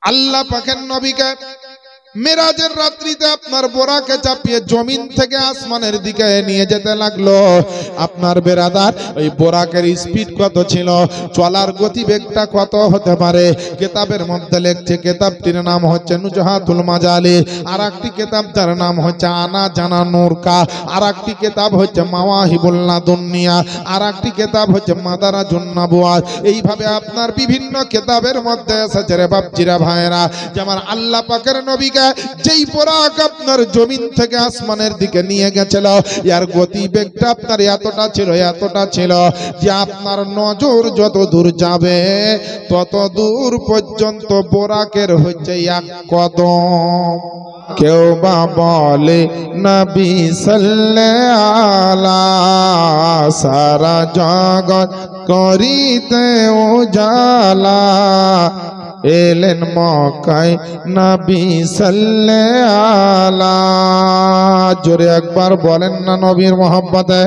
আল্লাহ পাকের নবীকে মেরাজের রাত্রিতে আপনার বোরাকে চাপিয়ে জমিন থেকে আসমানের দিকে নিয়ে যেতে লাগলো। আপনার বেরাদার ওই বোরাকের স্পিড কত ছিল, চলার গতিবেগটা কত হতে পারে? কিতাবের মধ্যে লিখছে, কিতাবটির নাম হচ্ছে নুজহাতুল মাজালি, আর একটি কিতাব যার নাম হচ্ছে আনা জানা নূরকা, আর একটি কিতাব হচ্ছে মাওয়াহিবুল লাদুনিয়া, আর একটি কিতাব হচ্ছে মাদারাজুন নবুয়াত। এইভাবে আপনার বিভিন্ন কিতাবের মধ্যে এসেছে রে বাপজিরা ভাইরা, যেমন আল্লাহ পাকের নবীকে যেই বোরাক আপনার জমিন থেকে আসমানের দিকে নিয়ে গেছিল, এর গতিবেগটা আপনার এতটা ছিল যে আপনার নজর যত দূর যাবে তত দূর পর্যন্ত বোরাকের হচ্ছে এক কদম। কেউ বা বলে নবী সাল্লাল্লাহু আলা সারা জগৎ করিতে উজালা, এলেন মক্কায় নবী সাল্লাল্লাহু আলা। জোরে একবার বলেন না নবীর মহব্বতে।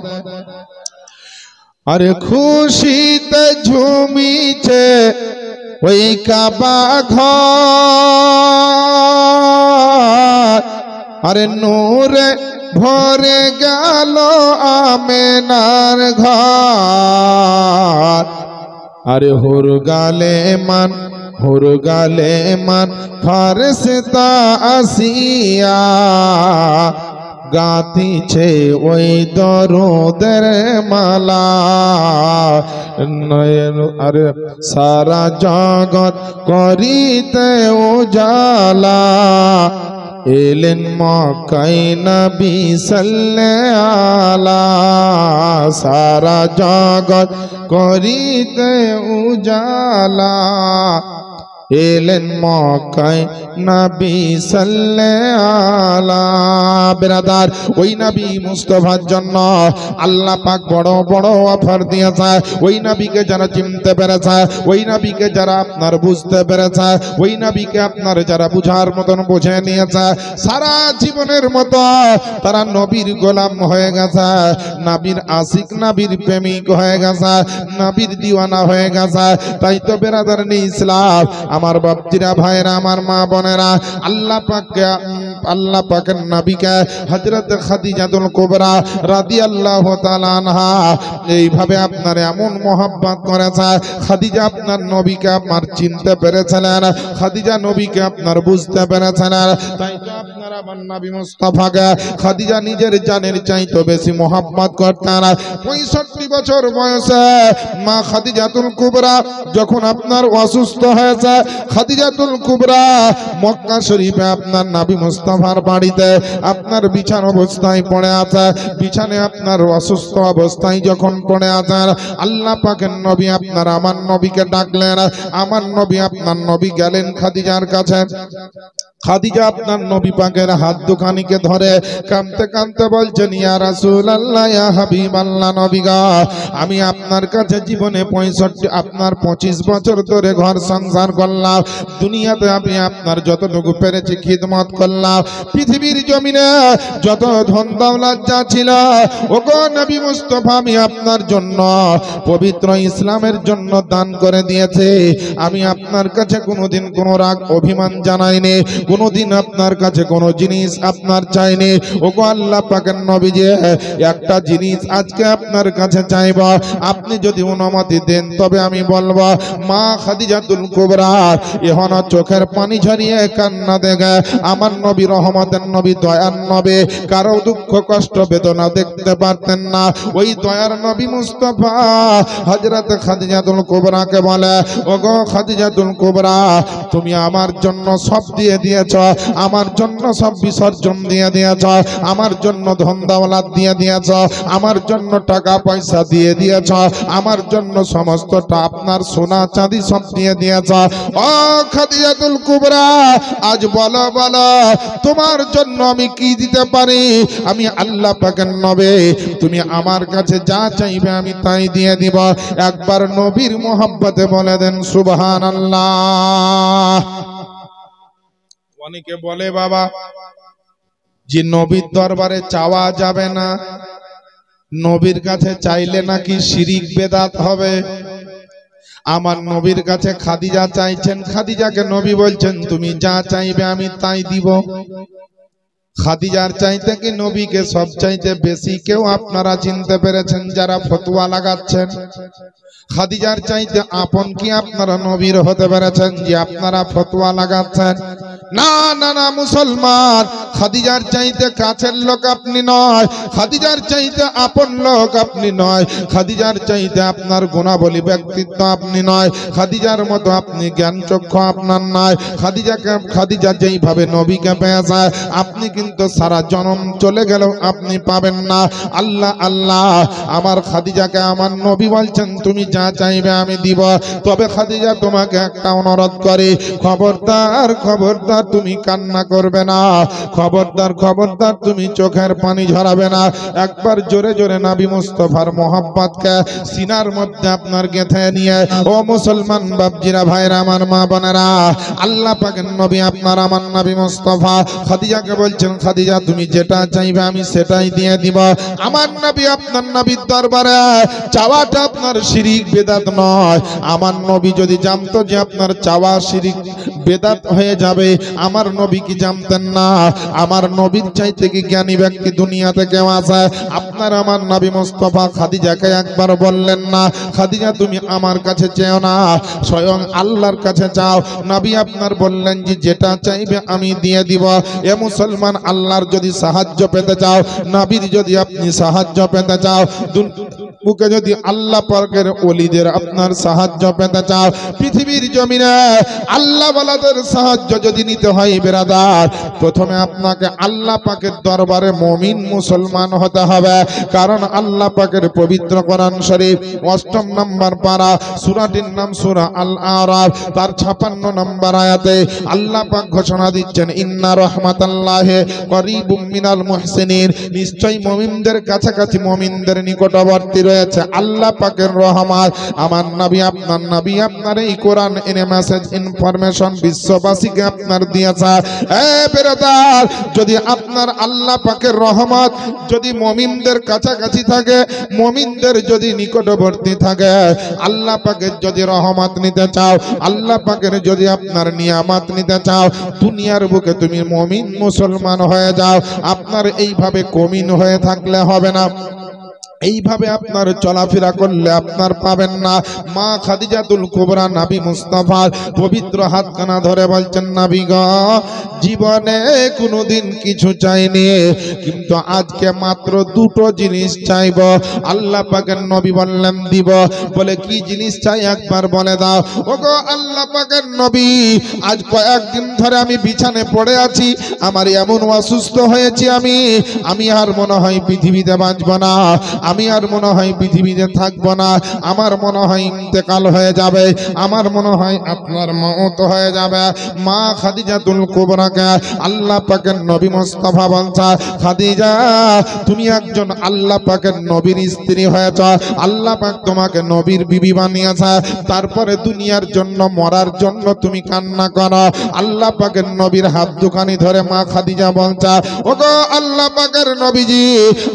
আরে খুশিতে ঝুমিছে ওই কাবা ঘর, আরে নূরে ভরে গেল আমেনার ঘর। আরে হুরগালে মান ফারেস্তা আসিয়া গাতিছে ওই দরুদের মালা। আরে সারা জগৎ করিতে উজালা, এলেন মক্কায় নবী সাল্লাল্লাহু আলা সারা জগৎ করিতে উজালা, এলেন মক্কায় নবী সাল্লাল্লাহু আলা। বেরাদার, ওই নবী মুস্তাফার জন্য আল্লাহ পাক বড় বড় অফার দিয়েছে। ওই নবীকে যারা চিনতে পেরেছে, ওই নবীকে যারা আপনার বুঝতে পেরেছে, ওই নবীকে আপনার যারা বুঝার মতন বুঝে নিয়েছে, সারা জীবনের মতো তারা নবীর গোলাম হয়ে গেছে, নবীর আশিক, নবীর প্রেমিক হয়ে গেছে, নবীর দিওয়ানা হয়ে গেছে। তাই তো বেরাদার নি ইসলাম, আমার বাপজিরা ভাইরা, আমার মা বোনেরা, আল্লাহ পাকের নবীকে হযরত খাদিজাতুল কুবরা রাদিয়াল্লাহু তাআলা আনহা এইভাবে আপনার এমন মোহাব্বত করেছে। খাদিজা আপনার নবীকে আপনার চিনতে পেরেছিলেন, খাদিজা নবীকে আপনার বুঝতে পেরেছিলেন। তাই তো আপনার আমার নবী মুস্তাফাকে খাদিজা নিজের জানের চাইতে বেশি মোহাব্বত করতেন। 65 বছর বয়সে মা খাদিজাতুল কুবরা যখন আপনার অসুস্থ হয়েছে, খাদিজাতুল কুবরা মক্কা শরীফে আপনার নবী মুস্তাফার বাড়িতে আপনার বিছানা অবস্থায় পড়ে আছে। বিছানায় আপনার অসুস্থ অবস্থায় যখন পড়ে আছেন, আল্লাহ পাকের নবী আপনার আমার নবীকে ডাকলেন। আমার নবী আপনার নবী গেলেন খাদিজার কাছে। খাদিজা আপনার নবী পাকের হাত দুখানিকে ধরে কাঁদতে কাঁদতে বলছেন, ইয়া রাসূলুল্লাহ, ইয়া হাবিবাল্লাহ, নবী গো, আমি আপনার কাছে জীবনে 25 বছর ধরে ঘর সংসার করলাম। দুনিয়াতে আমি আপনার যতটুকু পেরেছি খিদমত করলাম। পৃথিবীর জমিনে যত ধন দৌলত যা ছিল, ওগো নবী মুস্তাফা, আমি আপনার জন্য পবিত্র ইসলামের জন্য দান করে দিয়েছি। আমি আপনার কাছে কোনোদিন কোনো রাগ অভিমান জানাইনি, কোনোদিন আপনার কাছে কোনো জিনিস আপনার চাইনি। ওগো আল্লাহ পাকের নবীজি, একটা জিনিস আজকে আপনার কাছে চাইব, আপনি যদি অনুমতি দেন তবে আমি বলবো। মা খাদিজাতুল কুবরা এখন চোখের পানি ঝরিয়ে কান্না দেখে, আমার নবী রহমতের নবী, দয়ার নবী, কারো দুঃখ কষ্ট বেদনা দেখতে পারতেন না। ওই দয়ার নবী মুস্তাফা হযরত খাদিজাতুল কুবরাকে বলে, ওগো খাদিজাতুল কুবরা, তুমি আমার জন্য সব দিয়ে দিয়েছ, আমার জন্য সব বিসর্জন দিয়ে দিয়েছ, আমার জন্য ধন দৌলত দিয়ে দিয়েছ, আমার জন্য টাকা পয়সা দিয়ে দিয়েছ, আমার জন্য সমস্তটা আপনার সোনা চাঁদি সব দিয়ে দিয়েছ। ও খাদিজাতুল কুবরা, আজ বলো বলো, তোমার জন্য আমি কি দিতে পারি? আমি আল্লাহ পাকের নবী, তুমি আমার কাছে যা চাইবে আমি তাই দিয়ে দিব। একবার নবীর মোহাব্বতে বলে দেন সুবহানাল্লাহ। অনেকে বলে বাবা যে নবীর দরবারে চাওয়া যাবে না, নবীর কাছে চাইলে নাকি শিরিক বেদাত হবে। আমার নবীর কাছে খাদিজা চাইছেন, খাদিজাকে নবী বলছেন তুমি যা চাইবে আমি তাই দিব। খাদিজার চাইতে কি নবীকে সব চাইতে বেশি কেউ আপনারা চিনতে পেরেছেন যারা ফতোয়া লাগাচ্ছেন? খাদিজার চাইতে আপন কি আপনারা নবীর হতে পেরেছেন যে আপনারা ফতোয়া লাগাচ্ছেন? না না না মুসলমান, খাদিজার চাইতে কাছের লোক আপনি নয়, খাদিজার চাইতে আপন লোক আপনি নয়, খাদিজার চাইতে আপনার গুণাবলী ব্যক্তিত্ব আপনি নয়, খাদিজার মতো আপনি জ্ঞান চক্ষু আপনার নয়। খাদিজা যেইভাবে নবীকে পেয়েছে আপনি কিন্তু সারা জনম চলে গেলেও আপনি পাবেন না। আল্লাহ আল্লাহ, আমার খাদিজাকে আমার নবী বলছেন তুমি যা চাইবে আমি দিব। তবে খাদিজা তোমাকে একটা অনুরোধ করি, খবরদার খবরদার তুমি কান্না করবে না, খবরদার খবরদার তুমি চোখের পানি ঝরাবে না। একবার জোরে জোরে নবী মুস্তাফার মোহাব্বতকে সিনার মধ্যে আপনার গেঁথে নিয়ে ও মুসলমান বাপজিরা ভাইরা আমার মা বোনেরা, আল্লাহ পাকের নবী আপনার আমার নবী মুস্তাফা খাদিজাকে বলছেন খাদিজা তুমি যেটা চাইবে আমি সেটাই দিয়ে দিব। আমার নবী আপনার নবীর দরবারে চাওয়াটা আপনার শিরিক বেদাত নয়। আমার নবী যদি জানতো যে আপনার চাওয়া শিরিক বেদাত হয়ে যাবে, আমার নবী কি জানতেন না? আমার নবীর চাইতে কি জ্ঞানী ব্যক্তি দুনিয়াতে কেউ আছে? আপনার আমার নবী মুস্তাফা খাদিজাকে একবার বললেন না খাদিজা তুমি আমার কাছে চেও না, স্বয়ং আল্লাহর কাছে চাও। নবী আপনার বললেন যে যেটা চাইবে আমি দিয়ে দিব। এ মুসলমান, আল্লাহর যদি সাহায্য পেতে চাও, নবীর যদি আপনি সাহায্য পেতে চাও, বুকে যদি আল্লাহ পাকের ওলিদের আপনার সাহায্য পেতে চাও, পৃথিবীর জমিনে আল্লাহ ওয়ালাদের সাহায্য যদি নিতে হয় বিরাদার, প্রথমে আপনাকে আল্লাহ পাকের দরবারে মুমিন মুসলমান হতে হবে। কারণ আল্লাহ পাকের পবিত্র কোরআন শরীফ 8 নম্বর পারা, সূরাটির নাম সূরা আল আরাফ, তার 56 নম্বর আয়াতে আল্লাহ পাক ঘোষণা দিচ্ছেন ইন্না রাহমাতাল্লাহি করিবুম মিনাল মুহসিনিন, নিশ্চয়ই মুমিনদের কাছাকাছি মুমিনদের নিকটবর্তী রয়েছে আল্লাহ পাকের রহমত। আমার নবী আপনার নবী আপনার এই কোরআন এনে মেসেজ ইনফরমেশন বিশ্ববাসীকে আপনার দিয়েছে। এ বেরাদার, যদি আপনার আল্লাহ পাকের রহমত যদি মুমিনদের কাছাকাছি থাকে, মুমিনদের যদি নিকটবর্তী থাকে, আল্লাহ পাকের যদি রহমত নিতে চাও, আল্লাহ পাকের যদি আপনার নিয়ামত নিতে চাও, দুনিয়ার বুকে তুমি মুমিন মুসলমান হয়ে যাও। আপনার এইভাবে কমিন হয়ে থাকলে হবে না, এইভাবে আপনার চলাফেরা করলে আপনার পাবেন না। মা খাদিজাতুল কুবরা নবী মুস্তাফার পবিত্র হাতখানা ধরে বলছেন নবী গো, জীবনে কোনোদিন কিছু চাইনি, কিন্তু আজকে মাত্র দুটো জিনিস চাইব। আল্লাহ পাকের নবী বললেন দিব। বলে কি জিনিস চাই একবার বলে দাও। ওগো আল্লাহ পাকের নবী, আজ কয়েকদিন ধরে আমি বিছানে পড়ে আছি, আমার এমন অসুস্থ হয়েছি আমি আর মনে হয় পৃথিবীতে বাঁচব না, আমি আর মনে হয় পৃথিবীতে থাকবো না, আমার মনে হয় ইন্তেকাল হয়ে যাবে, আমার মনে হয় আপনার মওত হয়ে যাবে। মা খাদিজাতুল কুবরাকে আল্লাহ পাকের নবী মুস্তাফা বলছে খাদিজা তুমি একজন আল্লাহ পাকের নবীর স্ত্রী হয়েছ, আল্লাহ পাক তোমাকে নবীর বিবি বানিয়েছে, তারপরে দুনিয়ার জন্য মরার জন্য তুমি কান্না করো। আল্লাহ পাকের নবীর হাত দুখানি ধরে মা খাদিজা বলছে ওগো আল্লাহ পাকের নবীজি,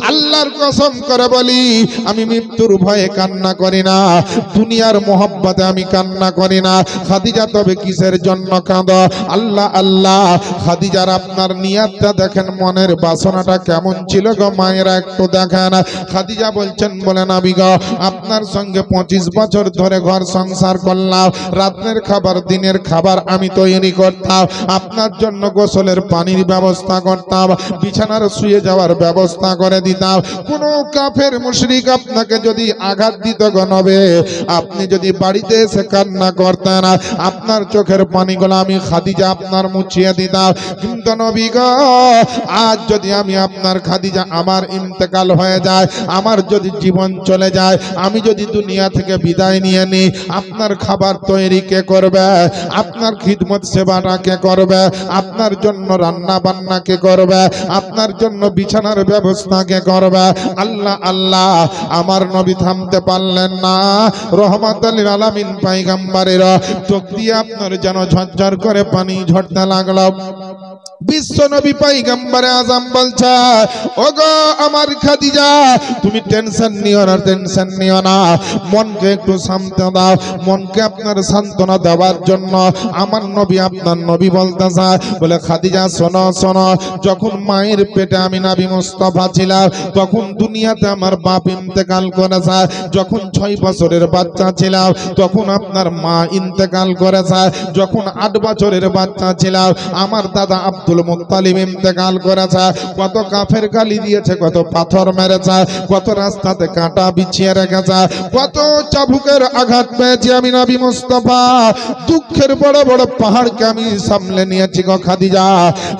আল্লাহর কসম করে বলি আমি মৃত্যুর ভয়ে কান্না করি না, দুনিয়ার মোহব্বতে আমি কান্না করি না। খাদিজা তবে কিসের জন্য কাঁদো? আল্লাহ আল্লাহ, খাদিজার আপনার নিয়াতটা দেখেন, মনের বাসনাটা কেমন ছিল গো মায়েরা, একটু দেখেন। খাদিজা বলছেন বলে নবী গো, আপনার সঙ্গে 25 বছর ধরে ঘর সংসার করলাম, রাতের খাবার দিনের খাবার আমি তৈরি করতাম, আপনার জন্য গোসলের পানির ব্যবস্থা করতাম, বিছানার শুয়ে যাওয়ার ব্যবস্থা করে দিতাম। কোনো কাফের মুশরিক আপনাকে যদি আঘাত দিত গো নবী, আপনি যদি বাড়িতে এসে কান্না করতেন, আপনার চোখের পানিগুলো আমি খাদিজা আপনার মুছিয়ে দিতাম। কিন্তু নবী গো, আজ যদি আমি আপনার খাদিজা আমার ইন্তেকাল হয়ে যায়, আমার যদি জীবন চলে যায়, আমি যদি দুনিয়া থেকে বিদায় নিয়ে নিই, আপনার খাবার তৈরি কে করবে? আপনার খিদমত সেবাটা কে করবে? আপনার জন্য রান্না বান্না কে করবে? আপনার জন্য বিছানার ব্যবস্থা কে করবে? আল্লাহ আল্লাহ, আমার নবী থামতে পারলেন না। রহমাতুল লিল আলামিন পয়গম্বরের চোখ দিয়ে আপনার যেন ঝরঝর করে পানি ঝরতে লাগলো। বিশ্ব নবী পয়গম্বরে আজম বলছে, ওগো আমার খাদিজা, তুমি টেনশন নিও না, টেনশন নিও না, মনকে একটু শান্ত দাও। মনকে আপনার সান্ত্বনা দেওয়ার জন্য আমার নবী, আপনার নবী বলতেছে, বলে খাদিজা শোনো শোনো, যখন মায়ের পেটে আমি নবী মুস্তাফা ছিলাম, তখন দুনিয়াতে আমার বাপ ইন্তেকাল করেছে। যখন 6 বছরের বাচ্চা ছিলাম, তখন আপনার মা ইন্তেকাল করেছে। যখন 8 বছরের বাচ্চা ছিলাম, আমার দাদা আব্দুল মুত্তালিব ইন্তেকাল করেছে। কত কাফের গালি দিয়েছে, কত পাথর মেরেছে, কত রাস্তাতে কাঁটা বিছিয়ে রেখেছে, কত চাবুকের আঘাত পেয়েছি আমি নবী মুস্তাফা। দুঃখের বড় বড় পাহাড়কে আমি সামলে নিয়েছি গো খাদিজা।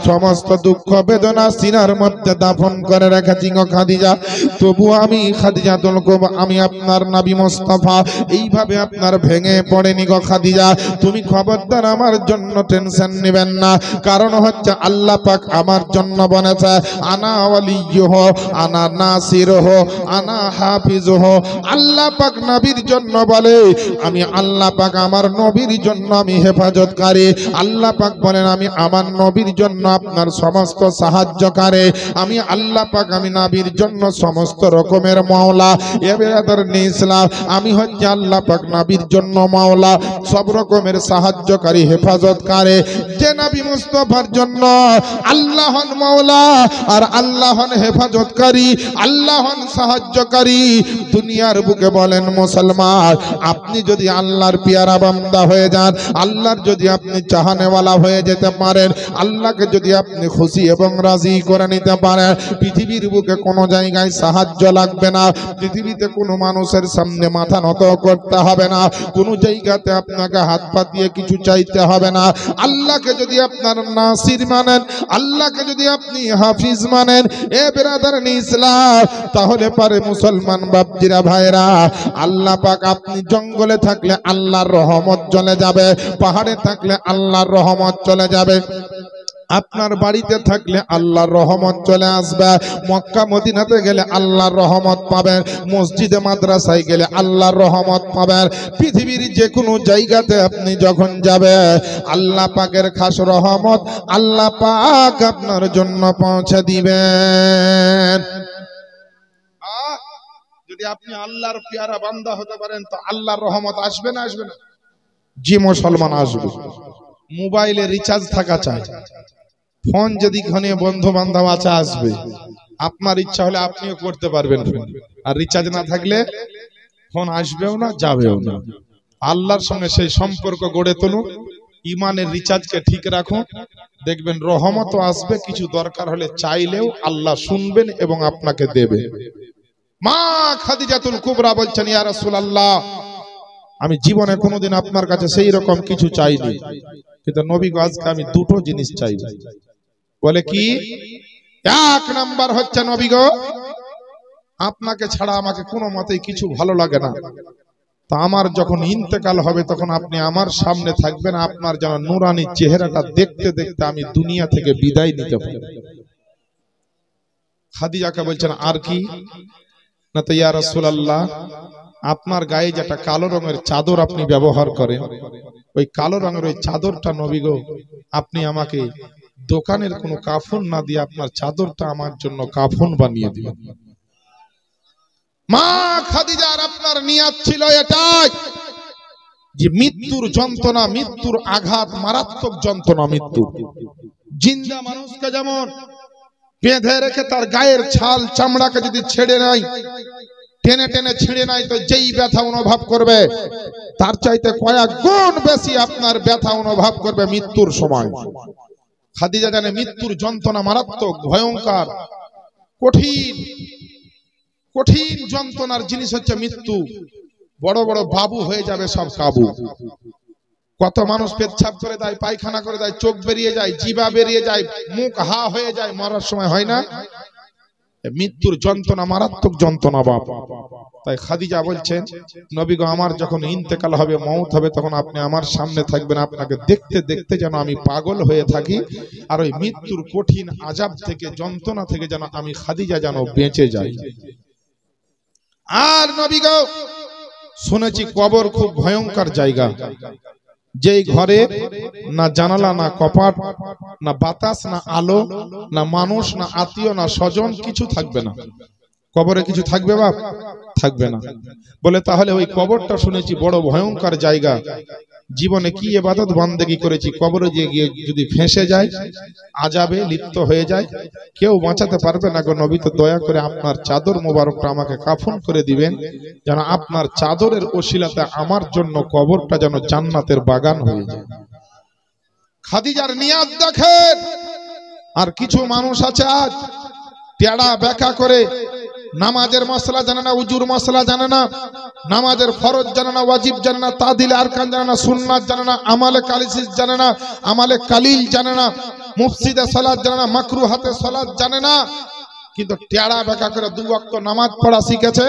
সমস্ত দুঃখ বেদনা সিনার মধ্যে দাফন করে রেখেছি গো খাদিজা। তবু আমি খাদিজাতুল কুবরা, আমি আপনার নবী মুস্তাফা এইভাবে আপনার ভেঙে পড়েনি গো খাদিজা। তুমি খবরদার আমার জন্য টেনশন নেবেন না, কারণ হচ্ছে আল্লাহ পাক আমার জন্য বলেছে, আনা ওয়ালিয়ুহু, আনা নাসিরুহু, আনা হাফিজুহু। আল্লাহ পাক নবীর জন্য বলে, আমি আল্লাহ পাক আমার নবীর জন্য আমি হেফাজতকারী। আল্লাহ পাক বলেন, আমি আমার নবীর জন্য আপনার সমস্ত সাহায্যকারী। আমি আল্লাহ পাক আমি নবীর জন্য সমস্ত রকমের মাওলা। এবার ইসলাম, আমি হচ্ছে আল্লাহ পাক নবীর জন্য মাওলা, সব রকমের সাহায্যকারী, হেফাজতকারী। যে নবী মুস্তাফার জন্য আল্লাহ হন মাওলা আর আল্লাহ হন হেফাজতকারী, আল্লাহ হন সাহায্যকারী। দুনিয়ার বুকে বলেন মুসলমান, আপনি যদি আল্লাহর পিয়ারা বান্দা হয়ে যান, আল্লাহর যদি আপনি চাহানেওয়ালা হয়ে যেতে পারেন, আল্লাহকে যদি আপনি খুশি এবং রাজি করে নিতে পারেন, পৃথিবীর বুকে কোনো জায়গায় সাহায্য লাগবে না, পৃথিবীতে কোনো মানুষের সামনে মাথা নত করতে হবে না, কোনো জায়গাতে আপনাকে হাত পাতিয়ে কিছু চাইতে হবে না। আল্লাহকে যদি আপনার নাসির মানেন, আল্লাহকে যদি আপনি হাফিজ মানেন, এ বেরাদার ইসলাম, তাহলে পারে মুসলমান বাপজিরা ভাইরা, আল্লাহ পাক, আপনি জঙ্গলে থাকলে আল্লাহর রহমত চলে যাবে, পাহাড়ে থাকলে আল্লাহর রহমত চলে যাবে, আপনার বাড়িতে থাকলে আল্লাহর রহমত চলে আসবে, মক্কা মদিনাতে গেলে আল্লাহর রহমত পাবেন, মসজিদে মাদ্রাসায় গেলে আল্লাহর রহমত পাবেন। পৃথিবীর যে কোনো জায়গাতে আপনি যখন যাবে, আল্লাহ পাকের খাস রহমত আল্লাহ পাক আপনার জন্য পৌঁছে দিবেন। যদি আপনি আল্লাহর পেয়ারা বান্দা হতে পারেন, তো আল্লাহর রহমত আসবে না আসবে না? জি মুসলমান, আসবে। মোবাইলে রিচার্জ থাকা চাই, ফোন যদি ঘনে বন্ধু বান্ধব আছে আসবে, আপনার ইচ্ছা হলে আপনিও করতে পারবেন, আর রিচার্জ না থাকলে ফোন আসবেও না, যাবেও না। আল্লাহর সঙ্গে সেই সম্পর্ক গড়ে তুলুন, ইমানের রিচার্জকে ঠিক রাখুন, দেখবেন রহমতও আসবে। কিছু দরকার হলে চাইলেও আল্লাহ শুনবেন এবং আপনাকে দেবে। মা খাদিজাতুল কুবরা বলছেন, ইয়া রাসূলুল্লাহ, আমি জীবনে কোনোদিন আপনার কাছে সেই রকম কিছু চাইনি, কিন্তু নবী গো আজকে আমি দুটো জিনিস চাইব। বলে কি? এক নাম্বার হচ্ছে, নবী গো, আপনাকে ছাড়া আমাকে কোনো মতেই কিছু ভালো লাগে না, তা আমার যখন ইন্তেকাল হবে তখন আপনি আমার সামনে থাকবেন, আপনার যেন নূরানি চেহারাটা দেখতে দেখতে আমি দুনিয়া থেকে বিদায় নিতে পারি। খাদিজাকে বলছেন, আর কি? না তো ইয়া রাসূলুল্লাহ, আপনার গায়ে যেটা কালো রঙের চাদর আপনি ব্যবহার করেন, ওই কালো রঙের ওই চাদরটা নবী গো, আপনি আমাকে দোকানের কোনো কাফন না দিয়ে আপনার চাদরটা আমার জন্য কাফন বানিয়ে দিবেন। মা খাদিজার আপনার নিয়ত ছিল এটাই, যে মৃত্যুর যন্ত্রণা, মৃত্যুর আঘাত, মারাত্মক যন্ত্রণা মৃত্যু। জিন্দা মানুষকে যেমন বেঁধে রেখে তার গায়ের ছাল চামড়াকে যদি ছেড়ে নাই, টেনে টেনে ছিঁড়ে নাই, তো যেই ব্যথা অনুভব করবে তার চাইতে কয়েক গুণ বেশি আপনার ব্যথা অনুভব করবে মৃত্যুর সময়। খাদিজা জানে মৃত্যুর যন্ত্রণা মারাত্মক, ভয়ঙ্কর, কঠিন কঠিন যন্ত্রণার জিনিস হচ্ছে মৃত্যু। বড় বড় বাবু হয়ে যাবে সব কাবু। কত মানুষ পেচ্ছাপ করে দেয়, পায়খানা করে দেয়, চোখ বেরিয়ে যায়, জিভা বেরিয়ে যায়, মুখ হা হয়ে যায়, মরার সময় হয় না? মৃত্যুর যন্ত্রণা মারাত্মক যন্ত্রণা বাপ। তাই খাদিজা বলছেন, নবী গো, আমার যখন ইন্তেকাল হবে, মওত হবে, তখন আপনি আমার সামনে থাকবেন, আপনাকে দেখতে দেখতে যেন আমি পাগল হয়ে থাকি, আর ওই মৃত্যুর কঠিন আযাব থেকে, যন্ত্রণা থেকে যেন আমি খাদিজা যেন বেঁচে যাই। আর নবী গো, শুনেছি কবর খুব ভয়ঙ্কর জায়গা, যেই ঘরে না জানালা, না কপাট, না বাতাস, না আলো, না মানুষ, না আত্মীয়, না স্বজন, কিছু থাকবে না। কবরে কিছু থাকবে বাপ? থাকবে না। বলে তাহলে ওই কবরটা শুনেছি বড় ভয়ঙ্কর জায়গা, জীবনে কি ইবাদত বন্দেগী করেছি, কবরে গিয়ে যদি ফেঁসে যায়, আযাবে লিপ্ত হয়ে যায়, কেউ বাঁচাতে পারবে না গো নবী। তো দয়া করে আপনার চাদর মোবারকটা আমাকে কাফন করে দিবেন, যেন আপনার চাদরের ওসিলাতে আমার জন্য কবরটা যেন জান্নাতের বাগান হয়ে যায়। খাদিজার নিয়াত দেখেন। আর কিছু মানুষ আছে আজ টেড়া বেঁকা করে নামাজের মশলা জানে না, উজুর মশলা জানে না, নামাজের ফরজ জানে না, ওয়াজিব জানে না, তাদিল আরকান জানে না, সুন্নাত জানে না, আমালে কালিসিস জানে না, আমালে কালিল জানে না, মুফসিদে সালাত জানে না, মাকরুহাতে সালাত জানে না, কিন্তু টেড়া বেঁকা করে 2 ওয়াক্ত নামাজ পড়া শিখেছে।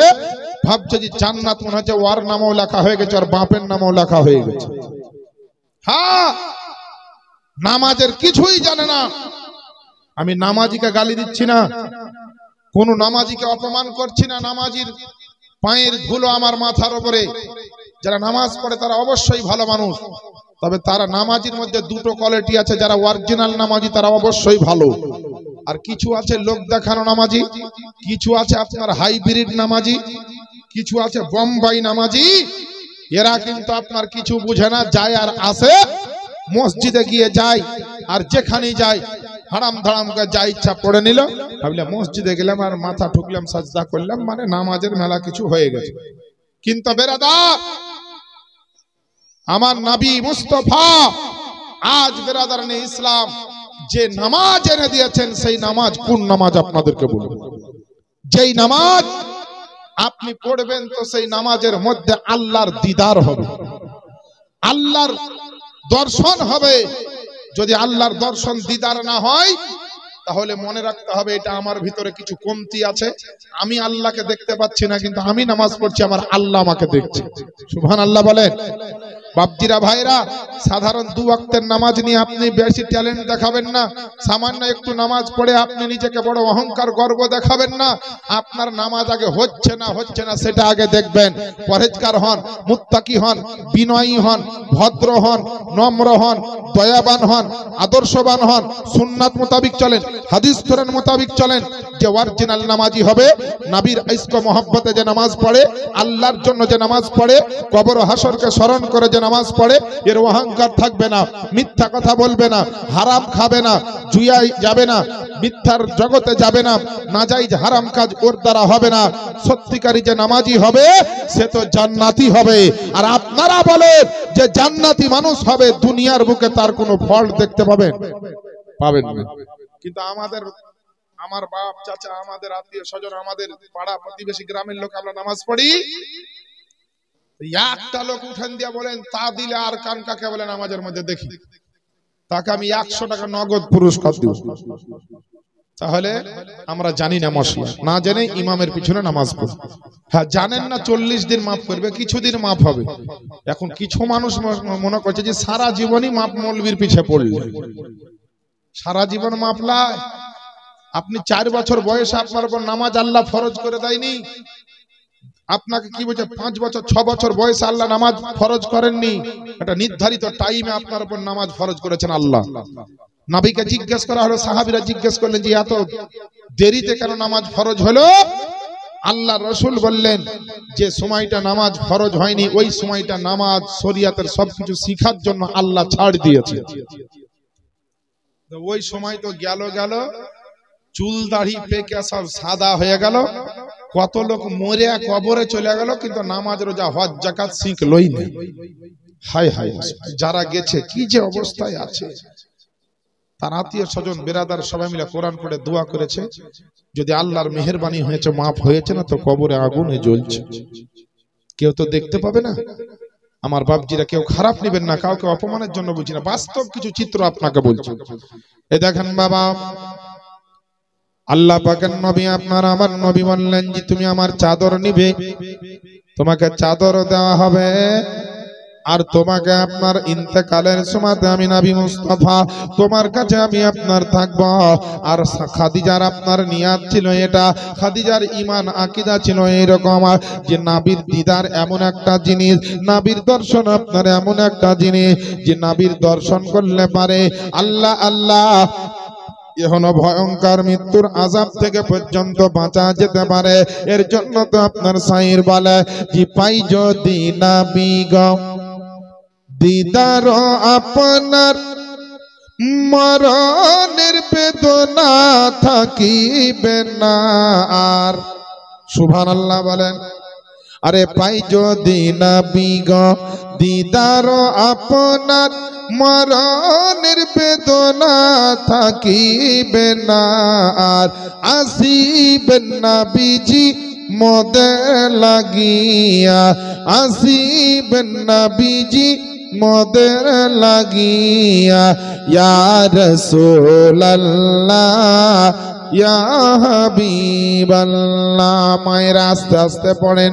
ভাবছে যে জান্নাত মনে হচ্ছে ওর নামও লেখা হয়ে গেছে, আর বাপের নামও লেখা হয়ে গেছে। হ্যাঁ, নামাজের কিছুই জানে না। আমি নামাজিকে গালি দিচ্ছি না, কোন নামাজিকে অপমান করছি না, নামাজির পায়ের ধুলো আমার মাথার উপরে। যারা নামাজ পড়ে তারা অবশ্যই ভালো মানুষ, তবে তারা নামাজির মধ্যে দুটো কোয়ালিটি আছে। যারা অরিজিনাল নামাজি তারা অবশ্যই ভালো, আর কিছু আছে লোক দেখানো নামাজি, কিছু আছে আপনার হাইব্রিড নামাজি, কিছু আছে বোম্বাই নামাজি। এরা কিন্তু আপনার কিছু বুঝে না, যায় আর আসে, মসজিদে গিয়ে যায়, আর যেখানেই যায় হারাম ধারাম করে যা ইচ্ছা পড়ে নিল, ভাবলে মসজিদে গেলাম আর মাথা ঠুকলাম, সাজদা করলাম, মানে নামাজের মেলা কিছু হয়ে গেছে। কিন্তু বেরাদার, আমার নবী মুস্তাফা আজ বেরাদার নে ইসলাম যে নামাজ এনে দিয়েছেন, সেই নামাজ কোন নামাজ আপনাদেরকে বলবো। যেই নামাজ আপনি পড়বেন তো সেই নামাজের মধ্যে আল্লাহর দিদার হবে, আল্লাহর দর্শন হবে। যদি আল্লাহর দর্শন দিদার না হয়, তাহলে মনে রাখতে হবে এটা আমার ভিতরে কিছু কমতি আছে। আমি আল্লাহকে দেখতে পাচ্ছি না, কিন্তু আমি নামাজ পড়ছি, আমার আল্লাহ আমাকে দেখছে। সুবহানাল্লাহ বলেন। বাপজিরা ভাইরা, সাধারণ 2 ওয়াক্তের নামাজ নিয়ে আপনি বেশি ট্যালেন্ট দেখাবেন না। সামান্য একটু নামাজ পড়ে আপনি নিজেকে বড় অহংকার গর্ব দেখাবেন না। আপনার নামাজ আগে হচ্ছে না সেটা আগে দেখবেন। পরহেজগার হন, মুত্তাকি হন, বিনয়ী হন, ভদ্র হন, নম্র হন, দয়াবান হন, আদর্শবান হন, সুন্নাত মোতাবিক চলেন, হাদিস কোরআন মোতাবিক চলেন। যে অরিজিনাল নামাজি হবে, নবীর ইশক ও মহব্বতে যে নামাজ পড়ে, আল্লাহর জন্য যে নামাজ পড়ে, কবর হাসরকে স্মরণ করে যে নামাজ পড়ে, এর অহংকার থাকবে না, মিথ্যা কথা বলবে না, হারাম খাবে না, জুয়ায় যাবে না, মিথ্যার জগতে যাবে না, নাজায়েজ হারাম কাজ ওর দ্বারা হবে না। সত্যিকারী যে নামাজি হবে সে তো জান্নাতি হবে। আর আপনারা বলেন যে জান্নাতি মানুষ হবে, দুনিয়ার বুকে তার কোনো ফল দেখতে পাবেন না। কিন্তু আমার বাপ চাচা, আমাদের আত্মীয় স্বজন, আমাদের পাড়া প্রতিবেশী গ্রামের লোক আমরা নামাজ পড়ি, একটা লোক উঠেন দিয়া বলেন তা দিলে আর কান কাকে বলে নামাজের মধ্যে দেখি, তাকে আমি 100 টাকা নগদ পুরস্কার দিব। তাহলে আমরা জানি না মশলা, না জেনে ইমামের পিছনে নামাজ পড়ি। হ্যাঁ, জানেন না 40 দিন মাফ করবে, কিছুদিন মাফ হবে। এখন কিছু মানুষ মনে করছে যে সারা জীবনই মাপ মৌলবীর পিছে পড়লে সারা জীবন মাপলায়। আপনি 4 বছর বয়সে আপনার উপর নামাজ আল্লাহ ফরজ করে দেয়নি। আপনাকে কি বলছে 5 বছর 6 বছর বয়সে আল্লাহ নামাজ ফরজ করেননি। একটা নির্ধারিত টাইমে আপনার উপর নামাজ ফরজ করেছেন আল্লাহ। নবীকে জিজ্ঞেস করা হলো, সাহাবীরা জিজ্ঞেস করলেন যে এত দেরিতে কেন নামাজ ফরজ হলো? আল্লাহ রাসূল বললেন যে সময়টা নামাজ ফরজ হয়নি, ওই সময়টা নামাজ শরীয়তের সবকিছু শিখার জন্য আল্লাহ ছাড় দিয়েছে। তো ওই সময় তো গেল, চুল দাড়ি পেকে সব সাদা হয়ে গেল, কত লোক মরে কবরে চলে গেল, কিন্তু নামাজ রোজা হজ যাকাত শিখলই না। হায় হায়, যারা গেছে কি যে অবস্থায় আছে। তার আত্মীয় স্বজন বেরাদার সবাই মিলে কোরআন পড়ে দোয়া করেছে, যদি আল্লাহর মেহেরবানি হয়েছে, মাফ হয়েছে না, তো কবরে আগুনে জ্বলছে, কেউ তো দেখতে পাবে না। আমার বাপজিরা, কেউ খারাপ নেবেন না, কাউকে অপমানের জন্য বুঝি না, বাস্তব কিছু চিত্র আপনাকে বলছি। এ দেখেন বাবা, আল্লাহ পাকের নবী আপনার আমার নবী বললেন যে তুমি আমার চাদর নিবে, তোমাকে চাদর দেওয়া হবে। আর তোমাকে আপনার ইন্তেকালের সময়তে আমি নবী মুস্তাফা তোমার কাছে আমি আপনার থাকব। আর খাদিজার আপনার নিয়াত ছিল এটা, খাদিজার ঈমান আকীদা ছিল এরকম যে নবীর দিদার এমন একটা জিনিস, নবীর দর্শন আপনার এমন একটা জিনিস যে নবীর দর্শন করলে পারে আল্লাহ আল্লাহ এখন ভয়ঙ্কর মৃত্যুর আযাব থেকে পর্যন্ত বাঁচা যেতে পারে। এর জন্য তো আপনার শাইর বলে যে পাই যদি নবী গো দিদার আপনার মরণের বেদনা থাকিবে না আর। সুবহানাল্লাহ বলেন। আরে পাই যদি নবী গো দিদার আপনার মরণের বেদনা থাকিবে না আর। আসিবেন নবীজি মদে লাগিয়া, আসিবেন নবীজি মদের লাগিয়া। ইয়া রাসূলুল্লাহ ইয়া হাবিবাল্লাহ। মায়েরা আস্তে আস্তে পড়েন,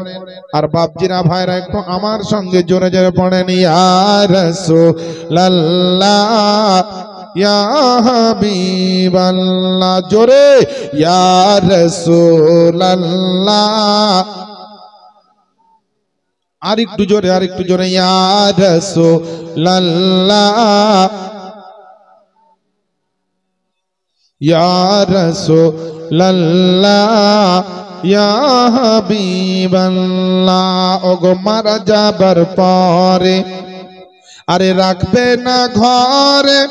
আর বাপজিরা ভাইরা একটু আমার সঙ্গে জোরে জোরে পড়েন। ইয়া রাসূলুল্লাহ ইয়া হাবিবাল্লাহ, জোরে ইয়া রাসূলুল্লাহ। আরেকটু জোরে, আরেকটু জোরে। ইয়া রাসূলুল্লাহ ইয়া রাসূলুল্লাহ ইয়া হাবিবাল্লাহ। ওগো মারা যাবার পরে আরে রাখবে না ঘরে,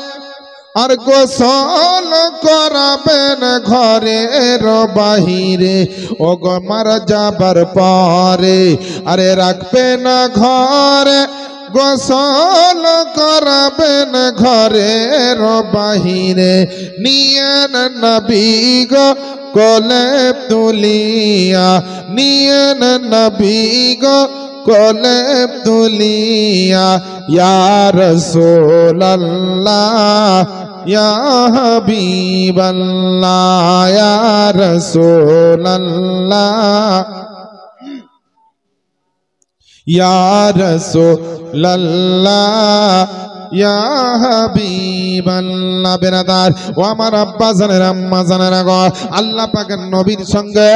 আর গোসল করাবেন ঘরের বাহিরে। ওগো মারা যাবার পরে আরে রাখবে না ঘরে, গোসল করাবেন ঘরের বাহিরে। নিয়েন নবী গো কোলে তুলিয়া, নিয়েন নবী গো কোলে তুলিয়া। ইয়া রাসূলুল্লাহ ইয়া হাবিবাল্লাহ ইয়া রাসূলুল্লাহ ইয়া রাসূলুল্লাহ ইয়া হাবিবাল্লাহ। বেরাদার ও আমার আব্বা জানেরা আম্মা জানেরা গো, আল্লাহ পাকের নবীর সঙ্গে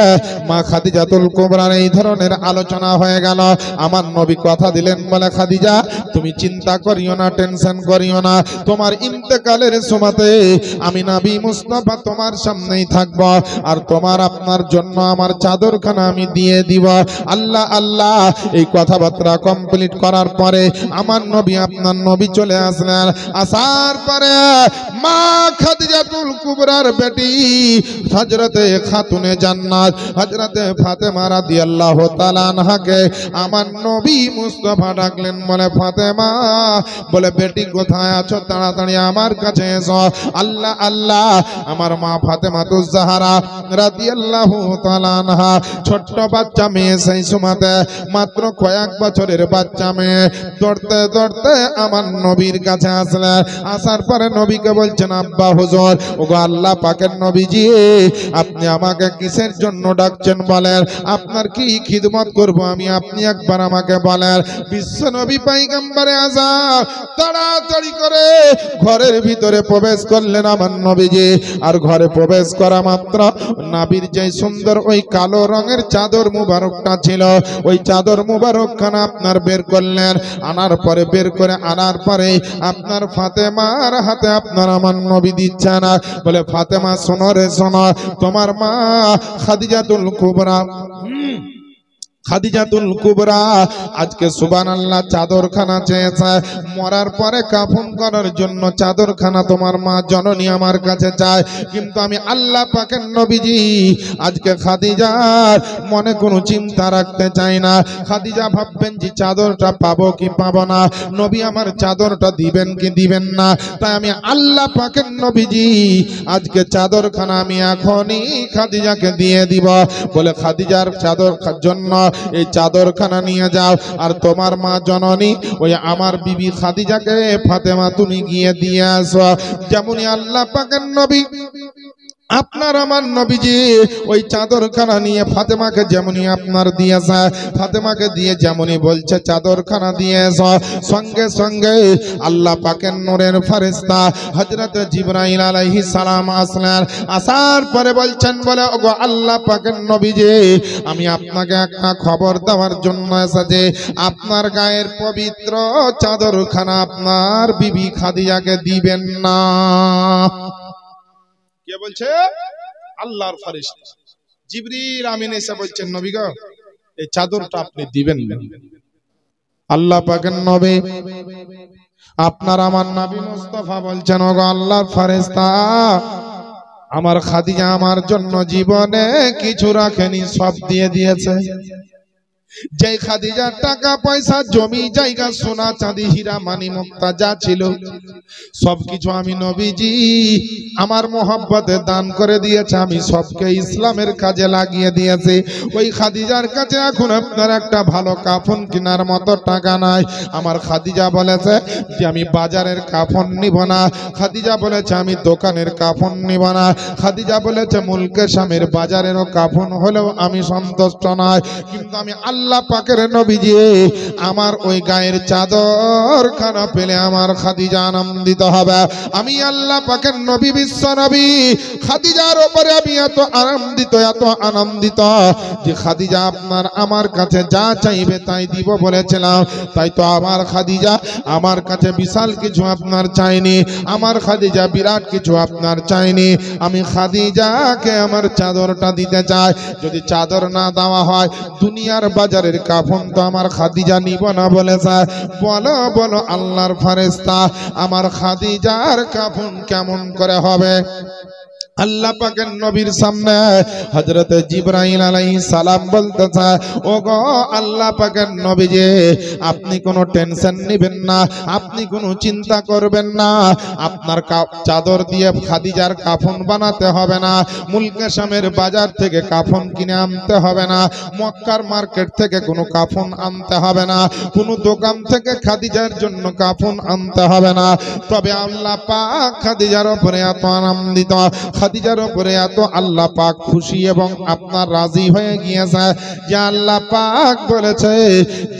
মা খাদিজাতুল কুবরার এই ধরনের আলোচনা হয়ে গেল। আমার নবী কথা দিলেন বলে খাদিজা তুমি চিন্তা করিও না, টেনশন করিও না, তোমার ইন্তেকালের সময়তে আমি নবী মুস্তাফা তোমার সামনেই থাকব, আর তোমার আপনার জন্য আমার চাদরখানা আমি দিয়ে দিব। আল্লাহ আল্লাহ এই কথাবার্তা কমপ্লিট করার পরে আমার নবী আপনার নবী চলে আসলেন। আসার পরে মা খাদিজাতুল কুবরার বেটি হযরতে খাতুনে জান্নাত হযরতে ফাতেমা রাদিয়াল্লাহু তাআলা আনহাকে আমার নবী মুস্তাফা ডাকলেন বলে ফাতেমা, বলে বেটি কোথায় আছো, তাড়াতাড়ি আমার কাছে এসো। আল্লাহ আল্লাহ আমার মা ফাতেমাতুজ জাহরা রাদিয়াল্লাহু তাআলা আনহা ছোট্ট বাচ্চা মেয়ে, সেই সময়তে মাত্র কয়েক বছরের বাচ্চা মেয়ে, দৌড়তে দৌড়তে আমার নবীর কাছে আসলেন। আসার পরে নবীকে বলছেন আব্বা হুজুর, ওগো আল্লাহ পাকের নবীজি আপনি আমাকে কিসের জন্য ডাকছেন বলেন, আপনার কি খিদমত করব আমি, আপনি একবার আমাকে বলেন। বিশ্ব নবী পয়গম্বরে আযম তাড়াতাড়ি করে ঘরের ভিতরে প্রবেশ করলেন আমার নবীজি। আর ঘরে প্রবেশ করা মাত্র নবীর যে সুন্দর ওই কালো রঙের চাদর মুবারকটা ছিল, ওই চাদর মুবারকখানা আপনার বের করলেন। আনার পরে বের করে আনার পরে আপনার ফাতেমার হাতে আপনার আমার নবী দিচ্ছেন, বলে ফাতেমা শোনো রে শোনো, তোমার মা খাদিজাতুল কুবরা খাদিজাতুল কুবরা আজকে সুবহানাল্লাহ চাদরখানা চেয়েছে, মরার পরে কাফন করার জন্য চাদরখানা তোমার মা জননী আমার কাছে চায়। কিন্তু আমি আল্লাহ পাকের নবীজি আজকে খাদিজার মনে কোনো চিন্তা রাখতে চাই না। খাদিজা ভাববেন যে চাদরটা পাবো কি পাবো না, নবী আমার চাদরটা দিবেন কি দিবেন না। তাই আমি আল্লাহ পাকের নবীজি আজকে চাদরখানা আমি এখনই খাদিজাকে দিয়ে দিব, বলে খাদিজার চাদর জন্য এই চাদরখানা নিয়ে যাও, আর তোমার মা জননী ওই আমার বিবি খাদিজাকে ফাতেমা তুমি গিয়ে দিয়ে আসো। যেমনই আল্লাহ পাকের নবী আপনার আমার নবীজি ওই চাদরখানা নিয়ে ফাতেমাকে যেমনি আপনার দিয়েছে, ফাতেমাকে দিয়ে যেমনি বলছে চাদরখানা দিয়েছ, সঙ্গে সঙ্গে আল্লাহ পাকের নূরের ফেরেশতা হযরত জিবরাইল আলাইহিস সালাম আসলেন। আসার পরে বলছেন, বলে ওগো আল্লাহ পাকের নবীজি, আমি আপনাকে একটা খবর দেওয়ার জন্য এসেছি। আপনার গায়ের পবিত্র চাদরখানা আপনার বিবি খাদিজাকে দিবেন না। কে বলছে? আল্লাহর ফেরেশতা জিবরিল আমিন এসে বলছেন, নবী গো, এই চাদরটা আপনি দিবেন না। আল্লাহ পাকের নবী, আপনার আমার নবী মুস্তাফা বলছেন, ওগো আল্লাহর ফেরেশতা, আমার খাদিজা আমার জন্য জীবনে কিছু রাখেনি, সব দিয়ে দিয়েছে। যে খাদিজার টাকা পয়সা জমি জায়গা সোনা চাঁদি হীরা মানি মুক্তা যা ছিল সবকিছু আমি নবীজি আমার মোহাব্বতে দান করে দিয়েছে, আমি সবকে ইসলামের কাজে লাগিয়ে দিয়েছি। ওই খাদিজার কাছে এখন আপনার একটা ভালো কাফন কেনার মতো টাকা নাই। আমার খাদিজা বলেছে যে আমি বাজারের কাফন নিব না, খাদিজা বলেছে আমি দোকানের কাফন নিব না, খাদিজা বলেছে মুলকে স্বামীর বাজারেরও কাফন হলেও আমি সন্তুষ্ট নয়, কিন্তু আমি আল্লাহ পাকের নবীজি আমার ওই গায়ের চাদর খানা পেলে আমার খাদিজা আনন্দিত হবে। আমি আল্লাহ পাকের নবী, বিশ্ব নবী, খাদিজার উপরে আমি এত আনন্দিত যে খাদিজা আপনার আমার কাছে যা চাইবে তাই দিব বলেছিলাম। তাই তো আমার খাদিজা আমার কাছে বিশাল কিছু আপনার চাইনি, আমার খাদিজা বিরাট কিছু আপনার চাইনি। আমি খাদিজাকে আমার চাদরটা দিতে চাই। যদি চাদর না দেওয়া হয় দুনিয়ার বাজারের কাফন তো আমার খাদিজা নিব না বলেছে। বলো বলো আল্লাহর ফেরেশতা, আমার খাদিজার কাফন কেমন করে হবে? আল্লাহ পাকের নবীর সামনে হযরত জিবরাইল আলাইহিস সালাম বলতেছে, ওগো আল্লাহ পাকের নবীজি, আপনি কোনো টেনশন নেবেন না, আপনি কোনো চিন্তা করবেন না। আপনার চাদর দিয়ে খাদিজার কাফন বানাতে হবে না, মুলকে শামের বাজার থেকে কাফন কিনে আনতে হবে না, মক্কার মার্কেট থেকে কোনো কাফন আনতে হবে না, কোনো দোকান থেকে খাদিজার জন্য কাফন আনতে হবে না। তবে আল্লাহ পাক খাদিজার উপরে এত আনন্দিত, খাদিজার উপরে এত আল্লাহ পাক খুশি এবং আপনার রাজি হয়ে গিয়েছে যে আল্লাহ পাক বলেছে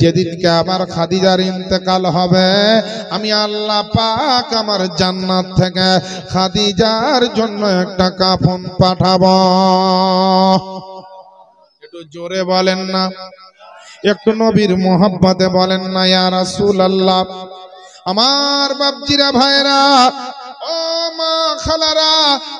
যেদিনকে আমার খাদিজার ইন্তেকাল হবে আমি আল্লাহ পাক আমার জান্নাত থেকে খাদিজার জন্য একটা কাফন পাঠাবো। একটু জোরে বলেন না, একটু নবীর মোহাব্বতে বলেন না ইয়া রাসূলুল্লাহ। আমার বাপজিরা ভাইরা, ও মা খালারা,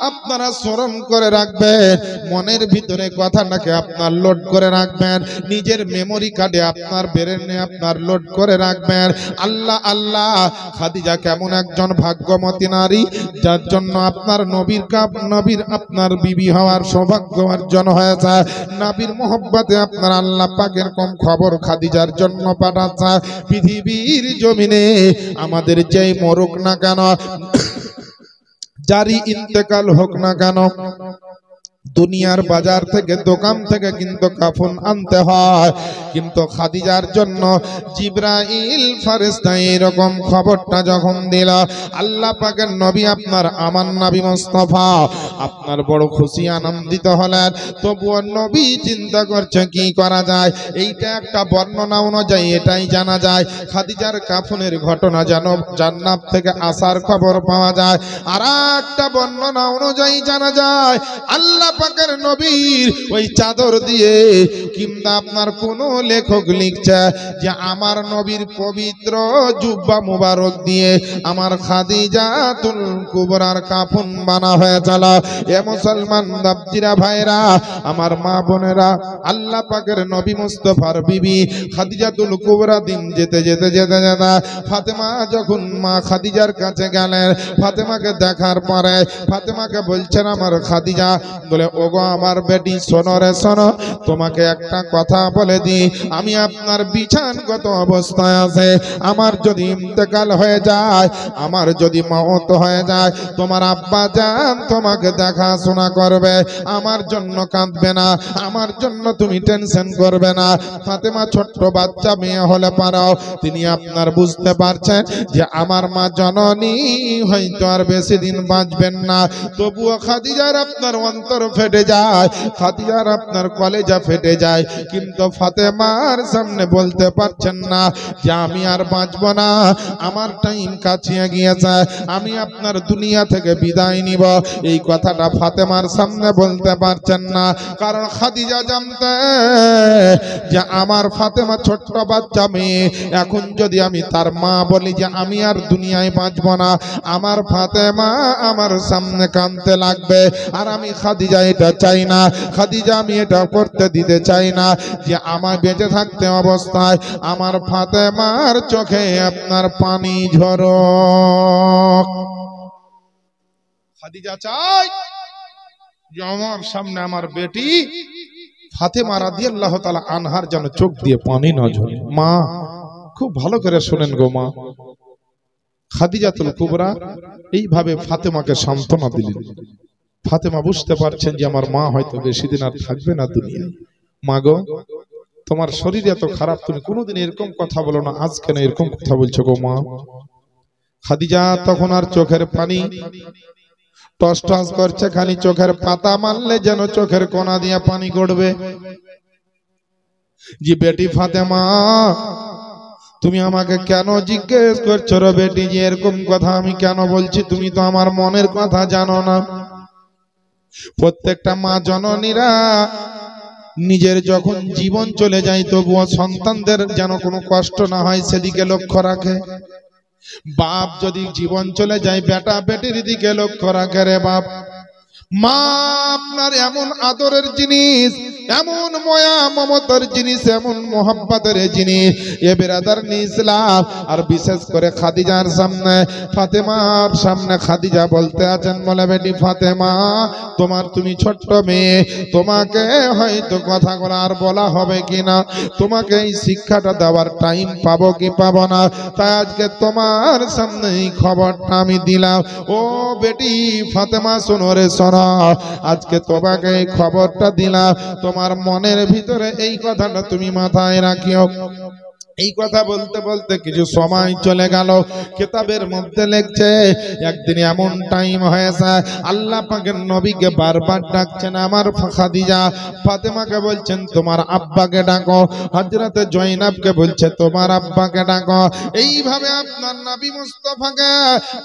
আপনারা স্মরণ করে রাখবেন, মনের ভিতরে কথাটাকে আপনার লোড করে রাখবেন, নিজের মেমোরি কার্ডে আপনার ব্রেনে আপনার লোড করে রাখবেন। আল্লাহ আল্লাহ, খাদিজা কেমন একজন ভাগ্যবতী নারী যার জন্য আপনার নবীর আপনার বিবি হওয়ার সৌভাগ্য অর্জন হয়েছে। নবীর মোহব্বতে আপনার আল্লাহ পাকের কম খবর খাদিজার জন্য পাঠাচ্ছে। পৃথিবীর জমিনে আমাদের যেই মরুক না কেন, যারই ইন্তেকাল হোক না কেন, দুনিয়ার বাজার থেকে দোকান থেকে কিন্তু কাফন আনতে হয়, কিন্তু খাদিজার জন্য জিবরাইল ফেরেশতা এরকম খবরটা যখন দিল, আল্লাহ পাকের নবী আপনার আমার নবী মুস্তাফা আপনার বড় খুশি আনন্দিত হলেন। তবুও নবী চিন্তা করছে কি করা যায়। এইটা একটা বর্ণনা অনুযায়ী এটাই জানা যায় খাদিজার কাফনের ঘটনা যেন জান্নাত থেকে আসার খবর পাওয়া যায়। আর একটা বর্ণনা অনুযায়ী জানা যায় আল্লাহ পাকের নবীর ওই চাদর দিয়ে কিংবা আপনার কোন লেখক লিখছে যে আমার নবীর পবিত্র জুব্বা মুবারক দিয়ে আমার খাদিজাতুল কুবরার কাফন বানা হয়েছিল। এ মুসলমান বাপজিরা ভাইরা, আমার মা বোনেরা, আল্লাহ পাকের নবী মুস্তাফার বিবি খাদিজাতুল কুবরা দিন যেতে যেতে যেতে যেতে ফাতেমা যখন মা খাদিজার কাছে গেলেন, ফাতেমাকে দেখার পরে ফাতেমাকে বলছেন আমার খাদিজা, বলে ও ওগো আমার বেটি শোনো রে শোনো, তোমাকে একটা কথা বলে দিই, আমি আপনার বিছানগত অবস্থায় আছে, আমার যদি ইন্তেকাল হয়ে যায়, আমার যদি মওত হয়ে যায়, তোমার আব্বা জান তোমাকে দেখাশোনা করবে, আমার জন্য কাঁদবে না, আমার জন্য তুমি টেনশন করবে না। ফাতেমা ছোট্ট বাচ্চা মেয়ে হলে পারাও তিনি আপনার বুঝতে পারছেন যে আমার মা জননী হয়তো আর বেশি দিন বাঁচবেন না, তবুও খাদিজার আপনার অন্তর ফেটে যায়, খাদিজার আপনার কলেজা ফেটে যায়, কিন্তু ফাতেমার সামনে বলতে পারছেন না যে আমি আর বাঁচব না, আমার টাইম কাছিয়ে গিয়েছে, আমি আপনার দুনিয়া থেকে বিদায় নিব, এই কথাটা ফাতেমার সামনে বলতে পারছেন না। কারণ খাদিজা জানতে যে আমার ফাতেমা ছোট্ট বাচ্চা মেয়ে, এখন যদি আমি তার মা বলি যে আমি আর দুনিয়ায় বাঁচব না, আমার ফাতেমা আমার সামনে কাঁদতে লাগবে, আর আমি খাদিজা এটা চাই না, খাদিজা আমি এটা করতে দিতে চাই না যে আমার বেঁচে থাকতে অবস্থায় আমার ফাতেমার চোখে আপনার পানি ঝরক। খাদিজা চাই যে আমার সামনে আমার বেটি ফাতেমা রাদিয়াল্লাহু তাআলা আনহার যেন চোখ দিয়ে পানি না ঝরে। মা খুব ভালো করে শুনেন গো মা, খাদিজাতুল কুবরা এইভাবে ফাতেমাকে সান্ত্বনা দিলেন। ফাতেমা বুঝতে পারছেন যে আমার মা হয়তো বেশি দিন আর থাকবে না দুনিয়ায়। মা গো, তোমার শরীর এত খারাপ, তুমি কোনোদিন এরকম কথা বলো না, আজ কেন এরকম কথা বলছো গো মা? খাদিজা তখন আর চোখের পানি টস টস করছে, খালি চোখের পাতা মারলে যেন চোখের কোনা দিয়ে পানি গড়বে। জি বেটি ফাতেমা, তুমি আমাকে কেন জিজ্ঞেস করছো রে বেটি, যে এরকম কথা আমি কেন বলছি? তুমি তো আমার মনের কথা জানো না। প্রত্যেকটা মা জননীরা নিজের যখন জীবন চলে যায় তবুও সন্তানদের যেন কোনো কষ্ট না হয় সেদিকে লক্ষ্য রাখে। বাপ যদি জীবন চলে যায়, বেটা বেটির দিকে লক্ষ্য রাখে রে বাপ। মা আপনার এমন আদরের জিনিস, এমন মায়া মমতার জিনিস, এমন মোহাব্বতের জিনিস, এ বেরাদার ইসলাম। আর বিশেষ করে খাদিজার সামনে, ফাতেমার সামনে খাদিজা বলতে আছেন, বলে বেটি ফাতেমা, তুমি ছোট্ট মেয়ে, তোমাকে হয়তো কথাগুলো আর বলা হবে কিনা, তোমাকে এই শিক্ষাটা দেওয়ার টাইম পাবো কি পাবো না, তাই আজকে তোমার সামনে এই খবরটা আমি দিলাম। ও বেটি ফাতেমা শোনো রে শোনো, আজকে তোমাকে এই খবরটা দিলাম, তোমার মনের ভিতরে এই কথাটা তুমি মাথায় রাখিও। এই কথা বলতে বলতে কিছু সময় চলে গেল। কিতাবের মধ্যে লিখছে একদিন এমন টাইম হয়েছে, আল্লাহ পাকের নবীকে বারবার ডাকছেন আমার খাদিজা। ফাতেমাকে বলছেন তোমার আব্বাকে ডাকো, হযরতে জয়নাবকে বলছে তোমার আব্বাকে ডাকো। এইভাবে আপনার নবী মুস্তাফাকে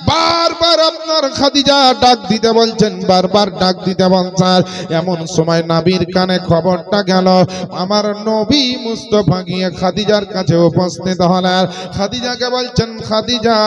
বারবার আপনার খাদিজা ডাক দিতে বলছেন, বারবার ডাক দিতে বলছেন। এমন সময় নবীর কানে খবরটা গেল, আমার নবী মুস্তাফা গিয়ে খাদিজার কাছে উপস্থিত হলেন। খাদিজাকে বলছেন, খাদিজা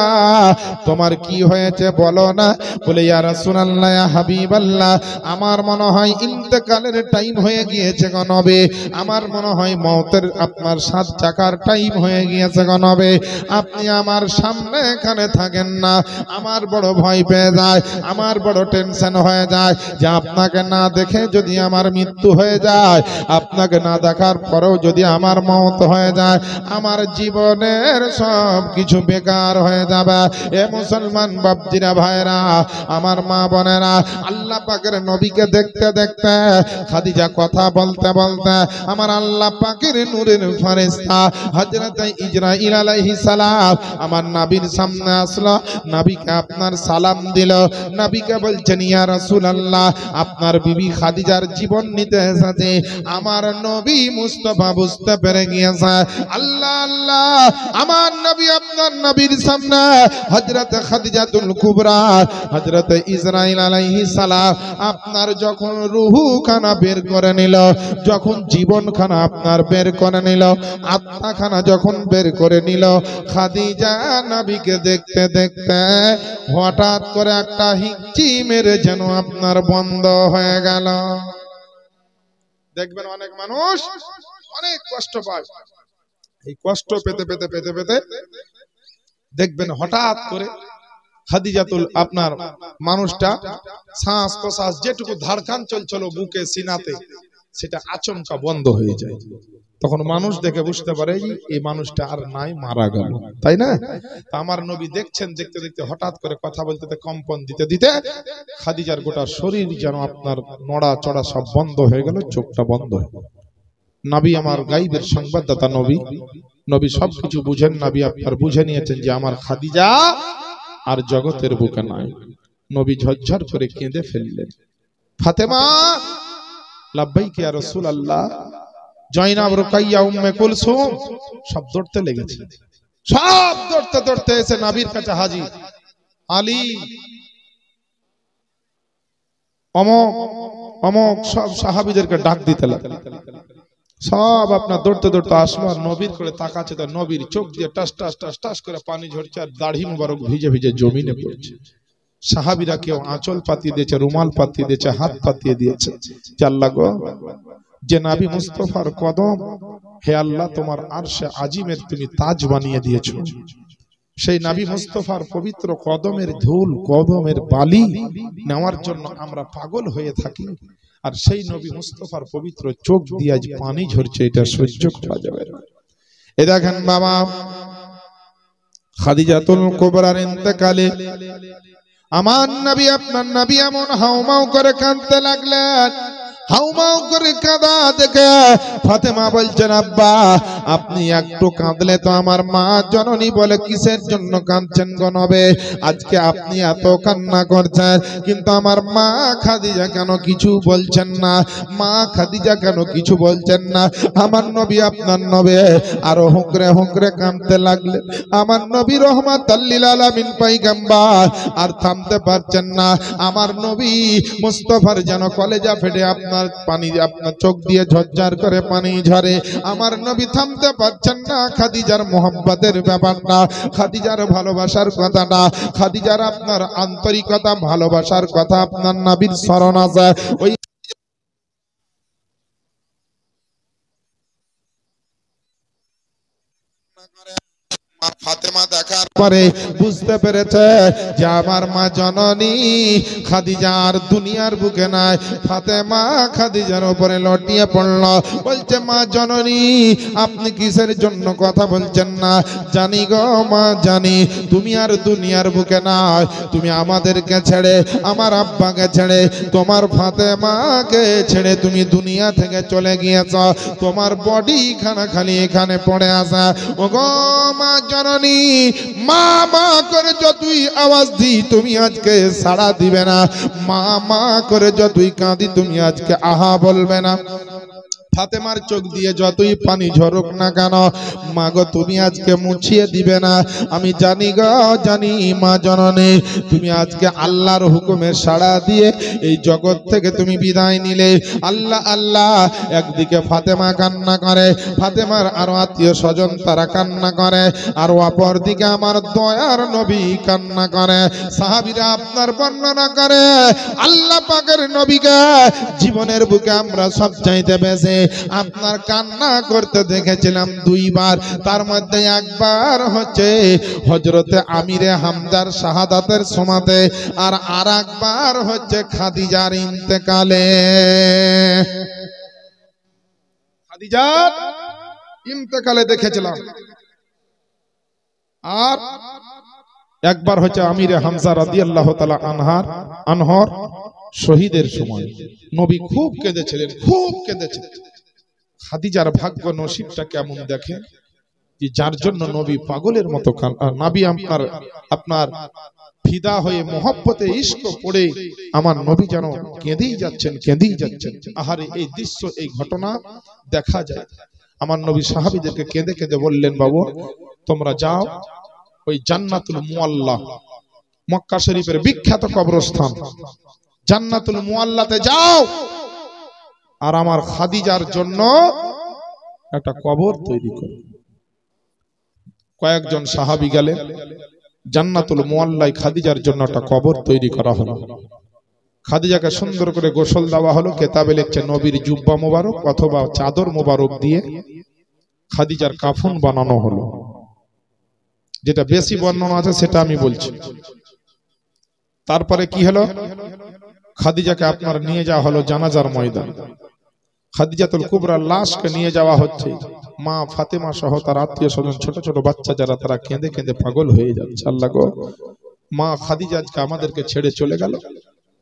তোমার কি হয়েছে বলো না? বলে ইয়া রাসূলুল্লাহ, ইয়া হাবিবাল্লাহ, আমার মনে হয় ইন্তেকালের টাইম হয়ে গিয়েছে গো নবী, আমার মনে হয় মওতের আপনার 7 চাকার টাইম হয়ে গিয়েছে গো নবী, আপনি আমার সামনে এখানে থাকেন না, আমার বড় ভয় পেয়ে যায়, আমার বড় টেনশন হয়ে যায় যে আপনাকে না দেখে যদি আমার মৃত্যু হয়ে যায়, আপনাকে না দেখার পরেও যদি আমার মওত হয়ে যায়, আমার জীবনের সব কিছু বেকার হয়ে যাবে। এ মুসলমান বাপজিরা ভাইরা, আমার মা বোনেরা, আল্লাহ পাকের নবীকে দেখতে দেখতে খাদিজা কথা বলতে বলতে আমার আল্লাহ পাকের নূরের ফেরেশতা হযরত ইসরাঈল আলাইহিস সালাম আমার নবীর সামনে আসলো, নবীকে আপনার সালাম দিল। নবীকে বলছেন, ইয়া রাসূলুল্লাহ, আপনার বিবি খাদিজার জীবন নিতে এসেছে। আমার নবী মুস্তাফা বুঝতে পেরে গিয়েছে, আল্লাহ আল্লাহ, আমার নবী আপনার নবীর সামনে হযরত খাদিজাতুল কুবরা হযরত ইসরাঈল আলাইহিস সালাম আপনার যখন রূহু খানা বের করে নিল, যখন জীবন খানা আপনার বের করে নিল, আত্মা খানা যখন বের করে নিল, খাদিজা নবীকে দেখতে দেখতে হঠাৎ করে একটা হিকচি মেরে যেন আপনার বন্ধ হয়ে গেল। দেখবেন অনেক মানুষ অনেক কষ্ট পায়, এই কষ্ট পেতে পেতে পেতে পেতে দেখবেন হঠাৎ করে খাদিজাতুল আপনার মানুষটা শ্বাস প্রশ্বাস যেটুকু ধারকান চলছিল বুকে সিনাতে সেটা আচমকা বন্ধ হয়ে যায়। তখন মানুষ দেখে বুঝতে পারে এই মানুষটা আর নাই, মারা গেল, তাই না? আমার নবী দেখছেন, দেখতে দেখতে হঠাৎ করে কথা বলতে কম্পন দিতে দিতে খাদিজার গোটা শরীর যেন আপনার নড়া চড়া সব বন্ধ হয়ে গেল, চোখটা বন্ধ হয়ে গেল। নবী আমার গাইবের সংবাদদাতা, নবী সবকিছু বুঝেন। নবী আপনার বুঝে নিয়েছেন যে আমার খাদিজা আর জগতের বুকে নাই। নবী ঝরঝর করে কেঁদে ফেললেন। ফাতেমা, লাব্বাইক ইয়া রাসূলুল্লাহ। জয়নাব, রুকাইয়া, উম্মে কুলসুম সব দৌড়তে লেগেছে, সব দৌড়তে দৌড়তে এসে নবীর কাছে হাজির। আলী, অমক অমক সব সাহাবীদেরকে ডাক দিতে লাগলেন। সব আপনার দৌড়তে দৌড়তে আসলো, আর নবীর করে তাকাচ্ছে, তো নবীর চোখ দিয়ে টাস টাস টাস টাস করে পানি ঝরছে, আর দাড়ি মুবারক ভিজে ভিজে জমিনে পড়ছে। সাহাবীরা কেউ আঁচল পাতিয়ে দিয়েছে, রুমাল পাতিয়ে দিয়েছে, হাত পাতিয়ে দিয়েছে। আল্লাহ গো, যে নবী মুস্তাফার কদম, হে আল্লাহ তোমার আরশে আজিমের তুমি তাজ বানিয়ে দিয়েছো, সেই নবী মুস্তাফার পবিত্র কদমের ধুল, কদমের বালি নেওয়ার জন্য আমরা পাগল হয়ে থাকি, আর সেই নবী মুস্তাফার পবিত্র চোখ দিয়ে আজ পানি ঝরছে, এটা সহ্য করা যাবে না। এ দেখেন বাবা, খাদিজাতুল কুবরার ইন্তেকালে আমার নবী, আপনার নবী এমন হাউমাউ করে কাঁদতে লাগলেন। হাউমাউ করে কাঁদা দেখে ফাতেমা বলছেন, আব্বা আপনি একটু কাঁদলে তো আমার মা জননী বলে কিসের জন্য কাঁদছেন গো নবে, আজকে আপনি এত কান্না করছেন, কিন্তু আমার মা খাদিজা কেন কিছু বলছেন না, মা খাদিজা কেন কিছু বলছেন না? আমার নবী, আপনার নবে আরো হুঁকরে হুঁকরে কাঁদতে লাগলেন। আমার নবী রহমাতাল লিল আলামিন পয়গম্বর আর থামতে পারছেন না। আমার নবী মুস্তাফার যেন কলেজা ফেটে আপনার পানি, আপনার চোখ দিয়ে ঝরঝর করে পানি ঝরে। আমার নবী থামতে পারছেন না। খাদিজার মোহাব্বতের ব্যাপারটা, খাদিজার ভালোবাসার কথাটা, খাদিজার আপনার আন্তরিকতা, ভালোবাসার কথা আপনার নবীর স্মরণ আছে। ওই ফাতেমা দেখার পরে বুঝতে পেরেছে যে আমার মা জননী খাদিজার দুনিয়ার বুকে নাই। ফাতেমা খাদিজার উপরে লটিয়ে পড়ল, বলছে, মা জননী আপনি কিসের জন্য কথা বলছেন না? জানি গো মা, জানি তুমি আর দুনিয়ার বুকে নাই, তুমি আমাদেরকে ছেড়ে, আমার আব্বাকে ছেড়ে, তোমার ফাতেমাকে ছেড়ে তুমি দুনিয়া থেকে চলে গিয়েছ, তোমার বডি খানা খালি এখানে পড়ে আসা। ও গো মা জননী, মা মা করে যতই আওয়াজ দি তুমি আজকে সাড়া দিবে না, মা মা করে যতই কাঁদি তুমি আজকে আহা বলবে না। ফাতেমার চোখ দিয়ে যতই পানি ঝরুক না কেন, মা গো তুমি আজকে মুছিয়ে দিবে না। আমি জানি গো, জানি মা জননী, তুমি আজকে আল্লাহর হুকুমে সাড়া দিয়ে এই জগৎ থেকে তুমি বিদায় নিলে। আল্লাহ আল্লাহ, একদিকে ফাতেমা কান্না করে, ফাতেমার আরো আত্মীয় স্বজন তারা কান্না করে, আর অপর দিকে আমার দয়ার নবী কান্না করে। সাহাবীরা আপনার বর্ণনা করে, আল্লাহ পাকের নবীকে জীবনের বুকে আমরা সব চাইতে বেশি আপনার কান্না করতে দেখেছিলাম দুইবার, তার মধ্যে একবার হচ্ছে হযরতে আমিরে হামজার শাহাদাতের সময়তে, আর আরেকবার হচ্ছে খাদিজার ইন্তেকালে। খাদিজার ইন্তেকালে দেখেছিলাম, আর একবার হচ্ছে আমিরে হামজা রাদিয়াল্লাহু তাআলা আনহর শহীদের সময় নবী খুব কেঁদেছিলেন, খুব কেঁদেছিলেন। খাদিজার ভাগ্য নসিবটা কেমন দেখেন, যে যার জন্য নবী পাগলের মতো নবী আপনার ফিদা হয়ে মোহব্বতে ইশক পড়ে আমার নবী যেন কেঁদেই যাচ্ছেন, কেঁদেই যাচ্ছেন। আহারে এই দৃশ্য, এই ঘটনা দেখা যায়। আমার নবী সাহাবীদেরকে কেঁদে কেঁদে বললেন, বাবু তোমরা যাও ওই জান্নাতুল মুআল্লা, মক্কা শরীফের বিখ্যাত কবরস্থান জান্নাতুল মুআল্লাতে যাও, আর আমার খাদিজার জন্য একটা কবর তৈরি করো। কয়েকজন সাহাবী গেলেন, জান্নাতুল মুআল্লায় খাদিজার জন্য একটা কবর তৈরি করা হলো। খাদিজাকে সুন্দর করে গোসল দেওয়া হলো, কেতাবে লিখছে নবীর জুব্বা মোবারক অথবা চাদর মোবারক দিয়ে খাদিজার কাফন বানানো হলো। যেটা বেশি বর্ণনা আছে সেটা আমি বলছি। তারপরে কি হলো, খাদিজাকে আপনার নিয়ে যাওয়া হলো জানাজার ময়দান। খাদিজাতুল কুবরার লাশকে নিয়ে যাওয়া হচ্ছে, মা ফাতেমা সহ তার আত্মীয় স্বজন, ছোট ছোট বাচ্চা যারা, তারা কেঁদে কেঁদে পাগল হয়ে যাচ্ছে। আল্লাহ গো, মা খাদিজা আজকে আমাদেরকে ছেড়ে চলে গেল।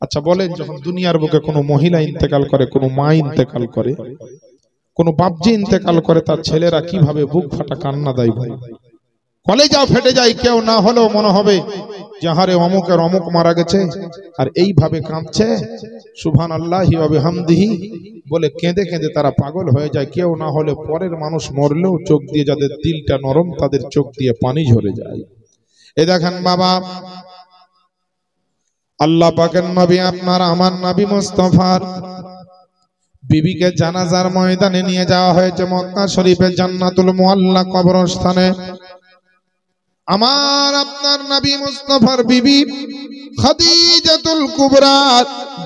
আচ্ছা বলেন, যখন দুনিয়ার বুকে কোনো মহিলা ইন্তেকাল করে, কোনো মা ইন্তেকাল করে, কোনো বাপজি ইন্তেকাল করে, তার ছেলেরা কিভাবে বুক ফাটা কান্না দেয় ভাই, কলেজা ফেটে যায়। কেউ না হলেও মনে হবে যে হারে অমুকের অমুক মারা গেছে, আর এইভাবে কাঁদছে সুবহানাল্লাহি ওয়া বিহামদিহি বলে কেঁদে কেঁদে তারা পাগল হয়ে যায়। কেউ না হলে পরের মানুষ মরলেও চোখ দিয়ে, যাদের দিলটা নরম, তাদের চোখ দিয়ে পানি ঝরে যায়। এ দেখেন বাবা, আল্লাহ পাকের নবী আপনার আমার নবী মুস্তাফার বিবিকে জানাজার ময়দানে নিয়ে যাওয়া হয়েছে মক্কা শরীফের জান্নাতুল মুআল্লা কবরস্থানে। আমার আপনার নবী মুস্তাফার বিবি খাদিজাতুল কুবরা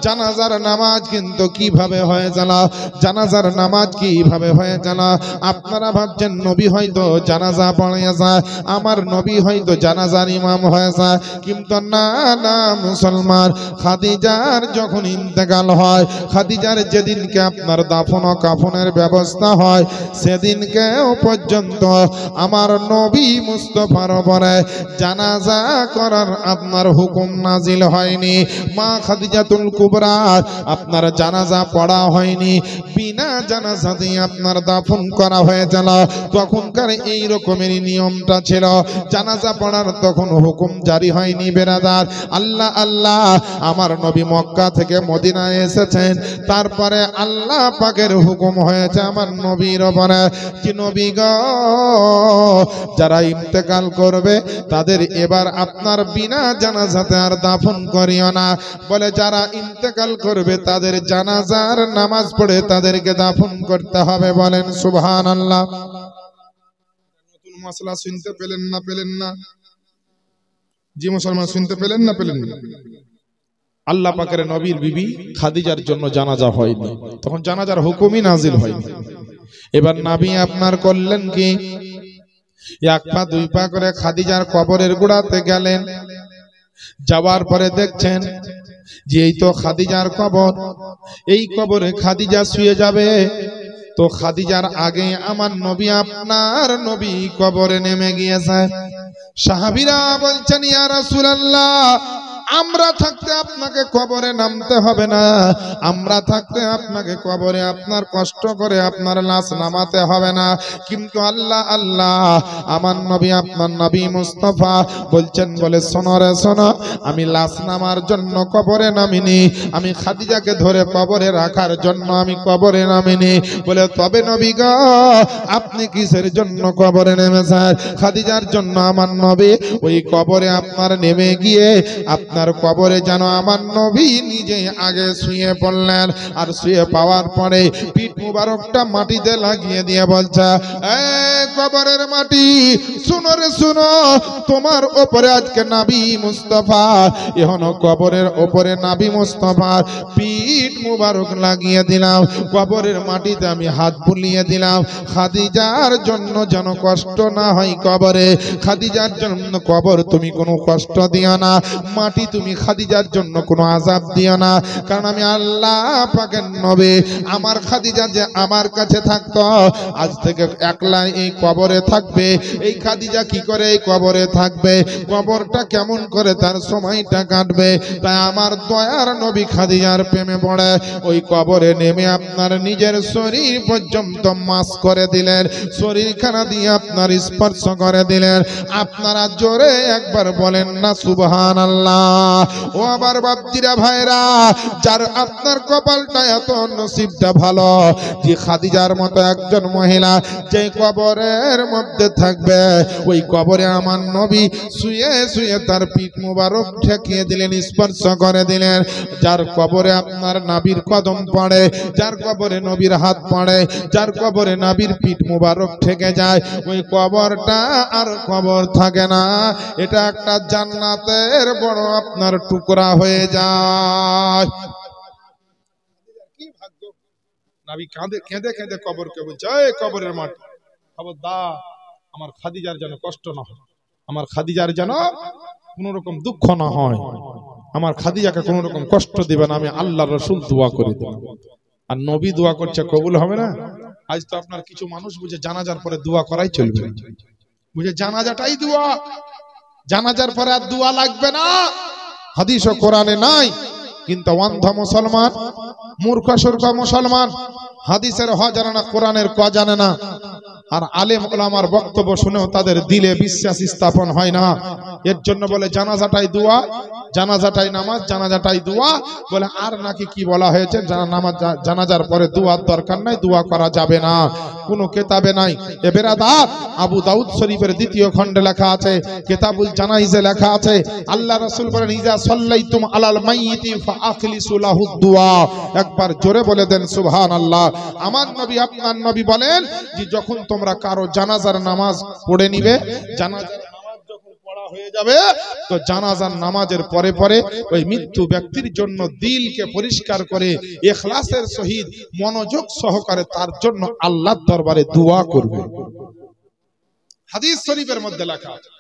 জানাজার নামাজ কিন্তু কিভাবে হয়ে জানা, জানাজার নামাজ কিভাবে হয়ে জানা। আপনারা ভাবছেন নবী হয়তো জানাজা পড়ে যায়, আমার নবী হয়তো জানাজার ইমাম হয়ে যায়, কিন্তু না না মুসলমান, খাদিজার যখন ইন্তেকাল হয়, খাদিজার যেদিনকে আপনার দাফন ও কাফনের ব্যবস্থা হয়, সেদিনকেও পর্যন্ত আমার নবী মুস্তাফার উপরে জানাজা করার আপনার হুকুম নাজিল হয়নি। মা খাদিজাতুল কুবরা আপনার জানাজা পড়া হয়নি, বিনা জানাজা দিয়ে আপনার দাফন করা হয়েছিল। তখনকার এই রকমেরই নিয়মটা ছিল, জানাজা পড়ার তখন হুকুম জারি হয়নি বেরাদার। আল্লাহ আল্লাহ, আমার নবী মক্কা থেকে মদিনায় এসেছেন, তারপরে আল্লাহ পাকের হুকুম হয়েছে আমার নবীর উপরে কি, নবী গো যারা ইন্তেকাল করবে তাদের এবার আপনার বিনা জানাজাতে আর দাফন করিও না, বলে যারা ইন্তেকাল করবে তাদের জানাজার নামাজ পড়ে তাদেরকে দাফন করতে হবে। বলেন সুবহানাল্লাহ। নতুন মাসলা শুনতে পেলেন না পেলেন না? জি মুসলমান, শুনতে পেলেন না পেলেন না? আল্লাহ পাকের নবীর বিবি খাদিজার জন্য জানাজা হয়নি, তখন জানাজার হুকুমই নাজিল হয়নি। এবার নবী আপনার করলেন কি, এক পা দুই পা করে খাদিজার কবরের গোড়াতে গেলেন। যাওয়ার পরে দেখছেন যে এই তো খাদিজার কবর, এই কবরে খাদিজা শুয়ে যাবে। তো খাদিজার আগে আমার নবী আপনার নবী কবরে নেমে গিয়েছে। সাহাবীরা বলছেন ইয়া রাসূলুল্লাহ, আমরা থাকতে আপনাকে কবরে নামতে হবে না, আমরা থাকতে আপনাকে কবরে আপনার কষ্ট করে আপনার লাশ নামাতে হবে না। কিন্তু আল্লাহ আল্লাহ, আমার নবী আপনার নবী মুস্তাফা বলছেন, বলে শোনো রে শোনো, আমি লাশ নামার জন্য কবরে নামিনি, আমি খাদিজাকে ধরে কবরে রাখার জন্য আমি কবরে নামিনি। বলে তবে নবী গো, আপনি কিসের জন্য কবরে নেমেছেন? খাদিজার জন্য আমার নবী ওই কবরে আপনার নেমে গিয়ে আপনার কবরে যেন আমার নবী নিজে আগে শুয়ে পড়লেন, আর শুয়ে পাওয়ার পরে পিঠ মুবারকটা মাটিতে লাগিয়ে দিয়ে বলছে, কবরের মাটি শুনো রে শুনো, তোমার ওপরে আজকে নবী মুস্তাফা, এখন কবরের ওপরে নবী মুস্তাফার পিঠ মুবারক লাগিয়ে দিলাম, কবরের মাটিতে আমি হাত বুলিয়ে দিলাম, খাদিজার জন্য যেন কষ্ট না হয় কবরে, খাদিজার জন্য কবর তুমি কোনো কষ্ট দিও না, মাটি তুমি খাদিজার জন্য কোনো আযাব দিও না, কারণ আমি আল্লাহ পাকের নবী, আমার খাদিজা যে আমার কাছে থাকতো আজ থেকে একলা এই কবরে থাকবে। এই খাদিজা কি করে এই কবরে থাকবে, কবরটা কেমন করে তার সময়টা কাটবে, তাই আমার দয়ার নবী খাদিজার প্রেমে পড়ে ওই কবরে নেমে আপনার নিজের শরীর পর্যন্ত মাস করে দিলেন, শরীরখানা দিয়ে আপনার স্পর্শ করে দিলেন। আপনারা জোরে একবার বলেন না সুবহানাল্লাহ। ও আবার বাপজিরা ভাইরা, যার আপনার কপালটা এত নসিবটা ভালো যে খাদিজার মতো একজন মহিলা যে কবরের মধ্যে থাকবে, ওই কবরে আমার নবী শুয়ে শুয়ে তার পিঠ মুবারক ঠেকিয়ে দিলেন, স্পর্শ করে দিলেন। যার কবরে আপনার নবীর কদম পড়ে, যার কবরে নবীর হাত পড়ে, যার কবরে নবীর পিঠ মুবারক ঠেকে যায়, ওই কবরটা আর কবর থাকে না, এটা একটা জান্নাতের বড় আপনার টুকরা হয়ে যায়। কি ভাগ্য! নবী কাঁদে কেঁদে কেঁদে কবরকে বলছে, এই কবরের মাটি, খবরদার আমার খাদিজার যেন কষ্ট না হয়, আমার খাদিজার যেন কোন রকম দুঃখ না হয়। আমার খাদিজাকে কোনো রকম কষ্ট দিবে না, আমি আল্লাহর রাসূল দোয়া করে দিলাম। আর নবী দোয়া করছে, কবুল হবে না? আজ তো আপনার কিছু মানুষ বুঝে জানাজার পরে দোয়া করাই চলবে, বুঝে জানাজাটাই দোয়া, জানাজার পরে আর দোয়া লাগবে না। হাদিস ও কোরআনে নাই, কিন্তু অন্ধ মুসলমান, মূর্খ সুর্খ মুসলমান হাদিসের হ জানে না, কোরআনের ক জানে না, আর আলেম ওলামার বক্তব্য শুনেও তাদের দিলে বিশ্বাস স্থাপন হয় না। এর জন্য বলে জানাজাটাই দোয়া, জানাজাটাই নামাজ, জানাজাটাই দোয়া। বলে আর নাকি কি বলা হয়েছে, জানাজার পরে দোয়ার দরকার নাই, দোয়া করা যাবে না, কোনো কেতাবে নাই। এ বেরাদার, আবু দাউদ শরীফের 2য় খণ্ডে লেখা আছে, কিতাবুল জানাইজে লেখা আছে, আল্লাহ রাসূল বলেন ইজা সাল্লাইতুম আলাল মাইয়িতি ফাআখলিসু লাহুদ দুআ। একবার জোরে বলে দেন সুবহানাল্লাহ। আমার নবী, আপনার নবী বলেন যে যখন তোমরা কারো জানাজার নামাজ পড়ে নিবে, জানাজার নামাজ যখন পড়া হয়ে যাবে, তো জানাজার নামাজের পরে পরে ওই মৃত্যু ব্যক্তির জন্য দিলকে পরিষ্কার করে ইখলাসের সহিত মনোযোগ সহকারে তার জন্য আল্লাহর দরবারে দোয়া করবে। হাদিস শরীফের মধ্যে লেখা আছে।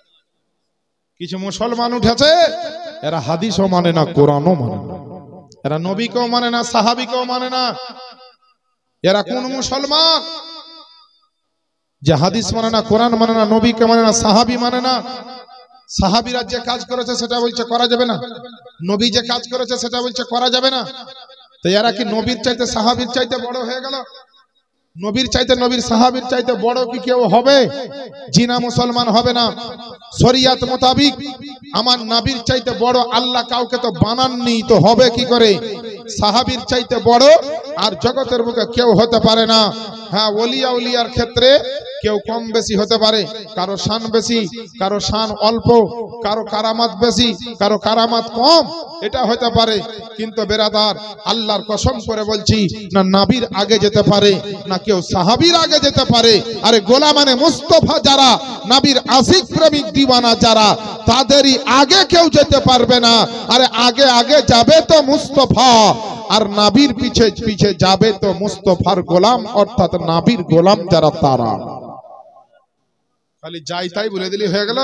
কিছু মুসলমান উঠেছে, এরা হাদিসও মানে না, কোরআনও মানে না, এরা নবীকেও মানে না, সাহাবীকেও মানে না। এরা কোন মুসলমান যে হাদিস মানে না, কোরআন মানে না, নবীকে মানে না, সাহাবী মানে না? সাহাবীরা যে কাজ করেছে সেটা বলছে করা যাবে না, নবী যে কাজ করেছে সেটা বলছে করা যাবে না। তো এরা কি নবীর চাইতে সাহাবীর চাইতে বড় হয়ে গেল? নবীর চাইতে, নবীর সাহাবীর চাইতে বড় কি কেউ হবে? জিনা মুসলমান হবে না। শরিয়াত মোতাবিক আমার নবীর চাইতে বড় আল্লাহ কাউকে তো বানাননি, তো হবে কি করে? সাহাবীর চাইতে বড় আর জগতের বুকে কেউ হতে পারে না। হ্যাঁ, ওলিয়া উলিয়ার ক্ষেত্রে কেউ কম বেশি হতে পারে, কারো শান বেশি, কারো শান অল্প, কারো কারামাত বেশি, কারো কারামাত কম, এটা হতে পারে। কিন্তু বেরাদার, আল্লাহর কসম করে বলছি, না নবীর আগে যেতে পারে, না কেউ সাহাবীর আগে যেতে পারে। আরে গোলামানে মুস্তাফা যারা, নবীর আশিক প্রেমিক দিওয়ানা যারা, তাদেরই আগে কেউ যেতে পারবে না। আরে আগে আগে যাবে তো মুস্তাফা, আর নবীর পিছে পিছে যাবে তো মুস্তাফার গোলাম, অর্থাৎ নবীর গোলাম যারা, তারা। খালি যাই তাই বলে দিলি হয়ে গেল?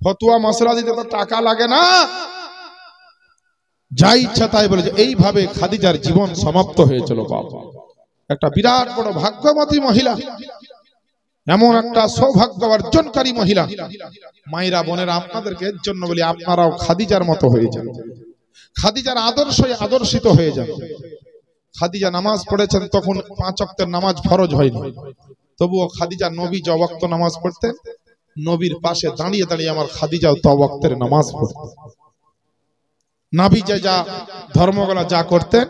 ফতোয়া মাসলা দিতে তো টাকা লাগে না, যা ইচ্ছা তাই বলে। এইভাবে খাদিজার জীবন সমাপ্ত হয়েছিল। বাবা, একটা বিরাট বড় ভাগ্যবতী মহিলা, এমন একটা সৌভাগ্য অর্জনকারী মহিলা। মায়েরা বোনেরা, আপনাদেরকে এর জন্য বলি, আপনারাও খাদিজার মতো হয়ে যান, খাদিজার আদর্শে আদর্শিত হয়ে যান। খাদিজা নামাজ পড়েছেন, তখন 5 ওয়াক্তের নামাজ ফরজ হয়নি, তবুও খাদিজা, নবী যে ওয়াক্ত নামাজ পড়তেন, নবীর পাশে দাঁড়িয়ে দাঁড়িয়ে আমার খাদিজাও তো ওয়াক্তের নামাজ পড়তেন। নবী যে যা ধর্মগুলা যা করতেন,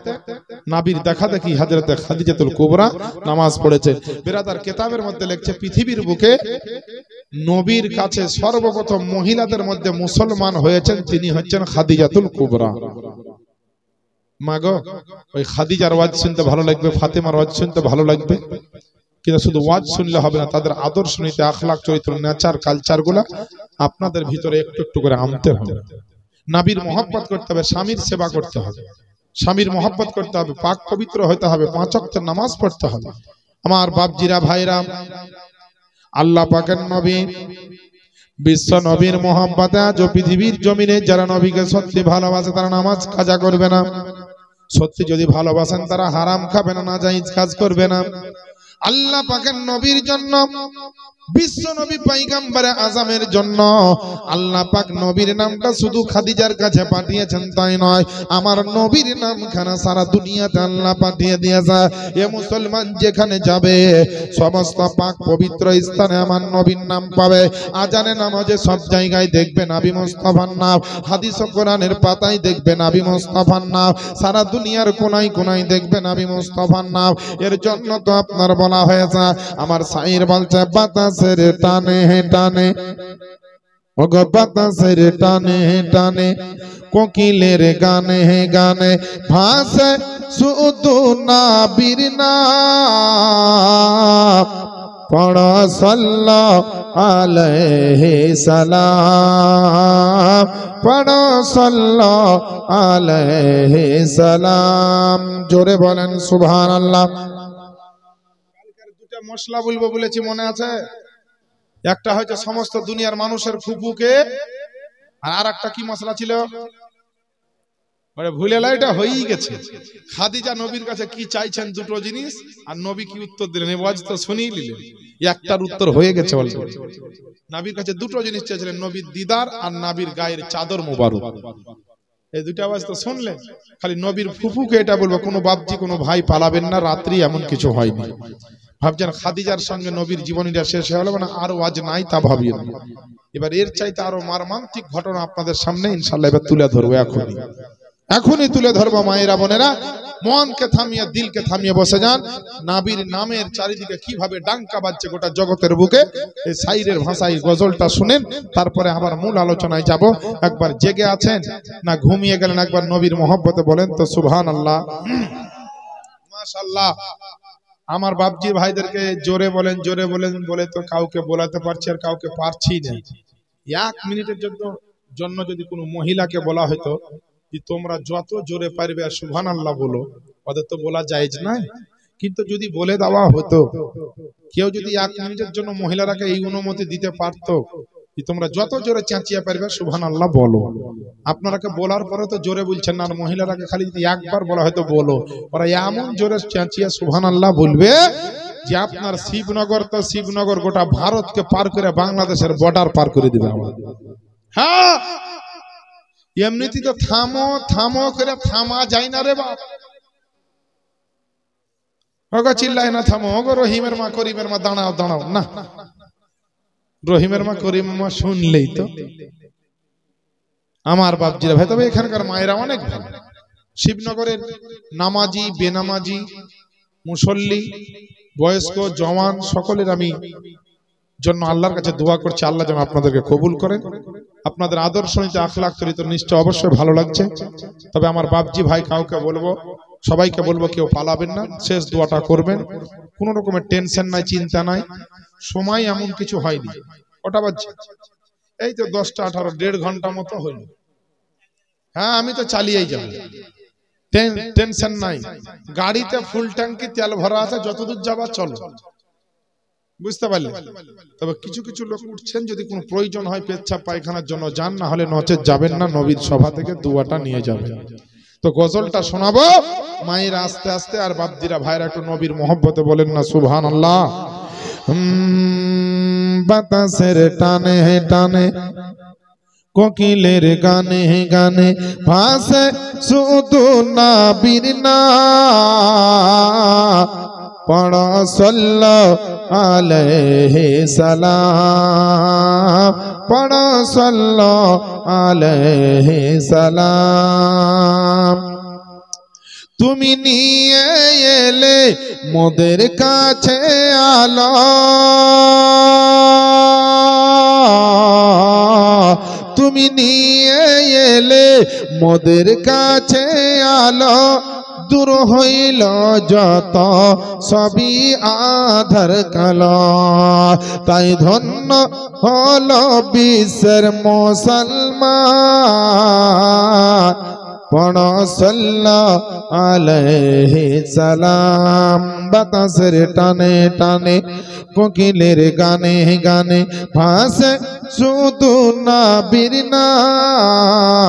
নবীর দেখা দেখি হযরতে খাদিজাতুল কুবরা নামাজ পড়েছে। বিরাদার, কিতাবের মধ্যে লেখছে, পৃথিবীর বুকে নবীর কাছে সর্বপ্রথম মহিলাদের মধ্যে মুসলমান হয়েছেন, তিনি হচ্ছেন খাদিজাতুল কুবরা। মাগো, ওই খাদিজার ওয়াজ শুনতে ভালো লাগবে, ফাতেমার ওয়াজ শুনতে ভালো লাগবে, কিন্তু শুধু ওয়াজ শুনলে হবে না, তাদের আদর্শ নীতি, আখলাক, চরিত্র, নেচার, কালচার গুলা আপনাদের ভিতরে একটু একটু করে আনতে হবে। নবীর মহব্বত করতে হবে, স্বামীর সেবা করতে হবে, স্বামীর মহব্বত করতে হবে, পাক পবিত্র হতে হবে, 5 ওয়াক্তের নামাজ পড়তে হবে। আমার বাপজিরা, ভাইরা, আল্লাহ পাকের নবী, বিশ্ব নবীর মহব্বতে আজ পৃথিবীর জমিনে যারা নবীকে সত্যি ভালোবাসে, তারা নামাজ কাজা করবে না। সত্যি যদি ভালোবাসেন, তারা হারাম খাবে না, নাজায়েজ কাজ করবে না। আল্লাহ পাকের নবীর জন্য, বিশ্ব নবী পয়গম্বরে আজমের জন্য আল্লাহ পাক নবীর নামটা শুধু খাদিজার কাছে পাঠিয়েছেন তাই নয়, আমার নবীর নামখানা সারা দুনিয়াতে আল্লাহ পাঠিয়ে দিয়েছে। এ মুসলমান যেখানে যাবে, সমস্ত পাক পবিত্র স্থানে আমার নবীর নাম পাবে। আজানে নামাজে সব জায়গায় দেখবে নবী মুস্তাফার নাম, হাদিস ও কোরআনের পাতায় দেখবে নবী মুস্তাফার নাম, সারা দুনিয়ার কোনায় কোনায় দেখবে নবী মুস্তাফার নাম। এর জন্য তো আপনার বলা হয়েছে, আমার শাইর বলছে, বাতাসের টানে টানে, ও গো বাতাসের টানে টানে, কোকিলের গানে গানে ভাসে শুধু নবীর নাম। পড়ো সাল্লাল্লাহু আলাইহি সালাম, পড়ো সাল্লাল্লাহু আলাইহি সালাম। জোরে বলেন সুবহানাল্লাহ। দুটা মশলা বলবো বলেছি, মনে আছে? একটা হচ্ছে সমস্ত দুনিয়ার মানুষের ফুপুকে, আর একটা কি মশলা ছিল? মানে ভুলে এটা হয়েই গেছে। খাদিজা নবীর কাছে কি চাইছেন দুটো জিনিস, আর নবী কি উত্তর দিলেন এবাজ তো শুনিয়ে নিলেন। একটার উত্তর হয়ে গেছে অলরেডি। নবীর কাছে দুটো জিনিস চেয়েছিলেন, নবীর দিদার আর নবীর গায়ের চাদর মোবারক। এই দুটো আওয়াজ তো শুনলেন। খালি নবীর ফুফুকে এটা বলবো, কোনো বাপজি কোনো ভাই পালাবেন না, রাত্রি এমন কিছু হয়নি। ভাবছেন খাদিজার সঙ্গে নবীর জীবনীটা শেষ হয়ে গেল, মানে আরো আজ নাই তা ভাবিয়ে না। এবার এর চাইতে আরো মর্মান্তিক ঘটনা আপনাদের সামনে ইনশাআল্লাহ এবার তুলে ধরবো। এখনই তুলে ধরবো। মায়েরা বোনেরা, মনকে থামিয়ে দিলকে থামিয়ে বসে যান। নবীর নামের চারিদিকে কিভাবে ডাঙ্কা বাজছে গোটা জগতের বুকে, এই শাইরের ভাষায় গজলটা শুনেন, তারপরে আবার মূল আলোচনায় যাব। একবার জেগে আছেন না ঘুমিয়ে গেলেন, একবার নবীর মহব্বতে বলেন তো সুবহানাল্লাহ, মাশাআল্লাহ। আমার বাপজি ভাইদেরকে জোরে বলেন, জোরে বলেন বলে তো কাউকে বলাতে পারছি আর কাউকে পারছি না। 1 মিনিটের জন্য যদি কোনো মহিলাকে বলা হতো যে তোমরা যত জোরে পারবে সুবহানাল্লাহ বলো, ওদের তো বলা জায়েজ নাই। কিন্তু যদি বলে দেওয়া হতো, কেউ যদি 1 মিনিটের জন্য মহিলারাকে এই অনুমতি দিতে পারতো যে তোমরা যত জোরে চেঁচিয়ে পারবে সুবহানাল্লাহ বলো, আপনারাকে বলার পরে তো জোরে বলছেন না, আর মহিলারাকে খালি যদি একবার বলা হয়তো বলো, ওরা এমন জোরে চেঁচিয়ে সুবহানাল্লাহ বলবে যে আপনার শিবনগর তো শিবনগর গোটা ভারতকে পার করে বাংলাদেশের বর্ডার পার করে দিবে। হ্যাঁ, এমনিতে তো থামো থামো করে থামা যায় না রে বাপ। ওগো চিল্লায় না থামো, ওগো রহিমের মা করিমের মা দাঁড়াও দাঁড়াও, না রহিমের মা করিমের মা শুনলেই তো আমার বাপজিরা ভাই। তবে এখানকার মায়েরা অনেক ভালো। শিবনগরের নামাজি বেনামাজি মুসল্লি বয়স্ক জওয়ান সকলের আমি জন্য আল্লাহর কাছে দোয়া করছি, আল্লাহ যেন আপনাদেরকে কবুল করেন। আপনাদের আদর্শ নীতি আখলাক চরিত্র নিশ্চয় অবশ্যই ভালো লাগছে। তবে আমার বাপজি ভাই কাউকে বলবো, সবাইকে বলবো কেউ পালাবেন না, শেষ দোয়াটা করবেন। কোনো রকমের টেনশন নাই, চিন্তা নাই, সময় এমন কিছু হয়নি। ওটা বাজছে এই তো 10টা 18, 1.5 ঘন্টা মতো হইল। হ্যাঁ, আমি তো চালিয়েই যাব, টেনশন নাই। গাড়িতে ফুল ট্যাঙ্কি তেল ভরা আছে, যতদূর যাবা চলো, বুঝতে পারলেন। তবে কিছু কিছু লোক উঠছেন, যদি কোনো প্রয়োজন হয় পেচ্ছাপ পায়খানার জন্য যান, না হলে নচেত যাবেন না, নবীর সভা থেকে দুয়াটা নিয়ে যাবেন। তো গজলটা শোনাবো মায়েরা আস্তে আস্তে, আর বাপজিরা ভাইরা একটু নবীর মহব্বতে বলেন না সুবহানাল্লাহ। বাতাসের টানে টানে কোকিলের গানে গানে ভাসে শুধু নবীর নাম, পড়ো সাল্লাল্লাহু আলাইহি সালাম, পড়ো সাল্লাল্লাহু আলাইহি সালাম। তুমি নিয়ে এলে মোদের কাছে আলো, তুমি নিয়ে এলে মোদের কাছে আলো, দূর হইল যত সবই আধার কালো। তাই ধন্য হলো বিশ্বের মুসলমান, পড়ো সাল্লাল্লাহু আলাইহি সালাম। বাতাসের টানে টানে কোকিলের গানে গানে ভাসে শুধু নবীর নাম,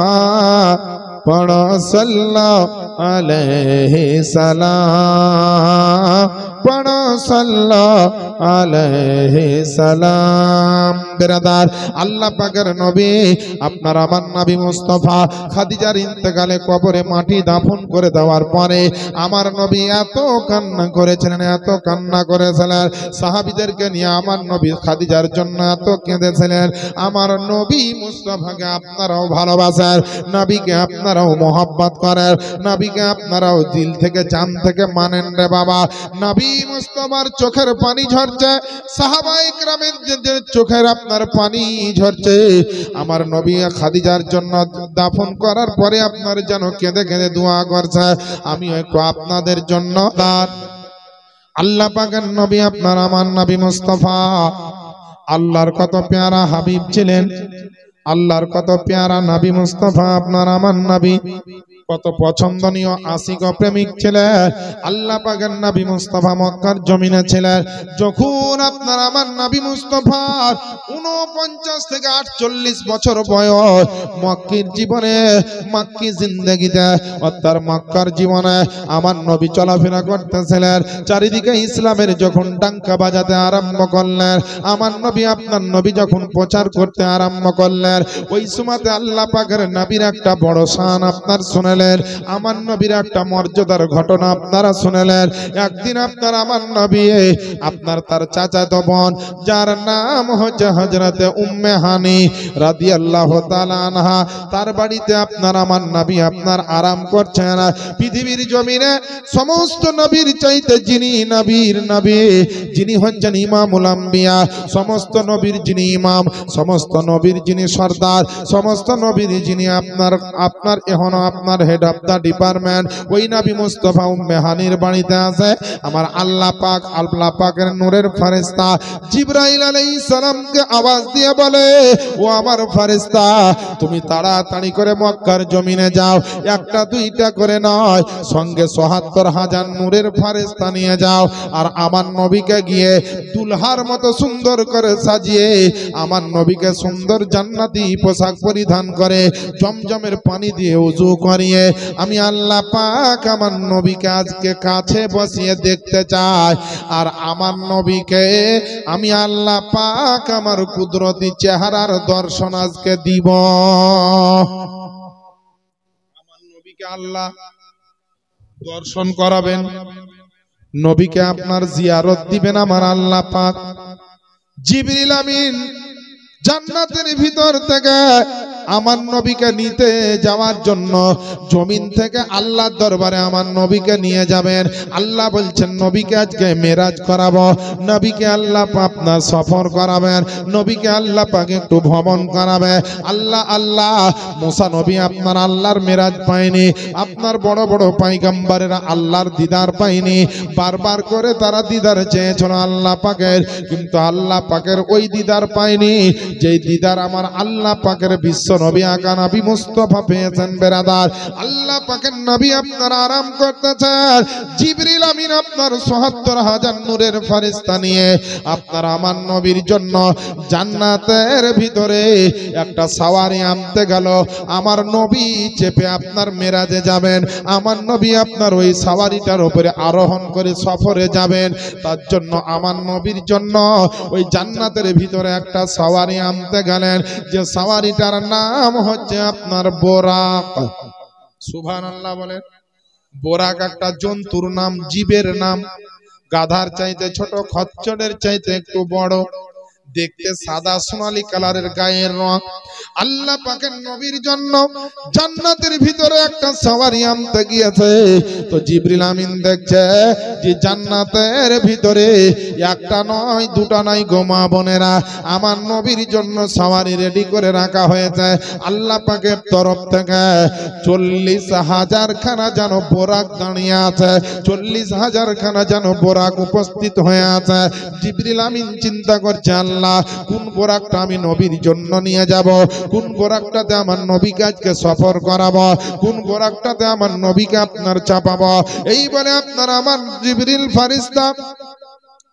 পড়ো সাল্লাল্লাহু আলাইহি সালাম, পড়ো সাল্লাল্লাহু আলাইহি সালাম। বেরাদার, আল্লাহ পাকের নবী আপনার আমার নবী মুস্তাফা খাদিজার ইন্তেকালে কবরে মাটি দাফন করে দেওয়ার পরে আমার নবী এত কান্না করেছিলেন, এত কান্না করেছিলেন, সাহাবীদেরকে নিয়ে আমার নবী খাদিজার জন্য এত কেঁদেছিলেন। আমার নবী মুস্তাফাকে আপনারাও ভালোবাসেন, নবীকে আপনারাও মহব্বত করেন, নবীকে আপনারাও দিল থেকে জান থেকে মানেন রে বাবা। নবী মুস্তাফার চোখের পানি ঝরছে, সাহাবায়ে কেরামের চোখের আপনার পানি ঝরছে। আমার নবী খাদিজার জন্য দাফন করার পরে আপনার যেন কেঁদে কেঁদে দোয়া করছে। আমি একটু আপনাদের জন্য, আল্লাহ পাকের নবী আপনার আমার নবী মুস্তাফা আল্লাহর কত পেয়ারা হাবিব ছিলেন, আল্লাহর কত পেয়ারা নবী মুস্তাফা আপনার আমার নবী কত পছন্দনীয় আশিক প্রেমিক ছিলেন। আল্লাহ পাকের নবী মুস্তাফা মক্কার জমিনে ছিলেন। যখন আপনার আমার নবী মুস্তাফার 49 থেকে 48 বছর বয়স। মক্কির জীবনে, মক্কি জিন্দেগিতে অর্থাৎ মক্কার জীবনে আমার নবী চলাফেরা করতেছিলেন। চারিদিকে ইসলামের যখন ডাঙ্কা বাজাতে আরম্ভ করলেন, আমার নবী আপনার নবী যখন প্রচার করতে আরম্ভ করলেন, ওই সময়তে আল্লাহ পাকের নবীর একটা বড় শান আপনার শুনলেন, আমার নবীর একটা মর্যাদার ঘটনা আপনারা শুনলেন। একদিন আপনার আমার নবী আপনার তার চাচাতো বোন, যার নাম হচ্ছে হযরতে উম্মে হানি রাদিয়াল্লাহু তাআলা আনহা, তার বাড়িতে আপনার আমার নবী আপনার আরাম করছেন। পৃথিবীর জমিনে সমস্ত নবীর চাইতে যিনি নবীর নবী, যিনি হচ্ছেন ইমামুল আম্বিয়া, সমস্ত নবীর যিনি ইমাম, সমস্ত নবীর যিনি সর্দার, সমস্ত নবীর যিনি আপনার এখনো আপনার হেড অফ দা ডিপার্টমেন্ট, ওই নবী মুস্তাফা উম্মে হানির বাড়িতে আছে আমার আল্লাহ পাকের নূরের ফেরেশতা জিবরাইল আলাইহিস সালামকে আওয়াজ দিয়ে বলে, ও আমার ফেরেশতা, তুমি তাড়াতাড়ি করে মক্কার জমিনে যাও, একটা দুইটা করে নয়, সঙ্গে ৭৪,০০০ নূরের ফেরেশতা নিয়ে যাও, আর আমার নবীকে গিয়ে দুলহার মতো সুন্দর করে সাজিয়ে আমার নবীকে সুন্দর জান্নাতি পোশাক পরিধান করে জমজমের পানি দিয়ে ওযু করিয়ে আমি আল্লাহ পাক আমার নবীকে আজকে কাছে বসিয়ে দেখতে চাই, আর আমার নবীকে আমি আল্লাহ পাক আমার কুদরতি চেহারার দর্শন আজকে দিব। আমার নবীকে আল্লাহ দর্শন করাবেন, নবীকে আপনার জিয়ারত দিবেন আমার আল্লাহ পাক। জিবরিল আমিন জান্নাতের ভিতর থেকে আমার নবীকে নিতে যাওয়ার জন্য জমিন থেকে আল্লাহর দরবারে আমার নবীকে নিয়ে যাবেন। আল্লাহ বলছেন নবীকে আজকে মেরাজ করাবো, নবীকে আল্লাহ আপনার সফর করাবেন, নবীকে আল্লাহ পাকে একটু ভ্রমণ করাবে। আল্লাহ মুসা নবী আপনার আল্লাহর মেরাজ পায়নি, আপনার বড় বড় পয়গম্বরেরা আল্লাহর দিদার পায়নি, বারবার করে তারা দিদার চেয়েছিল আল্লাহ পাকের, কিন্তু আল্লাহ পাকের ওই দিদার পায়নি যেই দিদার আমার আল্লাহ পাকের বিশ্ব নবী আকা নবী মুস্তাফা পেয়েছেন। বেরাদার, আল্লাহ পাকের নবী আপনার আরাম করতেছেন, জিবরিল আমিন আপনার ৭৪,০০০ নূরের ফেরেশতা নিয়ে আপনার আমার নবীর জন্য জান্নাতের ভিতরে একটা সাওয়ারি আনতে গেল। আমার নবী চেপে আপনার মেরাজে যাবেন, আমার নবী আপনার ওই সাওয়ারিটার উপরে আরোহণ করে সফরে যাবেন। তার জন্য আমার নবীর জন্য ওই জান্নাতের ভিতরে একটা সাওয়ারি আনতে গেলেন, যে সাওয়ারিটার নাম হচ্ছে আপনার বোরাক। সুবহানাল্লাহ বলেন। বোরাক একটা জন্তুর নাম, জীবের নাম, গাধার চাইতে ছোট, খচ্চরের চাইতে একটু বড়, দেখতে সাদা সোনালী কালারের গায়ের রং। আল্লাহ পাকের নবীর জন্য জান্নাতের ভিতরে একটা সাওয়ারি আনতে গিয়েছে, তো জিবরিল আমিন দেখছে যে জান্নাতের ভিতরে একটা নয় দুটা নয় গো মা বোনেরা, আমার নবীর জন্য সাওয়ারি রেডি করে রাখা হয়েছে। আল্লাহ পাকের তরফ থেকে ৪০,০০০ খানা যেন বোরাক দাঁড়িয়ে আছে, ৪০,০০০ খানা যেন বোরাক উপস্থিত হয়ে আছে। জিবরিল আমিন চিন্তা করছে, আল্লাহ কোন বোরাকটা আমি নবীর জন্য নিয়ে যাব, কোন বোরাকটাতে আমার নবীকে আজকে সফর করাবো, কোন বোরাকটাতে আমার নবীকে আপনার চাপাবো। এই বলে আপনার আমার জিবরিল ফেরেশতা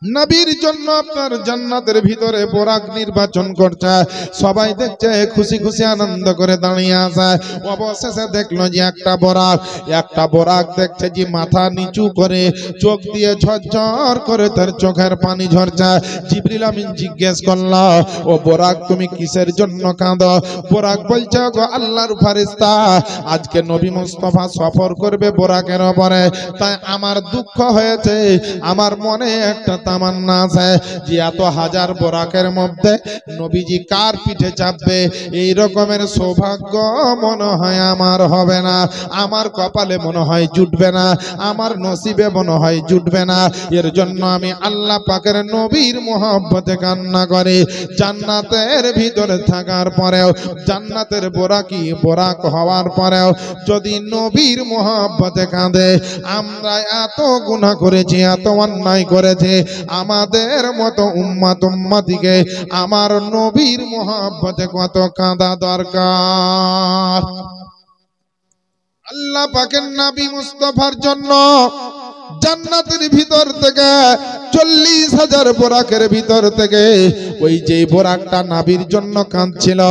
নবীর জন্য আপনার জান্নাতের ভিতরে বোরাক নির্বাচন করছে। সবাই দেখছে, খুশি খুশি আনন্দ করে দাঁড়িয়ে আছে। অবশেষে দেখলো যে একটা বোরাক দেখছে যে মাথা নিচু করে চোখ দিয়ে ঝরঝর করে তার চোখের পানি ঝরছে। জিবরিল আমিন জিজ্ঞেস করলো, ও বোরাক তুমি কিসের জন্য কাঁদো? বোরাক বলছে, গো আল্লাহর ফেরেশতা, আজকে নবী মুস্তাফা সফর করবে বোরাকের উপরে, তাই আমার দুঃখ হয়েছে, আমার মনে একটা তামান্না আছে যে এত হাজার বোরাকের মধ্যে নবীজি কার পিঠে চাপবে, এই রকমের সৌভাগ্য মনে হয় আমার হবে না, আমার কপালে মনে হয় জুটবে না, আমার নসিবে মনে হয় জুটবে না। এর জন্য আমি আল্লাহ পাকের নবীর মহব্বতে কান্না করি। জান্নাতের ভিতরে থাকার পরেও, জান্নাতের বোরাক হওয়ার পরেও যদি নবীর মহব্বতে কাঁদে, আমরা এত গুনাহ করেছি, এত অন্যায় করেছি, আমাদের মতো উম্মতিকে আমার নবীর মহব্বতে কত কাঁদা দরকার। আল্লাহ পাকের নবী মুস্তাফার জন্য জান্নাতের ভিতর থেকে 40,000 বোরাকের ভিতর থেকে ওই যেই বোরাকটা নাবির জন্য কাঁদছিল,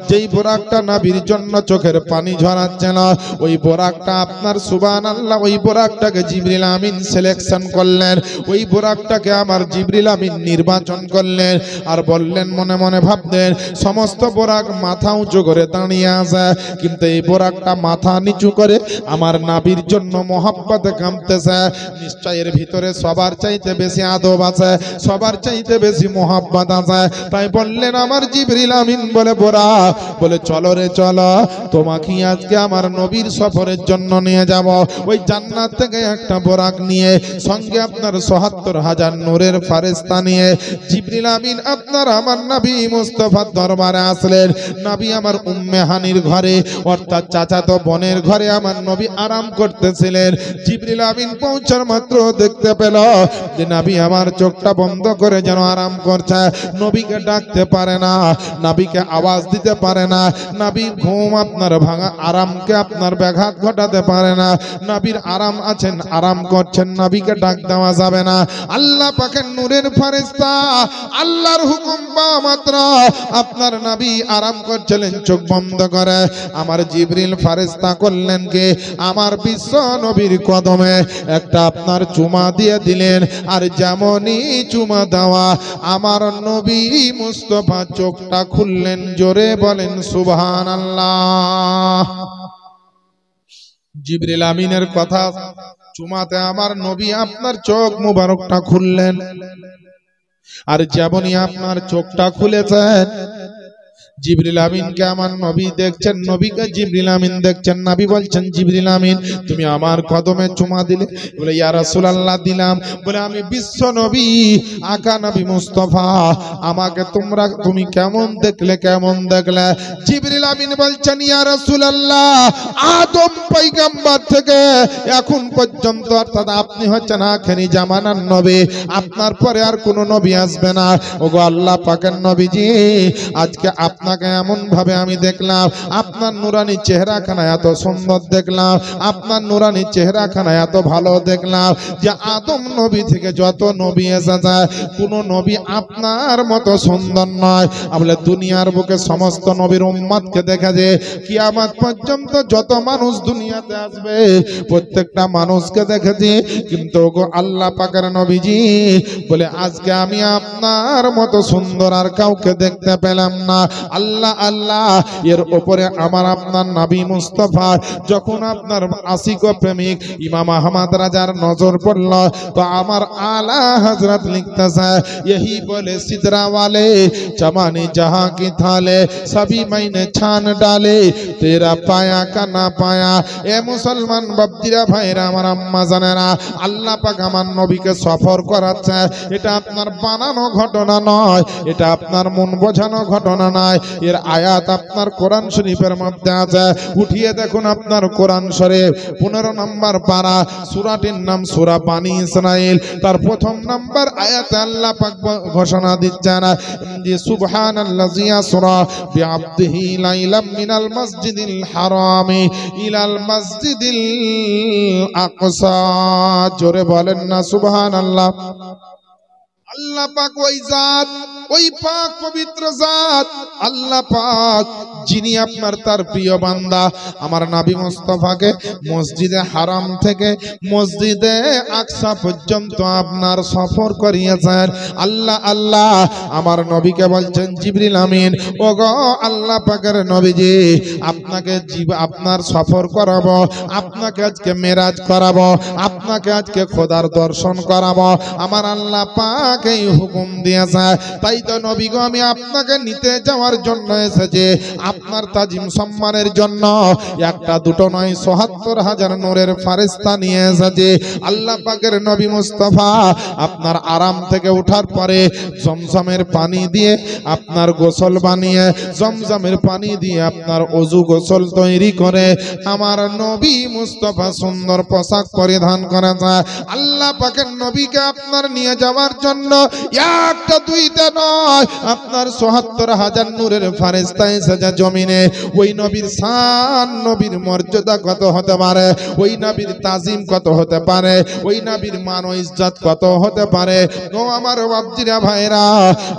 যেই বোরাকটা নাবির জন্য চোখের পানি ঝরাচ্ছিল, ওই বোরাকটা আপনার সুবহানাল্লাহ, ওই বোরাকটাকে জিবরিল আমিন সিলেকশন করলেন, ওই বোরাকটাকে আমার জিবরিল আমিন নির্বাচন করলেন। আর বললেন, মনে মনে ভাবলেন সমস্ত বোরাক মাথা উঁচু করে দাঁড়িয়ে আছে, কিন্তু এই বোরাকটা মাথা নিচু করে আমার নাবির জন্য মহব্বতে কাঁদতেছে। নিশ্চয় এর ভিতরে সবার চাইতে বেশি আদব আছে, সবার চাইতে বেশি মহব্বত আছে। তাই বললেন আমার জিবরিল আমিন, বলে বোরাক, বলে চলো রে চলো, তোমাকে আজকে আমার নবীর সফরের জন্য নিয়ে যাব। ওই জান্নাত থেকে একটা বোরাক নিয়ে সঙ্গে আপনার ৭৪,০০০ নূরের ফেরেশতা নিয়ে জিবরিল আমিন আপনার আমার নবী মুস্তাফার দরবারে আসলেন। নবী আমার উম্মে হানির ঘরে, অর্থাৎ চাচাতো বোনের ঘরে আমার নবী আরাম করতেছিলেন। জিবরিল আমিন পৌঁছার মাত্র দেখতে পেল যে নবী আমার চোখটা বন্ধ করে যেন আরাম করছে। নবীকে ডাকতে পারে না, নবীকে আওয়াজ দিতে পারে না, নবীর ঘুম আপনার ভাঙা আরামকে আপনার ব্যাঘাত ঘটাতে পারে না। নবীর আরাম আছেন, আরাম করছেন, নবীকে ডাক দেওয়া যাবে না। আল্লাহ পাকের নূরের ফেরেশতা আল্লাহর হুকুম পাওয়া মাত্র আপনার নবী আরাম করছিলেন চোখ বন্ধ করে। আমার জিবরিল ফেরেশতা করলেন কি, আমার বিশ্ব নবীর কদমে একটা আপনার চুমা দিয়ে দিলেন। আর যেমনই চুমা দেওয়া আমার নবী মুস্তাফা চোখটা খুললেন। জোরে বলেন সুবহানাল্লাহ। জিবরিল আমিনের কথা, চুমাতে আমার নবী আপনার চোখ মুবারকটা খুললেন। আর যেমনই আপনার চোখটা খুলেছেন, জিবরিল আমিনকে আমার নবী দেখছেন, নবীকে জিবরিল আমিন দেখছেন। নবী বলছেন, জিবরিল আমিন তুমি আমার কদমে চুমা দিলে? বলে ইয়া রাসূলুল্লাহ দিলাম। বলে আমি বিশ্ব নবী আকা নবী মুস্তাফা, আমাকে তুমি কেমন দেখলে, কেমন দেখলে? জিবরিল আমিন বলছেন, ইয়া রাসূলুল্লাহ আদম পয়গম্বর থেকে এখন পর্যন্ত, অর্থাৎ আপনি হচ্ছেন আখেরি জামানার নবী, আপনার পরে আর কোনো নবী আসবে না। ওগো আল্লাহ পাকের নবীজি, আজকে আপনাকে এমন ভাবে আমি দেখলাম, আপনার নুরানি চেহারাখানা এত সুন্দর দেখলাম, আপনার নুরানি চেহারাখানা এত ভালো দেখলাম যে আদম নবী থেকে যত নবী এসেছে কোন নবী আপনার মতো সুন্দর নয়। বলে দুনিয়ার বুকে সমস্ত নবীর উম্মতকে দেখা যায়, কিয়ামত পর্যন্ত যত মানুষ দুনিয়াতে আসবে প্রত্যেকটা মানুষকে দেখেছি, কিন্তু গো আল্লাহ পাকের নবীজি বলে আজকে আমি আপনার মতো সুন্দর আর কাউকে দেখতে পেলাম না। আল্লাহ আল্লাহ, এর উপরে আমার আপনার নবী মুস্তাফা যখন আপনার আশিক ও প্রেমিক ইমাম আহমদ রাজার নজর পড়ল, তো আমার আলা হযরত লিখতেছে, यही बोले सिदरा वाले चमाने जहां की थाले सभी मैंने छान डाले तेरा पाया का ना पाया। এ মুসলমান বাপজিরা ভাইরা, আমার আম্মা জানেরা, আল্লাহ পাক আমার নবীকে সফর করাচ্ছে। এটা আপনার বানানো ঘটনা নয়, এটা আপনার মন বোঝানো ঘটনা নয়। এর আয়াত আপনার কোরআন শরীফের মধ্যে আছে। উঠিয়ে দেখুন আপনার কোরআন শরীফ 15 নম্বর পারা, সূরাটির নাম সূরা বানী ইসরাইল। তার প্রথম নম্বর আয়াতে আল্লাহ পাক ঘোষণা দিচ্ছেন যে সুবহানাল্লাযী আসরা বিআবদিহি লাইলাম মিনাল মসজিদিল হারামি ইলাল মসজিদিল আকসা। জোরে বলেন না সুবহানাল্লাহ। আল্লাহ পাক ওই জাত, ওই পাক পবিত্র জাত আল্লাহ পাক যিনি আপনার তার প্রিয় বান্দা আমার নবী মুস্তাফাকে মসজিদে হারাম থেকে মসজিদে আকসা পর্যন্ত আপনার সফর করিয়েছেন। আল্লাহ আল্লাহ, আমার নবীকে বলছেন জিবরিল আমিন, ওগো আল্লাহ পাকের নবীজি, আপনাকে আপনার সফর করাবো, আপনাকে আজকে মেরাজ করাবো, আপনাকে আজকে খোদার দর্শন করাবো। আমার আল্লাহ পাক এই হুকুম দিয়েছে। তাই তো নবী গো, আমি আপনাকে নিতে যাওয়ার জন্য এসেছি, আপনার তাজিম সম্মানের জন্য। একটা দুটো নয়, ৭৪,০০০ নূরের ফেরেশতা নিয়ে এসেছি। আল্লাহ পাকের নবী মুস্তাফা আপনার আরাম থেকে ওঠার পরে জমজমের পানি দিয়ে আপনার গোসল বানিয়ে, জমজমের পানি দিয়ে আপনার ওযু গোসল তৈরি করে আমার নবী মুস্তাফা সুন্দর পোশাক পরিধান করেছে। আল্লাহ পাকের নবীকে আপনার নিয়ে যাওয়ার জন্য একটা দুইটা নয়, আপনার ৭৪,০০০ নূরের ফেরেশতা এসেছে জমিনে। ওই নবীর শান, নবীর মর্যাদা কত হতে পারে, ওই নবীর তাজিম কত হতে পারে, ওই নবীর মান ও ইজ্জত কত হতে পারে। ও আমার বাপজিরা ভাইরা,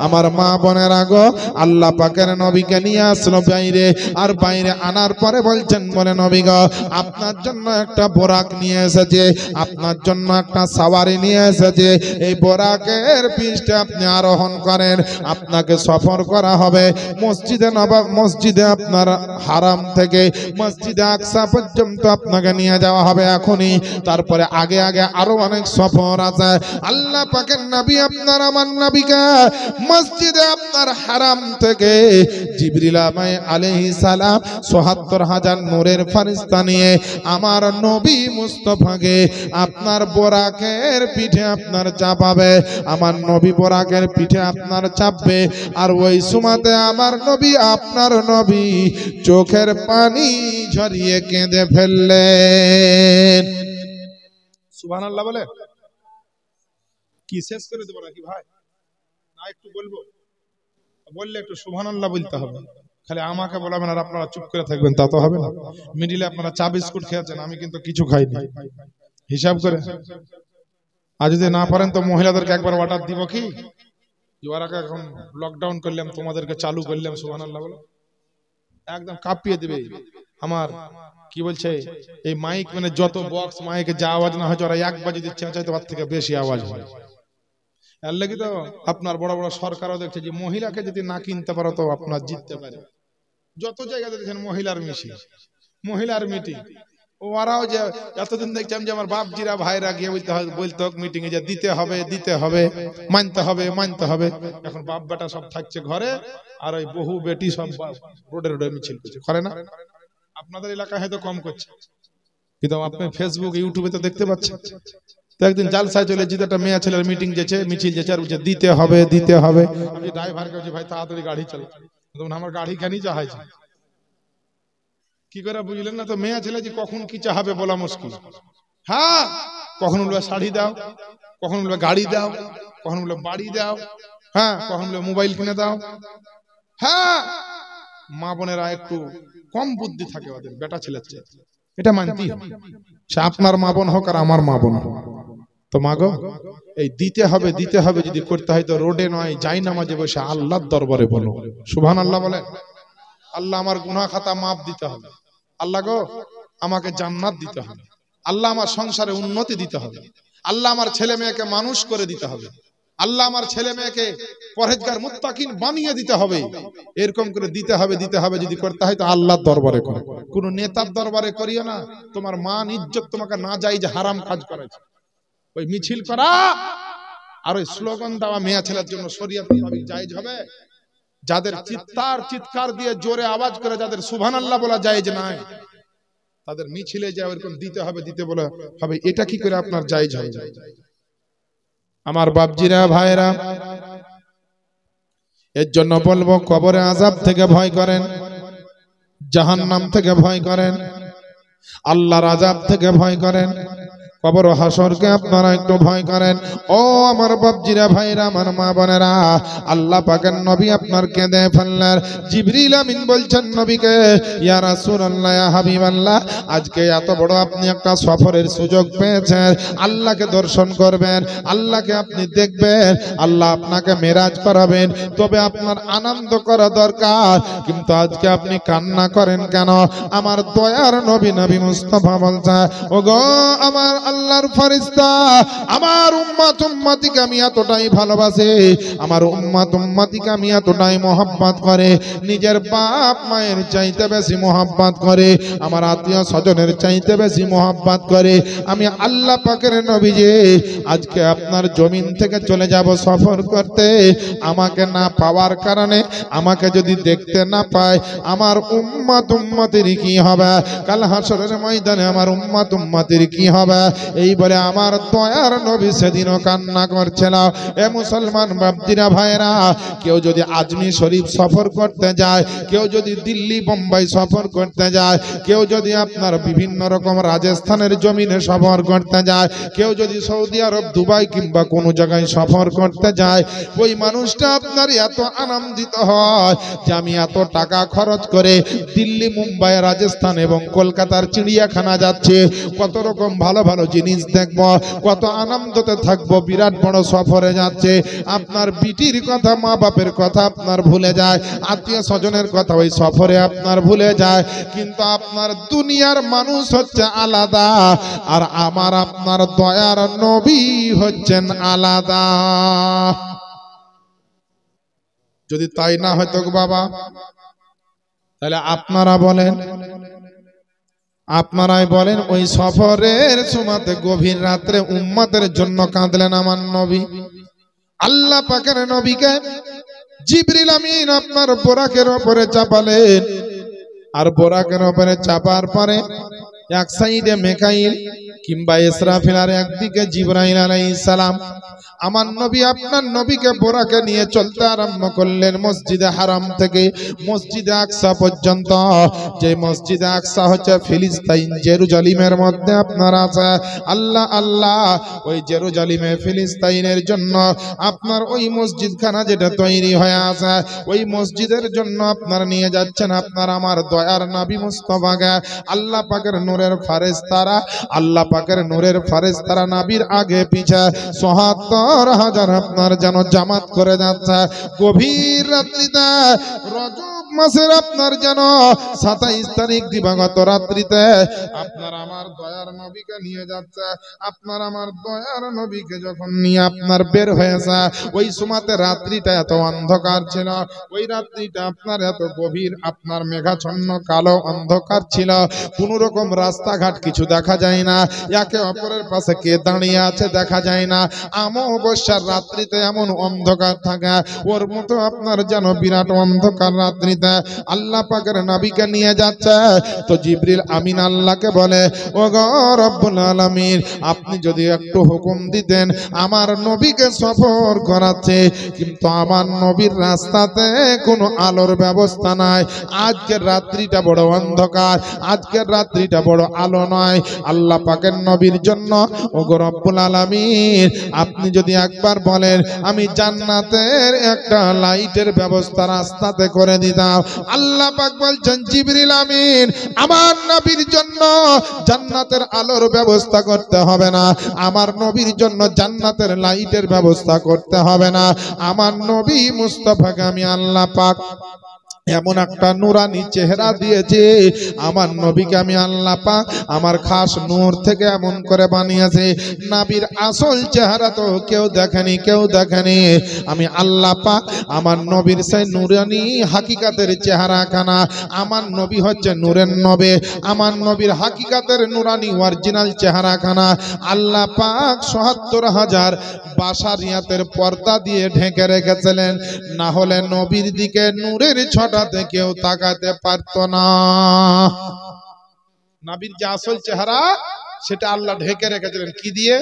আমার মা বোনেরা গো, আল্লাহ পাকের নবীকে নিয়ে আসলো বাইরে, আর বাইরে আনার পরে বলছেন, বলে নবী গো, আপনার জন্য একটা বোরাক নিয়ে এসেছে, আপনার জন্য একটা সাওয়ারি নিয়ে এসেছে। এই বোরাকের পৃষ্ঠে আপনি আরোহণ করেন, আপনাকে সফর করা হবে মসজিদে আপনার হারাম থেকে মসজিদে আকসা পর্যন্ত আপনাকে নিয়ে যাওয়া হবে এখনই। তারপরে আগে আগে আরো অনেক সফর আছে। আল্লাহ পাকের নবী আপনার আমার নবীকে মসজিদে আপনার হারাম থেকে জিবরিল আলাইহিস সালাম ৭৪,০০০ নূরের ফেরেশতা নিয়ে আমার নবী মুস্তাফাকে আপনার বোরাকের পিঠে আপনার চাপাবে, আমার নবী বোরাকের পিঠে আপনার চাপবে। আর ওই সুমাতে আমার নবী, আপনার নবী চোখের পানি ঝরিয়ে কেঁদে ফেললেন। সুবহানাল্লাহ বলে কি শেষ করে দেব নাকি ভাই? না একটু বলবো, বললে একটু সুবহানাল্লাহ বলতে হবে। খালি আমাকে বলাবেন আর আপনারা চুপ করে থাকবেন, তা তো হবে না। মিডিলে আপনারা চা বিস্কুট খেয়েছেন, আমি কিন্তু কিছু খাইনি, হিসাব করে। আর যদি না পারেন তো মহিলাদেরকে একবার অর্ডার দিব কি, ওরাকে এখন লকডাউন করলাম, তোমাদেরকে চালু করলাম, সুবহানাল্লাহ বলে একদম কাঁপিয়ে দিবে। আমার কি বলছে এই মাইক, মানে যত বক্স মাইকে যা আওয়াজ না হয়, ওরা একবার যদি চেঁচায় তো তার থেকে বেশি আওয়াজ হয়। এর লাগি তো আপনার বড় বড় সরকারও দেখছে যে মহিলাকে যদি না কিনতে পারো তো আপনার জিততে পারে। যত জায়গাতে দেখছেন মহিলার মিছিল, মহিলার মিটিং, ওরাও যে এতদিন দেখছিলাম যে আমার বাপজিরা ভাইরা গিয়ে বলতে মিটিং এ যে দিতে হবে দিতে হবে, মানতে হবে মানতে হবে। এখন বাপ বেটা সব থাকছে ঘরে, আর ওই বহু বেটি সব রোডে রোডে মিছিল করছে, করে না? আপনাদের এলাকায় হয়তো কম করছে, কিন্তু আপনি ফেসবুক ইউটিউবে তো দেখতে পাচ্ছেন। তো একদিন জালসায় চলে যেতে একটা মেয়ে ছেলের মিটিং যেছে, মিছিল যেছে, আর বলছে দিতে হবে দিতে হবে। আমি ড্রাইভারকে বলছি ভাই তাড়াতাড়ি গাড়ি চালা, আমার গাড়ি খানি চাহাইছে। কি করে বুঝলেন না? তো মেয়ে ছেলে যে কখন কি চাহাবে বলা মুশকিল। হ্যাঁ, কখন বলবে শাড়ি দাও, কখন বলবে গাড়ি দাও, কখন বলবে বাড়ি দাও, হ্যাঁ কখন বলবে মোবাইল কিনে দাও। হ্যাঁ, মা বোনেরা একটু কম বুদ্ধি থাকে ওদের বেটা ছেলের চেয়ে, এটা মানতেই হবে। সে আপনার মা বোন হোক আর আমার মা বোন হোক। তো মা গো, এই দিতে হবে দিতে হবে যদি করতে হয় তো রোডে নয়, যাই নামাজে বসে আল্লাহর দরবারে বলো সুবহানাল্লাহ বলে। আল্লাহ আমার গুনাহ খাতা মাফ দিতে হবে, আল্লাহ গো আমাকে জান্নাত দিতে হবে, আল্লাহ আমার সংসারে উন্নতি দিতে হবে, আল্লাহ আমার ছেলে মেয়েকে মানুষ করে দিতে হবে, আল্লাহ আমার ছেলে মেয়েকে পরহেজগার মুত্তাকিন বানিয়ে দিতে হবে। এরকম করে দিতে হবে দিতে হবে যদি করতে হয় তো আল্লাহর দরবারে করো, কোন নেতার দরবারে করিও না। তোমার মান ইজ্জত তোমাকে না যাই যে হারাম কাজ করেছে, ওই মিছিল করা আর ওই স্লোগান দেওয়া মেয়ে ছেলের জন্য শরীয়ত মোতাবেক জায়েজ হবে। যাদের চিৎকার দিয়ে জোরে আওয়াজ করে যাদের সুবহানাল্লাহ বলা জায়েজ নাই, তাদের মিছিলে যা এরকম দিতে হবে দিতে বলা হবে, এটা কি করে আপনার জায়েজ হবে? আমার বাপজিরা ভাইরা, এর জন্য বলবো কবরে আযাব থেকে ভয় করেন, জাহান্নাম থেকে ভয় করেন, আল্লাহর আযাব থেকে ভয় করেন, কবর হাসরকে আপনারা একটু ভয় করেন। ও আমার বাপজিরা ভাইরা, আমার মা বোনেরা, আল্লাহ পাকের নবী আপনার কেঁদে ফেললেন। জিবরিল আমিন বলছেন নবীকে, ইয়া রাসূলুল্লাহ, ইয়া হাবিবাল্লাহ, আজকে এত বড় আপনি একটা সফরের সুযোগ পেয়েছেন, আল্লাহকে দর্শন করবেন, আল্লাহকে আপনি দেখবেন, আল্লাহ আপনাকে মেরাজ করাবেন, তবে আপনার আনন্দ করা দরকার, কিন্তু আজকে আপনি কান্না করেন কেন? আমার দয়ার নবী নবী মুস্তাফা বলছে, ওগো আমার আল্লাহর ফেরেশতা, আমার উম্মত উম্মতিকে আমি এতটাই ভালোবাসি, আমার উম্মত উম্মতিকে আমি এতটাই মহব্বত করে, নিজের বাপ মায়ের চাইতে বেশি মহব্বত করে, আমার আত্মীয় স্বজনের চাইতে বেশি মহব্বত করে। আমি আল্লাহ পাকের নবী যে আজকে আপনার জমিন থেকে চলে যাব সফর করতে, আমাকে না পাওয়ার কারণে, আমাকে যদি দেখতে না পায়, আমার উম্মত উম্মতির কি হবে? কাল হাসরের ময়দানে আমার উম্মত উম্মতির কি হবে? এই বলে আমার দয়ার নবী সেদিনও কান্না করছিল। এ মুসলমান বাপদিরা ভাইরা, কেউ যদি আজমি শরীফ সফর করতে যায়, কেউ যদি দিল্লি বোম্বাই সফর করতে যায়, কেউ যদি আপনার বিভিন্ন রকম রাজস্থানের জমিনে সফর করতে যায়, কেউ যদি সৌদি আরব দুবাই কিংবা কোনো জায়গায় সফর করতে যায়, ওই মানুষটা আপনার এত আনন্দিত হয় যে আমি এত টাকা খরচ করে দিল্লি মুম্বাই রাজস্থান এবং কলকাতার চিড়িয়াখানা যাচ্ছে, কত রকম ভালো ভালো জিনিস দেখব, কত আনন্দতে থাকবো, বিরাট বড় সফরে যাচ্ছে। আপনার বিটির কথা, মা বাপের কথা আপনার ভুলে যায়, আত্মীয় স্বজনের কথা ওই সফরে আপনার ভুলে যায়। কিন্তু আপনার দুনিয়ার মানুষ হচ্ছে আলাদা, আর আমার আপনার দয়ার নবী হচ্ছেন আলাদা। যদি তাই না হয়তো বাবা, তাহলে আপনারাই বলেন ওই সফরের সময়তে গভীর রাত্রে উম্মতের জন্য কাঁদলেন আমার নবী। আল্লাহ পাকের নবীকে জিবরিল আমিন আপনার বোরাকের উপরে চাপালেন, আর বোরাকের উপরে চাপার পরে এক সাইডে মিকাইল কিংবা ইসরাফিল, আর একদিকে জিবরাইল আলাইহিস সালাম। আমার নবী আপনার নবীকে বোরাকে নিয়ে চলতে আরম্ভ করলেন মসজিদে হারাম থেকে মসজিদে আকসা পর্যন্ত। যে মসজিদে আকসা হচ্ছে ফিলিস্তিন জেরুজালিমের মধ্যে আপনার আছে। আল্লাহ আল্লাহ, ওই জেরুজালিমে ফিলিস্তিনের জন্য আপনার ওই মসজিদখানা যেটা তৈরি হয়ে আছে, ওই মসজিদের জন্য আপনার নিয়ে যাচ্ছেন আপনার আমার দয়ার নবী মুস্তাফাকে। আল্লাহ পাকের নূরের ফেরেশতারা, আল্লাহ পাকের নূরের ফেরেশতারা নবীর আগে পিছে ৭৭,০০০ আপনার যেন জামাত করে যাচ্ছে। গভীর রাত্রিতে রজব মাসের আপনার যেন ২৭ তারিখ দিবাগত রাত্রিতে আপনার আমার দয়ার নবীকে নিয়ে যাচ্ছে। আপনার আমার দয়ার নবীকে যখন নিয়ে আপনার বের হয়েছে, ওই সময়তে রাত্রিটা এত অন্ধকার ছিল, ওই রাত্রিটা আপনার এত গভীর, আপনার মেঘাচ্ছন্ন কালো অন্ধকার ছিল, কোন রকম রাস্তাঘাট কিছু দেখা যায় না, একে অপরের পাশে কে দাঁড়িয়ে আছে দেখা যায় না। অমাবস্যার রাত্রিতে এমন অন্ধকার থাকা, ওর মতো আপনার যেন বিরাট অন্ধকার রাত্রিতে আল্লাহ পাকের নবীকে নিয়ে যাচ্ছে। তো জিবরিল আমিন আল্লাহকে বলে, ও গো রব্বুল আলামিন, আপনি যদি একটু হুকুম দিতেন, আমার নবীকে সফর করাচ্ছে, কিন্তু আমার নবীর রাস্তাতে কোনো আলোর ব্যবস্থা নাই, আজকের রাত্রিটা বড় অন্ধকার, আজকের রাত্রিটা বড় আলো নয়। আল্লাহ পাকের নবীর জন্য ও গো রব্বুল আলামিন, আপনি যদি একবার বলেন আমি জান্নাতের একটা লাইটের ব্যবস্থা রাস্তাতে করে দিতাম। আল্লাহ পাক বলছেন, জিবরিল আমিন, আমার নবীর জন্য জান্নাতের আলোর ব্যবস্থা করতে হবে না, আমার নবীর জন্য জান্নাতের লাইটের ব্যবস্থা করতে হবে না। আমার নবী মুস্তাফাকে আমি আল্লাহ পাক এমন একটা নুরানি চেহারা দিয়েছে, আমার নবীকে আমি আল্লাহ পাক আমার খাস নূর থেকে এমন করে বানিয়েছে, নবীর আসল চেহারা তো কেউ দেখেনি, কেউ দেখেনি। আমি আল্লাহ পাক আমার নবীর সেই নুরানি হাকিকাতের চেহারা খানা, আমার নবী হচ্ছে নূরের নবী, আমার নবীর হাকিকাতের নুরানি অরিজিনাল চেহারা খানা আল্লাহ পাক ৭৭,০০০ বাসারিয়াতের পর্দা দিয়ে ঢেকে রেখেছিলেন, না হলে নবীর দিকে নূরের ছটাতে কেউ তাকাতে পারত না। নবীর যে আসল চেহারা সেটা আল্লাহ ঢেকে রেখেছিলেন কি দিয়ে?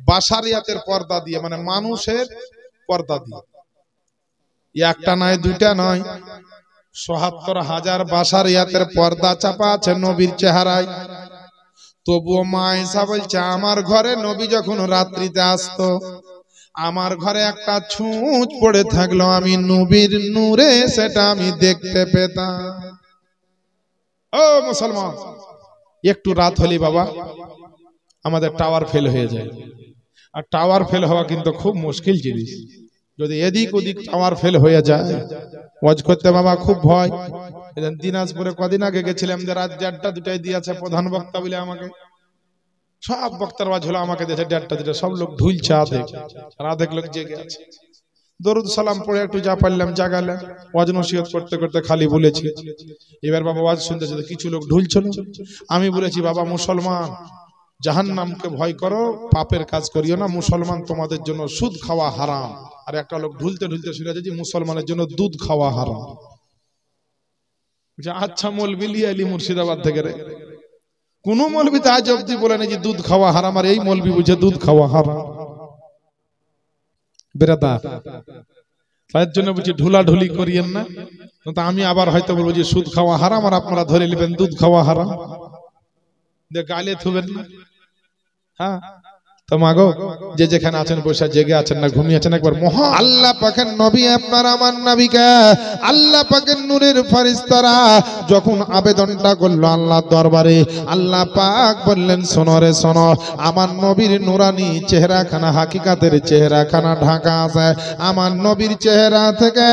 বাসারিয়াতের পর্দা দিয়ে, মানে মানুষের পর্দা দিয়ে। একটা নয়, দুটা নয়, ৭৭,০০০ বাসারিয়াতের পর্দা চাপা আছে নবীর চেহারায়। তবুও মা আয়েশা বলছে, আমার ঘরে নবী যখন রাত্রিতে আসতো, আমার ঘরে একটা ছুঁচ পড়ে থাকলো, আমি নবীর নূরে সেটা আমি দেখতে পেতাম। ও মুসলমান, একটু রাত হলি বাবা আমাদের টাওয়ার ফেল হয়ে যায়, আর টাওয়ার ফেল হওয়া কিন্তু খুব মুশকিল জিনিস। যদি এদিক ওদিক টাওয়ার ফেল হয়ে যায়, ওয়াজ করতে বাবা খুব ভয়। দিনাজপুরে কদিন আগে গেছিলাম, যে রাত ১:৩০ ২টায় দিয়েছে প্রধান বক্তা বলে, আমাকে সব বক্তার ওয়াজ হলো, আমাকে দিয়েছে ১:৩০ ২টা, সব লোক ঢুলছে আধেক, আর আধেক লোক জেগে আছে। দরুদ সালাম পড়ে একটু যা পারলাম জাগালাম, ওয়াজ নসিহত করতে করতে খালি বলেছি। এবার বাবা ওয়াজ শুনতেছে, কিছু লোক ঢুলছিল। আমি বলেছি, বাবা মুসলমান জাহান্নামকে ভয় করো, পাপের কাজ করিও না, মুসলমান তোমাদের জন্য সুদ খাওয়া হারাম। আর একটা লোক ঢুলতে ঢুলতে শুনেছে যে মুসলমানের জন্য দুধ খাওয়া হারাম। আচ্ছা মৌলবি লিয়ে এলি মুর্শিদাবাদ থেকে রে, কোন মৌলবী তো আজ অব্দি বলে না যে দুধ খাওয়া হারাম, আর এই মৌলবী বুঝে দুধ খাওয়া হারাম। বেরাদা তার জন্য বুঝি ঢুলাঢুলি করিয়েন না, তো আমি আবার হয়তো বলবো যে সুদ খাওয়া হারাম আর আপনারা ধরে নেবেন দুধ খাওয়া হারাম, গালে থুবেন না। হ্যাঁ তো মাগো যে যেখানে আছেন বসে জেগে আছেন না ঘুমিয়ে আছেন, একবার মহা আল্লাহ পাকের নবী আপনার আমার নবীকে আল্লাহ পাকের নূরের ফেরেশতারা যখন আবেদনটা করলো আল্লাহর দরবারে, আল্লাহ পাক বললেন শোনো রে শোনো, আমার নবীর নূরানি চেহারাখানা হাকিকাতের চেহারাখানা ঢাকা আছে, আমার নবীর চেহারা থেকে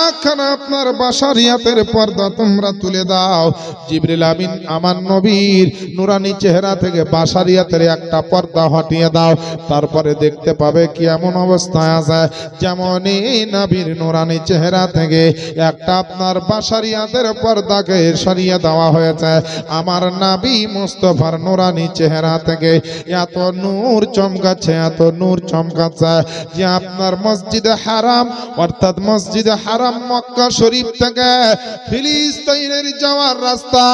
একখানা আপনার বাশারিয়াতের পর্দা তোমরা তুলে দাও। জিবরিল আমিন আমার নবীর নূরানি চেহারা থেকে বাশারিয়াতের একটা পর্দা হটিয়ে দাও, তারপরে দেখতে পাবে কি এমন অবস্থায় আছে যেমনই নবীর নূরানি চেহারা থেকে একটা আপনার বাশারিয়াতের পর্দাকে সরিয়ে দেওয়া হয়েছে। আমার নবী মুস্তাফার নূরানি চেহারা থেকে এত নূর চমকাচ্ছে, এত নূর চমকাচ্ছে যে আপনার মসজিদে হারাম অর্থাৎ মসজিদে হারাম মক্কা শরীফ থেকে ফিলিস্তিনের যাওয়ার রাস্তা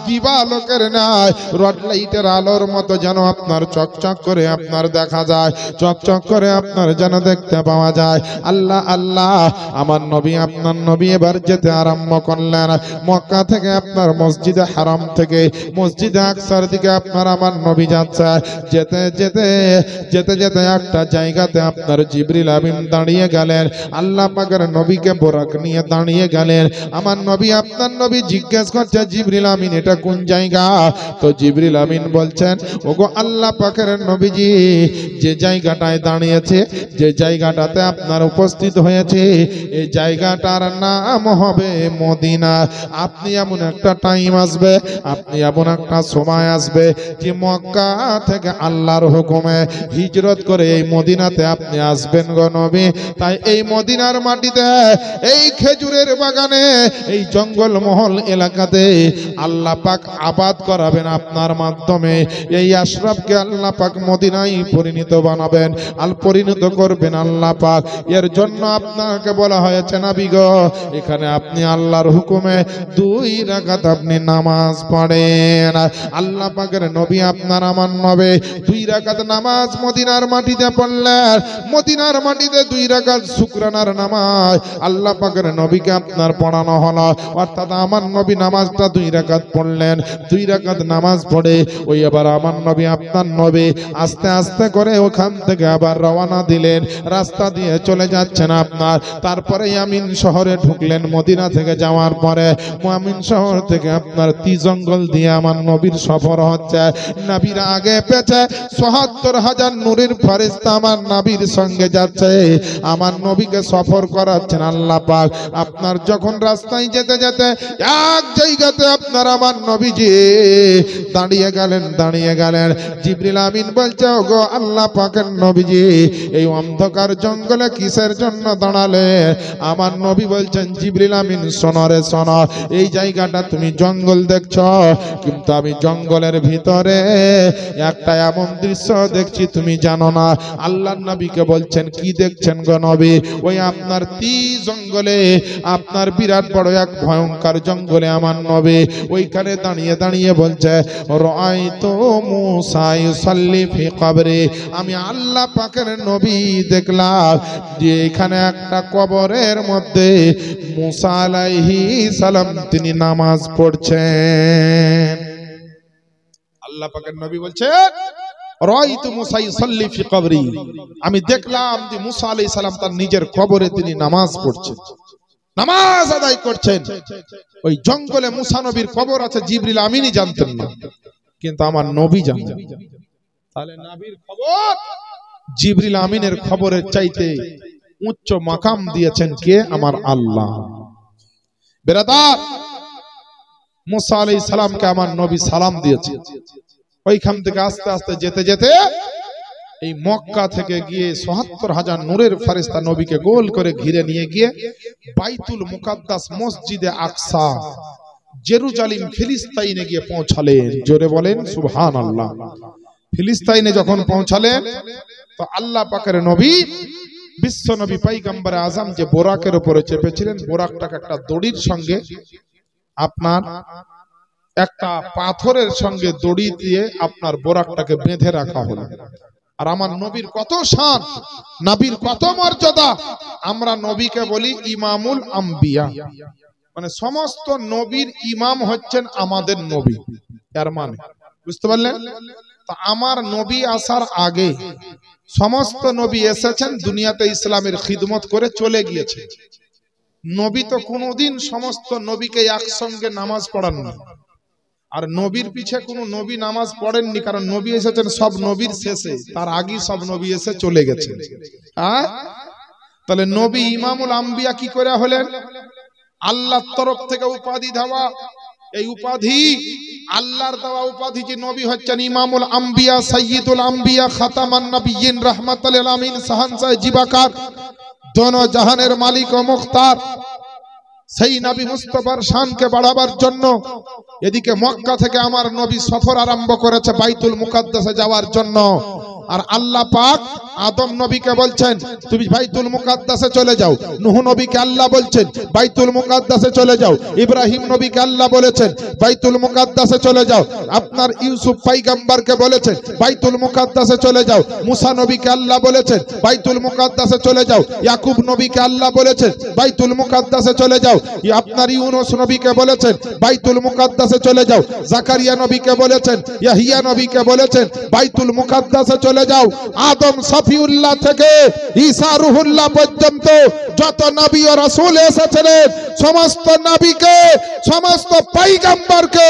দিবালোকের নাই রড লাইটের আলোর মতো যেন আপনার চকচক করে আপনার দেখা যায়, চকচক করে আপনার যেন দেখতে পাওয়া যায়। আল্লাহ আল্লাহ আমার নবী আপনার নবী এবার যেতে আরম্ভ করলেন মক্কা থেকে আপনার মসজিদে হারাম থেকে মসজিদে আকসার দিকে আপনার আমার নবী যাচ্ছে। যেতে যেতে যেতে যেতে একটা জায়গাতে আপনার জিবরিল আমিন দাঁড়িয়ে গেলেন, আল্লাহ পাকের নবীকে বোরাক নিয়ে দাঁড়িয়ে গেলেন। আমার নবী আপনার নবী জিজ্ঞেস করছে জিবরিল আমিন এটা কোন জায়গা? তো জিবরিল আমিন বলছেন ওগো আল্লাহ পাকের নবীজি যে জায়গাটায় দাঁড়িয়েছে, যে জায়গাটাতে আপনার উপস্থিত হয়েছে, এই জায়গাটার নাম হবে মদিনা। আপনি এমন একটা টাইম আসবে, আপনি এমন একটা সময় আসবে যে মক্কা থেকে আল্লাহর হুকুমে হিজরত করে এই মদিনাতে আপনি আসবেন গো নবী। তাই এই মদিনার মাটিতে এই খেজুরের বাগানে এই জঙ্গল মহল এলাকাতে আল্লাহ পাক আবাদ করাবেন আপনার মাধ্যমে। এই আশরাফকে আল্লাহ পাক মদিনায় পরিণত বানাবেন, পরিণত করবেন আল্লাহ পাক। এর জন্য আপনাকে বলা হয়েছে নবী গো এখানে আপনি আল্লাহর হুকুমে 2 রাকাত আপনি নামাজ পড়েন। আল্লাহ পাকের নবী আপনার আমার নবী 2 রাকাত নামাজ মদিনার মাটিতে পড়লেন। মদিনার মাটিতে 2 রাকাত শুকরানার নামাজ আল্লাহ পাকের নবীকে আপনার পড়ানো হলো, অর্থাৎ আমার নবী নামাজটা 2 রাকাত পড়লেন। 2 রাকাত নামাজ পড়ে ওই আবার আমার নবী আপনার নবী আস্তে আস্তে করে ওখান থেকে আবার রওনা দিলেন, রাস্তা দিয়ে চলে যাচ্ছেন আপনার। তারপরে ইয়ামিন শহরে ঢুকলেন। মদিনা থেকে যাওয়ার পরে ইয়ামিন শহর থেকে আপনার তি জঙ্গল দিয়ে আমার নবীর সফর হচ্ছে। নবীর আগে পেছে ৭৪,০০০ নূরের ফেরেশতা আমার নবীর সঙ্গে যাচ্ছে, আমার নবীকে সফর করাচ্ছেন আল্লাহ পাক। আপনার যখন রাস্তায় যেতে যেতে এক জায়গাতে আপনার আমার নবীজি দাঁড়িয়ে গেলেন। জিবরিল আমিন বলছে ওগো আল্লাহ পাকের নবীজি এই অন্ধকার জঙ্গলে কিসের জন্য দাঁড়ালে? আমার নবী বলছেন জিবরিল আমিন শোনো রে শোনো, এই জায়গাটা তুমি জঙ্গল দেখছো, কিন্তু আমি জঙ্গলের ভিতরে একটা এমন দৃশ্য দেখছি তুমি জানো না। আল্লাহর নবীকে বলছেন কি দেখছেন গো নবী? ওই আপনার তি জঙ্গলে আপনার বিরাট বড় এক ভয়ঙ্কর জঙ্গলে আমার নবী ওইখানে দাঁড়িয়ে দাঁড়িয়ে বলছে রাআইতু মূসা ইউসাল্লি ফি কবরি, আমি আল্লাহ পাকের নবী দেখলাম যে এখানে একটা কবরের মধ্যে মূসা আলাইহিস সালাম তিনি নামাজ পড়ছেন। আল্লাহ পাকের নবী বলছেন রাআইতু মূসা ইউসাল্লি ফি কবরি, আমি দেখলাম যে মূসা আলাইহিস সালাম তার নিজের কবরে তিনি নামাজ পড়ছেন, নামাজ আদায় করছেন। ওই জঙ্গলে মূসা নবীর কবর আছে, জিবরিল আমিনই জানতেন না, কিন্তু আমার নবী জানতেন। তাহলে নবীর খবর জিবরিল আমিনের খবরের চাইতে উচ্চ মাকাম দিয়েছেন কে? আমার আল্লাহ। বেরাদার মূসা আলাইহিস সালামকে আমার নবী সালাম দিয়েছে। ওইখান থেকে আস্তে আস্তে যেতে যেতে এই মক্কা থেকে গিয়ে ৭৪,০০০ নূরের ফেরেশতা নবীকে গোল করে ঘিরে নিয়ে গিয়ে বাইতুল মুকাদ্দাস মসজিদে আকসা জেরুজালেম ফিলিস্তিনে গিয়ে পৌঁছালেন। জোরে বলেন সুবহানাল্লাহ। ফিলিস্তিনে যখন পৌঁছালেন তো আল্লাহ পাকের নবী বিশ্ব নবী পয়গম্বর আজম যে বোরাকের উপরে চেপেছিলেন, বোরাকটাকে একটা দড়ির সঙ্গে আপনার একটা পাথরের সঙ্গে দড়ি দিয়ে আপনার বোরাকটাকে বেঁধে রাখা হলো। আর আমার নবীর কত শান, নবীর কত মর্যাদা। আমরা নবীকে বলি ইমামুল আম্বিয়া, মানে সমস্ত নবীর ইমাম হচ্ছেন আমাদের নবী। এর মানে বুঝতে পারলেন? তা আমার নবী আসার আগে সমস্ত নবী এসেছেন দুনিয়াতে, ইসলামের খিদমত করে চলে গিয়েছে। নবী তো কোনোদিন সমস্ত নবীকে একসঙ্গে নামাজ পড়াননি, আর নবীর পিছে কোনো নবী নামাজ পড়েননি, কারণ নবী এসেছেন সব নবীর শেষে, তার আগে সব নবী এসে চলে গেছে। তাহলে নবী ইমামুল আম্বিয়া কি করে হলেন? আল্লাহর তরফ থেকে উপাধি দেওয়া। এই উপাধি আল্লাহর দেওয়া উপাধি যে নবী হচ্ছেন ইমামুল আম্বিয়া, সাইয়্যিদুল আম্বিয়া, খাতামান নবিয়্যিন, রাহমাতুল লিল আলামিন, শাহানশাহ জিবাকার, দোনো জাহানের মালিক ও মুখতার। সেই নবী মুস্তাফার শানকে বাড়াবার জন্য এদিকে মক্কা থেকে আমার নবী সফর আরম্ভ করেছে বাইতুল মুকাদ্দাসে যাওয়ার জন্য। আর আল্লাহ পাক আদম নবীকে বলছেন তুমি বাইতুল মুকাদ্দাসে চলে যাও, নূহ নবীকে আল্লাহ বলছেন বাইতুল মুকাদ্দাসে চলে যাও, ইব্রাহিম নবীকে আল্লাহ বলেছেন বাইতুল মুকাদ্দাসে চলে যাও, আপনার ইউসুফ পয়গম্বরকে বলেছেন বাইতুল মুকাদ্দাসে চলে যাও, মুসা নবীকে আল্লাহ বলেছেন বাইতুল মুকাদ্দাসে চলে যাও, ইয়াকুব নবীকে আল্লাহ বলেছেন বাইতুল মুকাদ্দাসে চলে যাও, আপনার ইউনুস নবীকে বলেছেন বাইতুল মুকাদ্দাসে চলে যাও, জাকারিয়া নবীকে বলেছেন, ইয়াহিয়া নবীকে বলেছেন বাইতুল মুকাদ্দাসে চলে যাও। আদম সফিউল্লাহ থেকে ঈসা রুহুল্লাহ পর্যন্ত যত নবী ও রাসূল এসেছিলেন সমস্ত নবীকে, সমস্ত পয়গম্বরকে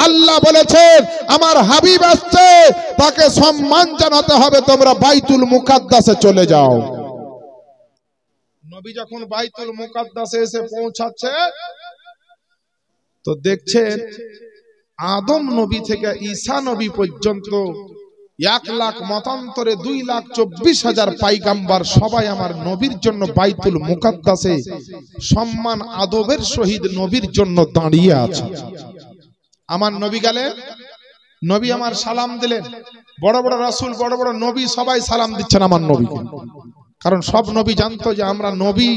আল্লাহ বলেছেন আমার হাবিব আসছে, তাকে সম্মান জানাতে হবে, তোমরা বাইতুল মুকাদ্দাসে চলে যাও। নবী যখন বাইতুল মুকাদ্দাসে এসে পৌঁছাচ্ছে তো দেখছেন আদম নবী থেকে ঈসা নবী পর্যন্ত 1,00,000 মতান্তরে 2,24,000 পয়গম্বর সবাই আমার নবীর জন্য বাইতুল মুকাদ্দাসে সম্মান আদবের সহিত নবীর জন্য দাঁড়িয়ে আছে। আমার নবী গেলেন, নবী আমার সালাম দিলেন, বড় বড় রাসূল, বড় বড় নবী সবাই সালাম দিচ্ছেন আমার নবীকে, কারণ সব নবী জানতো যে আমরা নবী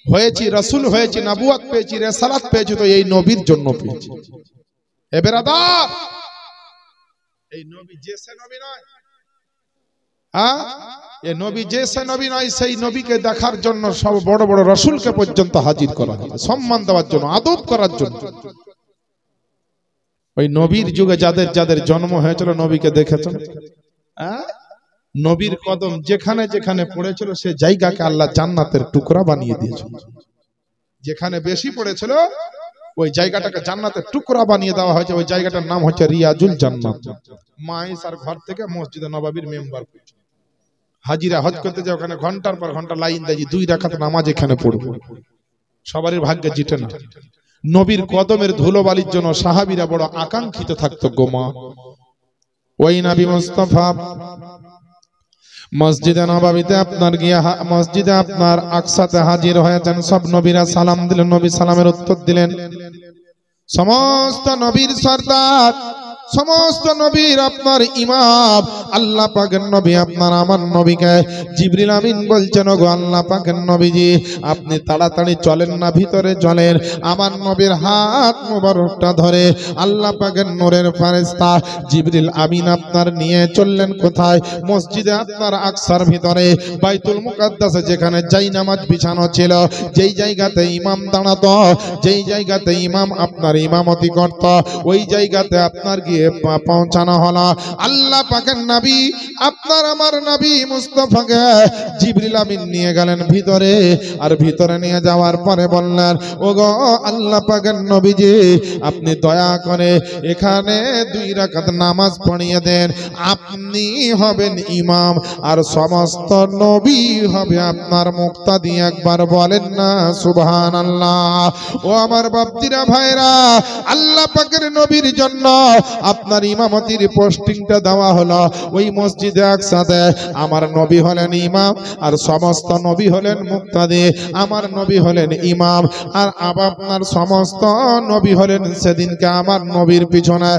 হয়েছি, রাসূল হয়েছি, নবুয়ত পেয়েছি, রিসালাত পেয়েছি, তো এই নবীর জন্য পেয়েছি। এ বেরাদার, এই নবী যে সে নবী নয়, এই নবী যে সে নবী নয়, সেই নবীকে দেখার জন্য সব বড় বড় রাসূলকে পর্যন্ত হাজির করা হবে, সম্মান দেওয়ার জন্য, আদব করার জন্য। ওই নবীর যুগে যাদের যাদের জন্ম হয়েছিল নবীকে দেখেছেন, নবীর কদম যেখানে যেখানে পড়েছিল সে জায়গাকে আল্লাহ জান্নাতের টুকরা বানিয়ে দিয়েছিল। যেখানে বেশি পড়েছিল ওই জায়গাটাকে জান্নাতের টুকরা বানিয়ে দেওয়া হয়েছে। ওই জায়গাটার নাম হচ্ছে রিয়াজুল জান্নাত। মা ঈসার ঘর থেকে মসজিদে নববীর মেম্বার হাজিরা হজ করতে যায়, ওখানে ঘন্টার পর ঘন্টা লাইন দেয়, 2 রাকাত নামাজ এখানে পড়বো। সবারই ভাগ্যে জিটে না। নবীর কদমের ধুলোবালির জন্য সাহাবীরা বড় আকাঙ্ক্ষিত থাকতো গো মা। ওই নবী মুস্তাফা মসজিদে নববীতে আপনার গিয়া মসজিদে আপনার আকসাতে হাজির হয়েছেন। সব নবীরা সালাম দিলেন, নবী সালামের উত্তর দিলেন। সমস্ত নবীর সরদার, সমস্ত নবীর আপনার ইমাম আল্লাহ পাকের নবী আপনার আমার নবীকে জিবরিল আমিন বলছেন, ওগো আল্লাহ পাকের নবীজি আপনি তাড়াতাড়ি চলেন না, ভিতরে চলেন। আমার নবীর হাত মোবারকটা ধরে আল্লাহ পাকের নূরের ফেরেশতা জিবরিল আমিন আপনার নিয়ে চললেন কোথায়? মসজিদে আপনার আকসার ভিতরে বাইতুল মুকাদ্দাসে যেখানে জায়নামাজ বিছানো ছিল, যেই জায়গাতে ইমাম দাঁড়াতো, যেই জায়গাতে ইমাম আপনার ইমামতি করত, ওই জায়গাতে আপনার গিয়ে পৌঁছানো হলো। আল্লাহ পাকের নবী আপনার আমার নবী মুস্তাফাকে জিবরিল আমিন নিয়ে গেলেন ভিতরে, আর ভিতরে নিয়ে যাওয়ার পরে বললেন, ওগো আল্লাহ পাকের নবীজি আপনি দয়া করে এখানে 2 রাকাত নামাজ পড়িয়ে দেন। আপনি হবেন ইমাম আর সমস্ত নবী হবে আপনার মুক্তাদি। একবার বলেন না সুবহানাল্লাহ। ও আমার বাপজিরা ভাইরা, আল্লাহ পাকের নবীর জন্য আপনার ইমামতির পোস্টিংটা দেওয়া হলো ওই মসজিদে আকসাতে। আমার নবী হলেন ইমাম আর সমস্ত নবী হলেন মুক্তাদি। আমার নবী হলেন ইমাম আর আপনার সমস্ত নবী হলেন সেদিনকে আমার নবীর পিছনে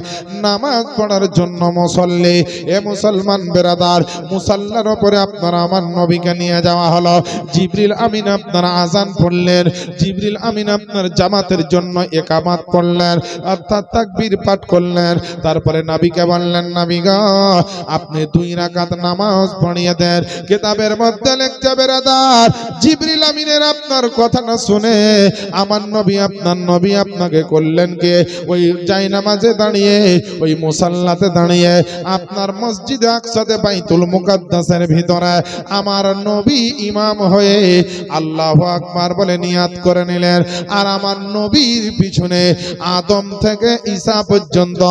নামাজ পড়ার জন্য মুসল্লি। এ মুসলমান বেরাদার, মুসাল্লার উপরে আপনারা আমার নবীকে নিয়ে যাওয়া হলো। জিবরিল আমিন আপনারা আজান পড়লেন, জিবরিল আমিন আপনার জামাতের জন্য একামাত পড়লেন অর্থাৎ তাকবীর পাঠ করলেন। তারপরে নবীকে বললেন, নবী গো আপনি 2 রাকাত নামাজ পড়িয়ে দেন। কিতাবের মধ্যে লিখছে বেরাদার, জিবরিল আমিনের আপনার কথা না শুনে আমার নবী আপনার নবী আপনাকে করলেন কে ওই জায়নামাজে দাঁড়িয়ে, ওই মুসাল্লাতে দাঁড়িয়ে আপনার মসজিদে আকসাতে বাইতুল মুকাদ্দাসের ভিতরে আমার নবী ইমাম হয়ে আল্লাহু আকবার বলে নিয়াত করে নিলেন। আর আমার নবীর পিছনে আদম থেকে ঈসা পর্যন্ত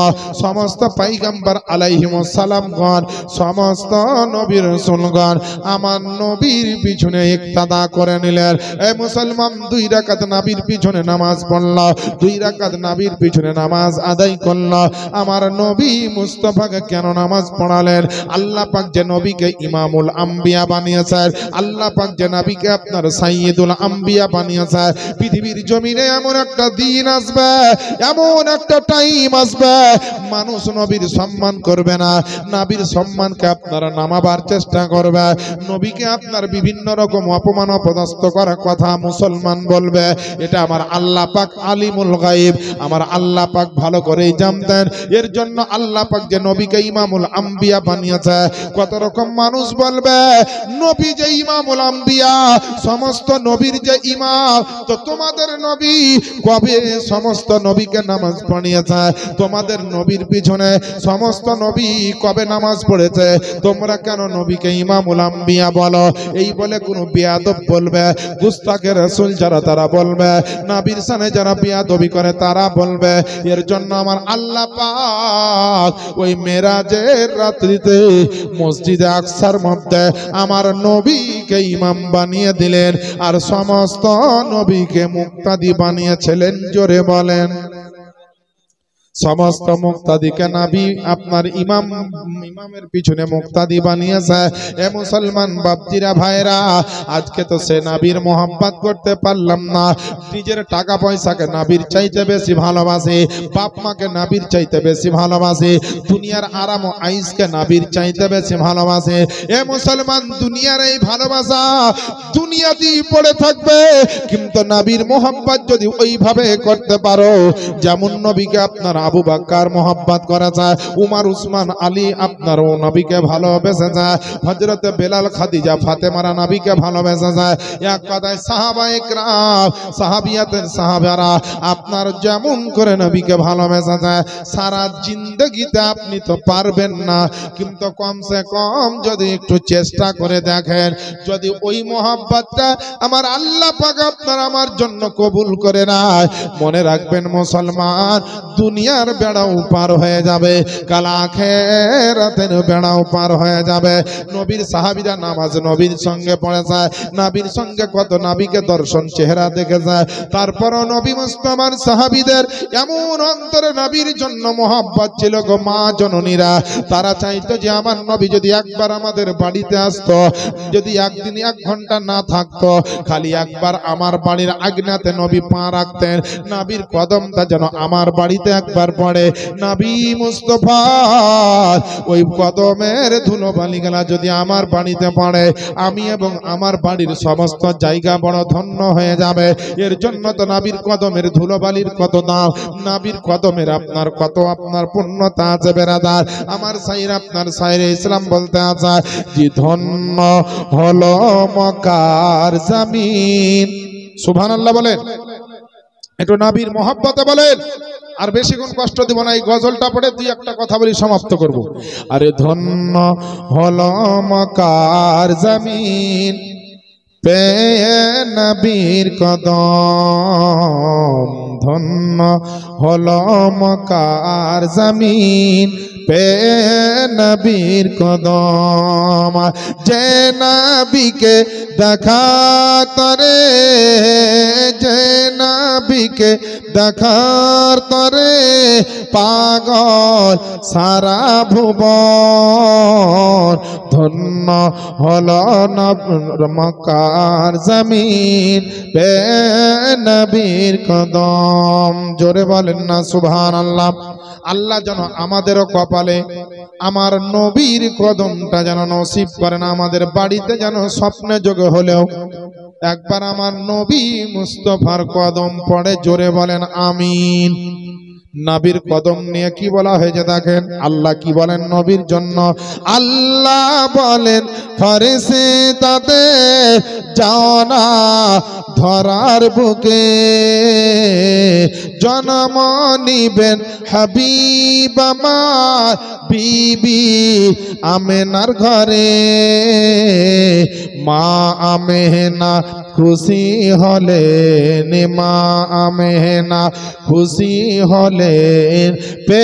সমস্ত পয়গম্বর আলাইহিমুস সালামগণ, সমস্ত নবী রাসূলগণ আমার নবীর পিছনে ইক্তাদা করে নিলেন। এ মুসলমান 2 রাকাত নবীর পিছনে নামাজ পড়ল, 2 রাকাত নবীর পিছনে নামাজ আদায় করল। আমার নবী মুস্তাফাকে কেন নামাজ পড়ালেন? আল্লাহ পাক যে নবীকে ইমামুল আম্বিয়া বানিয়েছেন, আল্লাহ পাক যে নবীকে আপনার সাইয়্যিদুল আম্বিয়া বানিয়েছেন, পৃথিবীর জমিনে এমন একটা দিন আসবে, এমন একটা টাইম আসবে মানুষ নবীর সম্মান করবে না, নবীর সম্মানকে আপনারা নামাবার চেষ্টা করবে, নবীকে আপনার বিভিন্ন রকম অপমান অপদস্থ করার কথা মুসলমান বলবে। এটা আমার আল্লাহ পাক আলিমুল গায়ব, আমার আল্লাহ পাক ভালো করেই জানতেন। এর জন্য আল্লাহ পাক যে নবীকে ইমামুল আম্বিয়া বানিয়েছে, কত রকম মানুষ বলবে নবী যে ইমামুল আম্বিয়া, সমস্ত নবীর যে ইমাম, তো তোমাদের নবী কবে সমস্ত নবীকে নামাজ পড়িয়েছে? তোমাদের নবীর পিছনে সমস্ত নবী কবে নামাজ পড়েছে? তোমরা কেন নবীকে ইমামুল আম্বিয়া বলো? এই বলে কোনো বেয়াদব বলবে, গুস্তাখে রাসূল যারা তারা বলবে, নবীর সানে যারা বেয়াদবি করে তারা বলবে। এর জন্য আমার আল্লাহ পাক ওই মেরাজের রাত্রিতে মসজিদে আকসার মধ্যে আমার নবীকে ইমাম বানিয়ে দিলেন আর সমস্ত নবীকে মুক্তাদি বানিয়েছিলেন। জোরে বলেন। সমস্ত মুক্তাদিকে নবী আপনার ইমামের পিছনে মুক্তাদি বানিয়েছে। এ মুসলমান বাপজিরা ভাইরা, আজকে তো সে নবীর মোহাম্মত করতে পারলাম না, নিজের টাকা পয়সাকে নবীর চাইতে বেশি ভালোবাসে, বাপ মাকে নবীর চাইতে বেশি ভালোবাসে, দুনিয়ার আরাম ও আইসকে নবীর চাইতে বেশি ভালোবাসে। এ মুসলমান, দুনিয়ার এই ভালোবাসা দুনিয়াতেই পড়ে থাকবে, কিন্তু নবীর মোহাম্মত যদি ওইভাবে করতে পারো যেমন নবীকে আপনার আবু বকর মোহাম্মত করা যায়, উমর উসমান আলী আপনারও নবীকে ভালোবেসে যায়, হযরত বেলাল খাদিজা ফাতেমারা নবীকে ভালোবেসে যায়। এক কথায় সাহাবায়ে কেরাম সাহাবিয়াতের সাহাবারা আপনার যেমন করে নবীকে ভালোবেসে যায়, সারা জিন্দেগিতে আপনি তো পারবেন না, কিন্তু কমসে কম যদি একটু চেষ্টা করে দেখেন, যদি ওই মোহাব্বতটা আমার আল্লাহ পাক আপনার আমার জন্য কবুল করে নেয়, মনে রাখবেন মুসলমান, দুনিয়ার বেড়াও পার হয়ে যাবে, কাল আখিরাতের বেড়াও পার হয়ে যাবে। নবীর সাহাবীরা নামাজ নবীর সঙ্গে পড়ে যায়, নবীর সঙ্গে কত নবীকে দর্শন চেহারা দেখে যায়, তারপরও নবী মুস্তাফার সাহাবীদের এমন অন্তরে নবীর জন্য মোহাব্বত ছিল গো মা জননীরা, তারা চাইতো যে আমার নবী যদি একবার আমাদের বাড়িতে আসতো, যদি একদিন 1 ঘন্টা না থাকতো, খালি একবার আমার বাড়ির আগনাতে নবী পা রাখতেন, নবীর কদমটা যেন আমার বাড়িতে একবার পড়ে, নবী মুস্তাফা ওই কদমের ধুলোবালিগুলা যদি আমার বাড়িতে পড়ে, আমি এবং আমার বাড়ির সমস্ত জায়গা বড় ধন্য হয়ে যাবে। এর জন্য তো নবীর কদমের ধুলোবালির কত দাম, নবীর কদমের আপনার কত আপনার পূর্ণতা আছে বেরাদার। আমার সাইর আপনার সাইরে ইসলাম বলতে আছে যে ধন্য হলো মক্কার জমিন। সুবহানাল্লাহ বলেন, একটু নবীর মহব্বতে বলেন। আর বেশিক্ষণ কষ্ট দিব না, এই গজলটা পড়ে 2-1টা কথা বলি সমাপ্ত করব। আরে ধন্য হলো মক্কার জমিন পেয়ে নবীর কদম, ধন্য হলো মক্কার জমিন পেয়ে নবীর কদম, যে নবীকে দেখা তরে, যে নবীকে দেখার তরে পাগল সারা ভুবন, ধন্য হলো মক্কার জমিন পে নবীর কদম। জোরে বলেন না সুবহানাল্লাহ। আল্লাহ যেন আমাদেরও কপালে আমার নবীর কদমটা যেন নসিব করেন, আমাদের বাড়িতে যেন স্বপ্নে যোগে হলেও একবার আমার নবী মুস্তাফার কদম পড়ে। জোরে বলেন আমিন। নবীর কদম নিয়ে কি বলা হয়েছে দেখেন, আল্লাহ কি বলেন নবীর জন্য। আল্লাহ বলেন ফেরেশতাদের যাও না ধরার বুকে, জন্ম নিবেন হাবিব আমার বিবি আমেনার ঘরে। মা আমেনা খুশি হলেন, মা আমেনা খুশি হলেন পে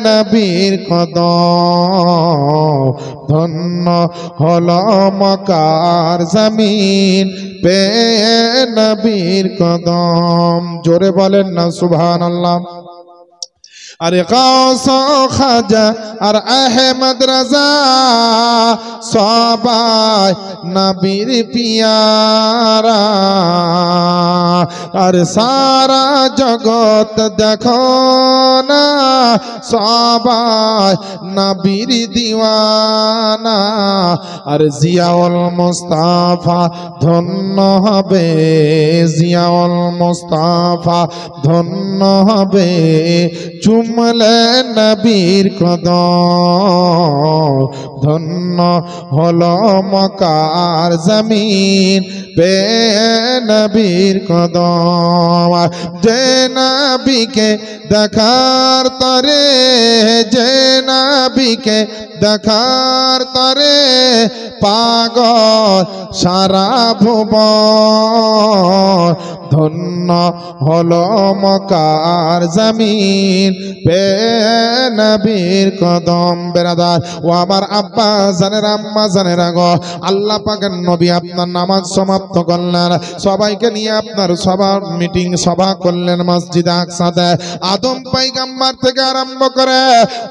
নবীর কদম, ধন্য হলো মক্কার জমিন পে নবীর কদম। জোরে বলেন না সুবহানাল্লাহ। আরে গাউস খাজা আর আহমদ রাজা সবাই নবীর পিয়ারা, আর সারা জগৎ দেখো না সবাই নবীর দিওয়ানা। আর জিয়াউল মুস্তাফা ধন্য হবে, জিয়াউল মুস্তাফা ধন্য হবে চুমলে নবীর কদম, ধন্য হলো মক্কার জমিন পে নবীর কদম। যে নবীকে দেখার তরে, যে নবীকে দেখার তরে পাগল সারা ভুবন, ধন্য হলো মক্কার জমিন পে নবীর কদম। বেরাদার ও আমার আব্বা জানেরা, আম্মা জানেরা গো, আল্লাহ পাকের নবী আপনার নামাজ সমাপ্ত করলেন, সবাইকে নিয়ে আপনার সভা মিটিং সভা করলেন মসজিদে আকসাতে। আদম পয়গম্বর থেকে আরম্ভ করে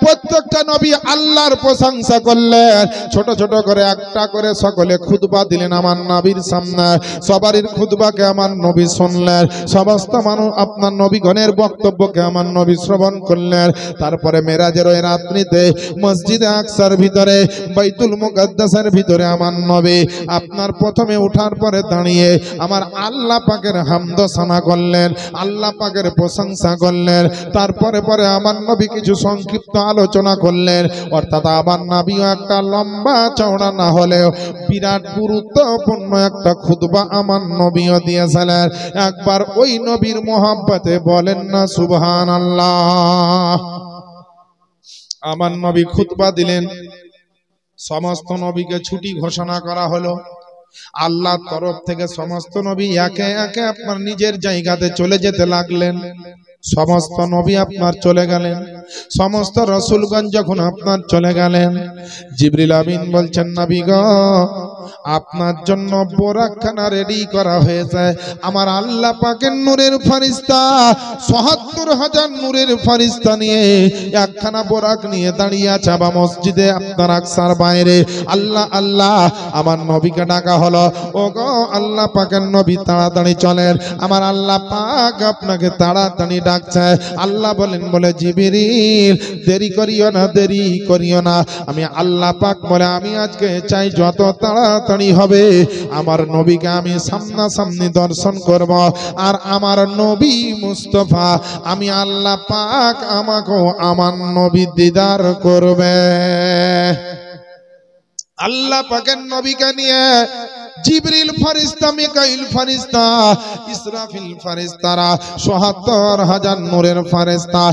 প্রত্যেকটা নবী আল্লাহর প্রশংসা করলেন, ছোট ছোট করে একটা করে সকলে খুতবা দিলেন আমার নবীর সামনে। সবারই খুতবাকে আমার নবী শুনলেন, সমস্ত মানুষ আপনার নবীগণের বক্তব্যকে আমার নবী শ্রবণ করলেন। তারপরে মেরাজের ওই রাত্রিতে মসজিদে আকসার ভিতরে বাইতুল মুকাদ্দাসের ভিতরে আমার নবী আপনার প্রথমে উঠার পরে দাঁড়িয়ে আমার আল্লাহ পাকের হামদ সানা করলেন, আল্লাহ পাকের প্রশংসা করলেন। তারপরে পরে আমার নবী কিছু সংক্ষিপ্ত আলোচনা করলেন, অর্থাৎ আমার নবীও একটা লম্বা চওড়া না হলেও বিরাট গুরুত্বপূর্ণ একটা খুতবা আমার নবীও দিয়েছিলেন। একবার ওই নবীর মোহাব্বতে বলেন না সুবহানাল্লাহ। আমার নবী খুতবা দিলেন, সমস্ত নবীকে ছুটি ঘোষণা করা হলো। আল্লাহর তরফ থেকে সমস্ত নবী একে একে আপনার নিজের জায়গাতে চলে যেতে লাগলেন। সমস্ত নবী আপনার চলে গেলেন, সমস্ত রাসূলগণ যখন আপনার চলে গেলেন, জিবরিল আমিন বলছেন নবী গো আপনার জন্য বোরাকখানা রেডি করা হয়েছে। আমার আল্লাহ পাকের নূরের ফেরেশতা ৭৭,০০০ নূরের ফেরেশতা নিয়ে একখানা বোরাক নিয়ে দাঁড়িয়ে আছে বা মসজিদে আপনার আকসার বাইরে। আল্লাহ আল্লাহ আমার নবীকে ডাকা হলো, ও গো আল্লাহ পাকের নবী তাড়াতাড়ি চলেন, আমার আল্লাহ পাক আপনাকে তাড়াতাড়ি ডাকছে। আল্লাহ বলেন বলে জিবরিল দেরি করিও না, দেরি করিও না। আমি আল্লাহ পাক বলে আমি আজকে চাই যত তাড়াতাড়ি হবে আমার নবীকে আমি সামনাসামনি দর্শন করব, আর আমার নবী মুস্তাফা আমি আল্লাহ পাক আমাকেও আমার নবী দিদার করবে। আল্লাহ পাকের নবীকে নিয়ে জিবরিল ফেরেশতা, মিকাইল ফেরেশতা, ইসরাফিল ফেরেশতারা ৭৭,০০০ নূরের ফেরেশতা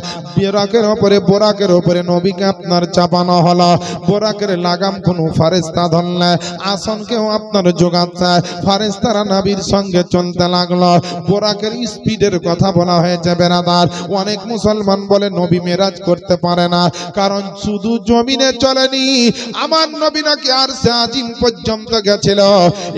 বোরাকের উপরে নবীকে আপনার চাপানো হলো। বোরাকের লাগাম কোনো ফেরেশতা ধরলে আসনকেও আপনার যোগাচ্ছে, ফেরেশতারা নবীর সঙ্গে চলতে লাগলো। বোরাকের স্পিডের কথা বলা হয়েছে বেরাদার। অনেক মুসলমান বলে নবী মেরাজ করতে পারে না, কারণ শুধু জমিনে চলেনি, আমার নবী নাকি আরশে আজিম পর্যন্ত গেছিল।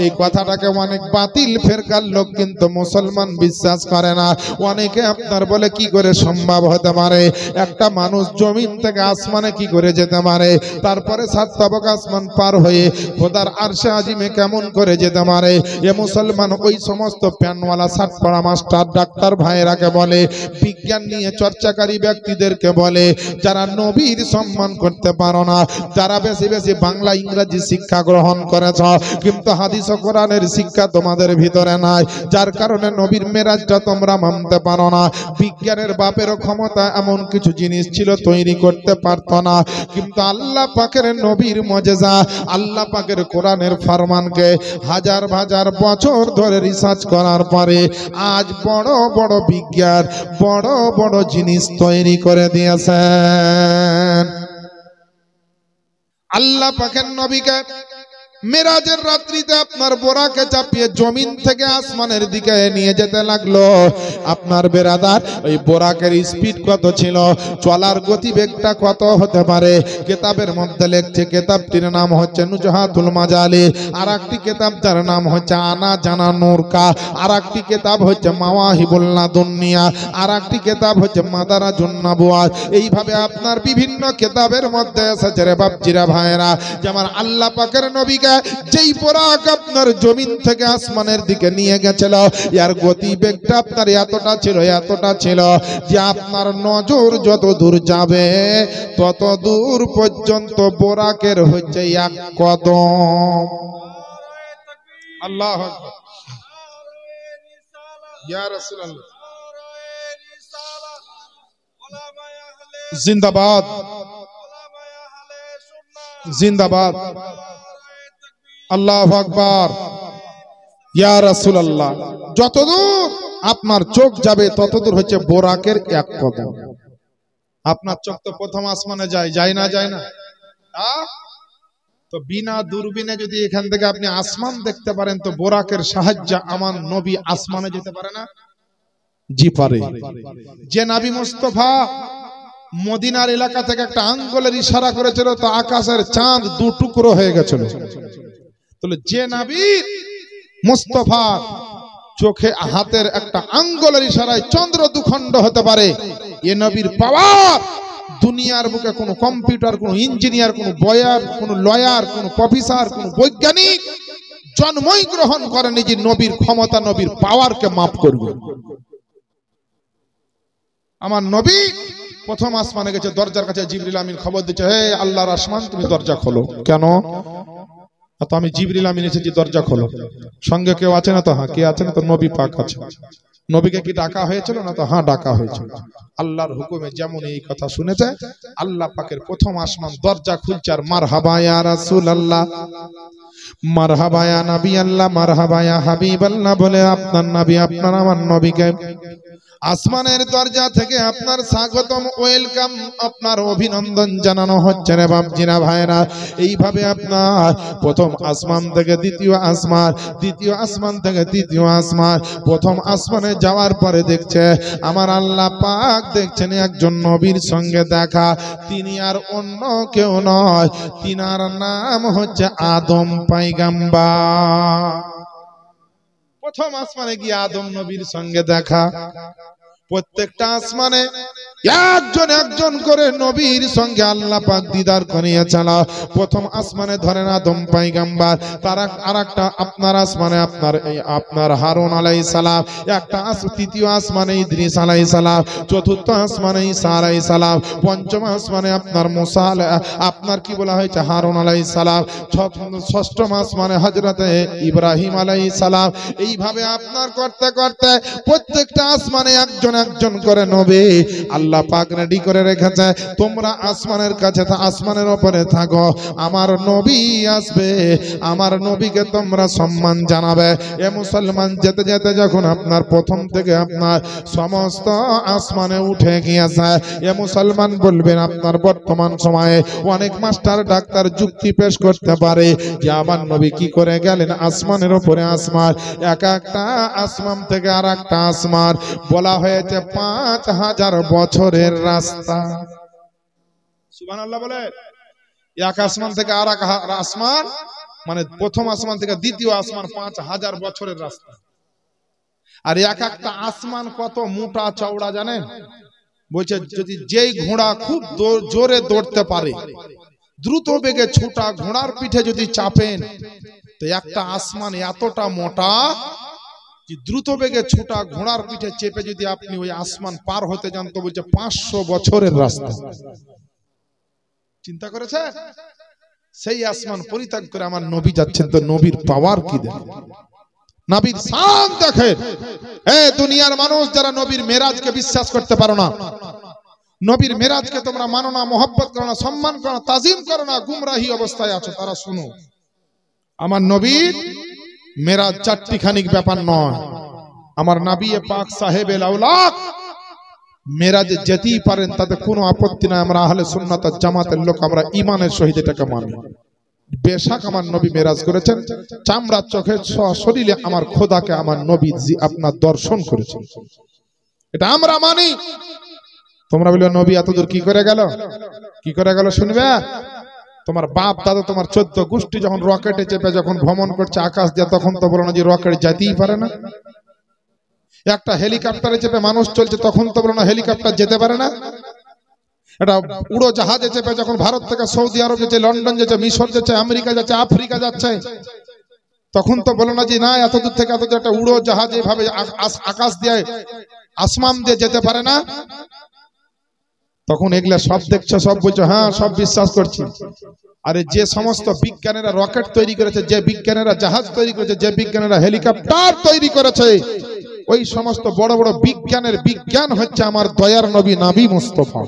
এই কথাটাকে অনেক বাতিল ফেরকার লোক কিন্তু মুসলমান বিশ্বাস করে না। অনেকে আপনার বলে কি করে সম্ভব হতে পারে, একটা মানুষ জমিন থেকে আসমানে কি করে যেতে পারে, তারপরে সাত তবক আসমান পার হয়ে খোদার আরশে আজিমে কেমন করে যেতে পারে। এ মুসলমান ওই সমস্ত প্যানওয়ালা সাত পড়া মাস্টার ডাক্তার ভাইয়েরাকে বলে, বিজ্ঞান নিয়ে চর্চাকারী ব্যক্তিদেরকে বলে, যারা নবীর সম্মান করতে পারো না, যারা বেশি বেশি বাংলা ইংরেজি শিক্ষা গ্রহণ করেছ কিন্তু হাদিস ও কোরআনের শিক্ষা তোমাদের ভিতরে নাই, যার কারণে নবীর মেরাজটা তোমরা মানতে পারো না। বিজ্ঞানের বাপেরও ক্ষমতা এমন কিছু জিনিস ছিল তৈরি করতে পারতো না, কিন্তু আল্লাহ পাকের নবীর মুজিজা, আল্লাহ পাকের কোরআনের ফরমানকে হাজার হাজার বছর ধরে রিসার্চ করার পরে আজ বড় বড় বিজ্ঞান বড় বড় জিনিস তৈরি করে দিয়েছেন। আল্লাহ পাকের নবীকে মেরাজের রাত্রিতে আপনার বোরাকে চাপিয়ে জমিন থেকে আসমানের দিকে নিয়ে যেতে লাগলো। আপনার বেরাদার ওই বোরাকের স্পিড কত ছিল, চলার গতিবেগটা কত হতে পারে, কিতাবের মধ্যে লেখছে, কিতাবটির নাম হচ্ছে নুজহাতুল মাজালি, আর একটি কিতাব যার নাম হচ্ছে আনা জানা নূরকা, আর একটি কিতাব হচ্ছে মাওয়াহিবুল লাদুনিয়া, আর একটি কিতাব হচ্ছে মাদারাজুন নবুয়াত। এইভাবে আপনার বিভিন্ন কিতাবের মধ্যে এসেছে রে বাপজিরা ভাইরা, যেমন আল্লাহ পাকের নবীকে যেই বোরাক আপনার জমিন থেকে আসমানের দিকে নিয়ে গেছিল, এর গতিবেগটা আপনার এতটা ছিল যে আপনার নজর যত দূর যাবে তত দূর পর্যন্ত বোরাকের হচ্ছে এক কদম। আল্লাহু আকবার, ইয়া রাসূলুল্লাহ, জিন্দাবাদ জিন্দাবাদ, আল্লাহু আকবার, ইয়া রাসূলুল্লাহ। যতদূর আপনার চোখ যাবে ততদূর হচ্ছে বোরাকের এক কদম। আপনার চোখ তো প্রথম আসমানে যায় না? তো বিনা দূরবীনে যদি এখান থেকে আপনি আসমান দেখতে পারেন তো বোরাকের সাহায্যে আমার নবী আসমানে যেতে পারে না? জি পারে। যে নবী মুস্তাফা মদিনার এলাকা থেকে একটা আঙ্গুলের ইশারা করেছিল তো আকাশের চাঁদ দু টুকরো হয়ে গেছিল। তাহলে যে নবী মুস্তাফা চোখে হাতের একটা আঙ্গুলের ইশারায় চন্দ্র দুখণ্ড হতে পারে, এ নবীর পাওয়ার দুনিয়ার বুকে কোনো কম্পিউটার, কোনো ইঞ্জিনিয়ার, কোনো বয়ার, কোনো লয়ার, কোনো প্রফেসর, কোনো বৈজ্ঞানিক জন্মই গ্রহণ করেনি যে নবীর ক্ষমতা, নবীর পাওয়ারকে মাপ করবে। আমার নবী প্রথম আসমানে গেছে, দরজার কাছে জিবরিল আমিন খবর দিচ্ছে, হে আল্লাহর আসমান তুমি দরজা খোলো। কেন? তো আমি জিবরিল আমিন এসেছি, দরজা খোলো। সঙ্গে কেউ আছে না? তো হ্যাঁ, কে আছে না? তো নবী পাক আছে। নবীকে কি ডাকা হয়েছিল না? তো হ্যাঁ ডাকা হয়েছিল। আল্লাহর হুকুমে যেমন এই কথা শুনেছে, আল্লাহ পাকের প্রথম আসমান দরজা খুলছে, আর মারহাবা ইয়া রাসূলুল্লাহ, মারহাবা ইয়া নবী আল্লাহ, মারহাবা ইয়া হাবিব আল্লাহ বলে আপনার নবী, আপনার আমার নবীকে আসমানের দরজা থেকে আপনার স্বাগতম, ওয়েলকাম, আপনার অভিনন্দন জানানো হচ্ছে রে বাপজিরা ভাইরা। এইভাবে আপনার প্রথম আসমান থেকে দ্বিতীয় আসমান, দ্বিতীয় আসমান থেকে তৃতীয় আসমান, প্রথম আসমানে যাওয়ার পরে দেখছে আমার আল্লাহ পাক দেখছেন একজন নবীর সঙ্গে দেখা, তিনি আর অন্য কেউ নয়, তিনার নাম হচ্ছে আদম পয়গম্বর। প্রথম আসমানে গিয়ে আদম নবীর সঙ্গে দেখা। প্রত্যেকটা আসমানে একজন একজন করে নবীর সঙ্গে আল্লাহ পাক দিদার করিয়েছেন। প্রথম আসমানে ধরেন আদম পয়গম্বর, তার আরেকটা আপনার আসমানে আপনার হারুন আলাইহিস সালাম, একটা তৃতীয় আসমানে ইদ্রিস আলাইহিস সালাম, চতুর্থ আসমানে ঈসা আলাইহিস সালাম, পঞ্চম আসমানে আপনার মুসা আপনার কি বলা হয়েছে হারুন আলাইহিস সালাম, ষষ্ঠম আসমানে হযরতে ইব্রাহিম আলাইহিস সালাম। এইভাবে আপনার করতে করতে প্রত্যেকটা আসমানে একজন একজন করে নবী আল্লাহ পাক রেডি করে রেখেছে। তোমরা আসমানের কাছে, আসমানের উপরে থাকো, আমার নবী আসবে, আমার নবীকে তোমরা সম্মান জানাবে। এ মুসলমান যেতে যেতে যখন আপনার প্রথম থেকে আপনার সমস্ত আসমানে উঠে গিয়েছে, এ মুসলমান বলবেন আপনার বর্তমান সময়ে অনেক মাস্টার ডাক্তার যুক্তি পেশ করতে পারে যে আমার নবী কি করে গেলেন আসমানের উপরে আসমান, এক একটা আসমান থেকে আর একটা আসমান বলা হয়েছে 5000 বছরের রাস্তা। সুবহানাল্লাহ বলে। এক আসমান থেকে আর এক আসমান মানে প্রথম আসমান থেকে দ্বিতীয় আসমান 5000 বছরের রাস্তা। আর এক একটা আসমান কত মোটা চওড়া জানেন? বলছে যদি যেই ঘোড়া খুব জোরে দৌড়তে পারে, দ্রুত বেগে ছোটা ঘোড়ার পিঠে যদি চাপেন, তো একটা আসমান এতটা মোটা যে দ্রুত বেগে ছোটা ঘোড়ার পিঠে চেপে যদি আপনি ওই আসমান পার হতে যান, তো বলছে 500 বছরের রাস্তা। চিন্তা করেছে? সেই আসমান পরিত্যাগ করে আমার নবী যাচ্ছেন, তো নবীর পাওয়ার কি দেখেন, নবীর শান দেখেন। এই দুনিয়ার মানুষ যারা নবীর মেরাজকে বিশ্বাস করতে পারো না, নবীর মেরাজকে তোমরা মানো না, মহব্বত করো না, সম্মান করো না, তাজিম করো না, গুমরাহি অবস্থায় আছো, তারা শুনো, আমার নবীর মেরাজ চারটি খানিক ব্যাপার নয়। আমার নবী পাক সাহেবে লাউলাক মেরাজে যেতেই পারেন, তাতে কোনো আপত্তি নাই। আমরা আহলে সুন্নাত ওয়াল জামাতের লোক, আমরা ঈমানের সহিত এটাকে মানি। বেশক আমার নবী মেরাজ করেছেন, চামড়া চোখে শরীরে আমার খোদাকে আমার নবী আপনার দর্শন করেছেন, এটা আমরা মানি। তোমরা বলে নবী এতদূর কি করে গেল, কি করে গেল শুনবে? তোমার বাপ দাদা তোমার 14 গোষ্ঠী যখন রকেটে চেপে যখন ভ্রমণ করছে আকাশ দিয়ে, তখন তো বলো না যে রকেট যেতেই পারে না। একটা হেলিকপ্টারে চেপে মানুষ চলছে, তখন তো বলো না হেলিকপ্টার যেতে পারে না। এটা উড়ো জাহাজে চেপে যখন ভারত থেকে সৌদি আরব যাচ্ছে, লন্ডন যাচ্ছে, মিশর যাচ্ছে, আমেরিকা যাচ্ছে, আফ্রিকা যাচ্ছে, তখন তো বলো না যে না এতদূর থেকে এতদূর একটা উড়ো জাহাজ এভাবে আকাশ দিয়ে আসমান দিয়ে যেতে পারে না। তখন এগুলা সব দেখছো, সব বলছো হ্যাঁ সব বিশ্বাস করছি। আরে যে সমস্ত বিজ্ঞানীরা রকেট তৈরি করেছে, যে বিজ্ঞানীরা জাহাজ তৈরি করেছে, যে বিজ্ঞানীরা হেলিকপ্টার তৈরি করেছে, ওই সমস্ত বড় বড় বিজ্ঞানের বিজ্ঞান হচ্ছে আমার দয়ার নবী মুস্তাফা।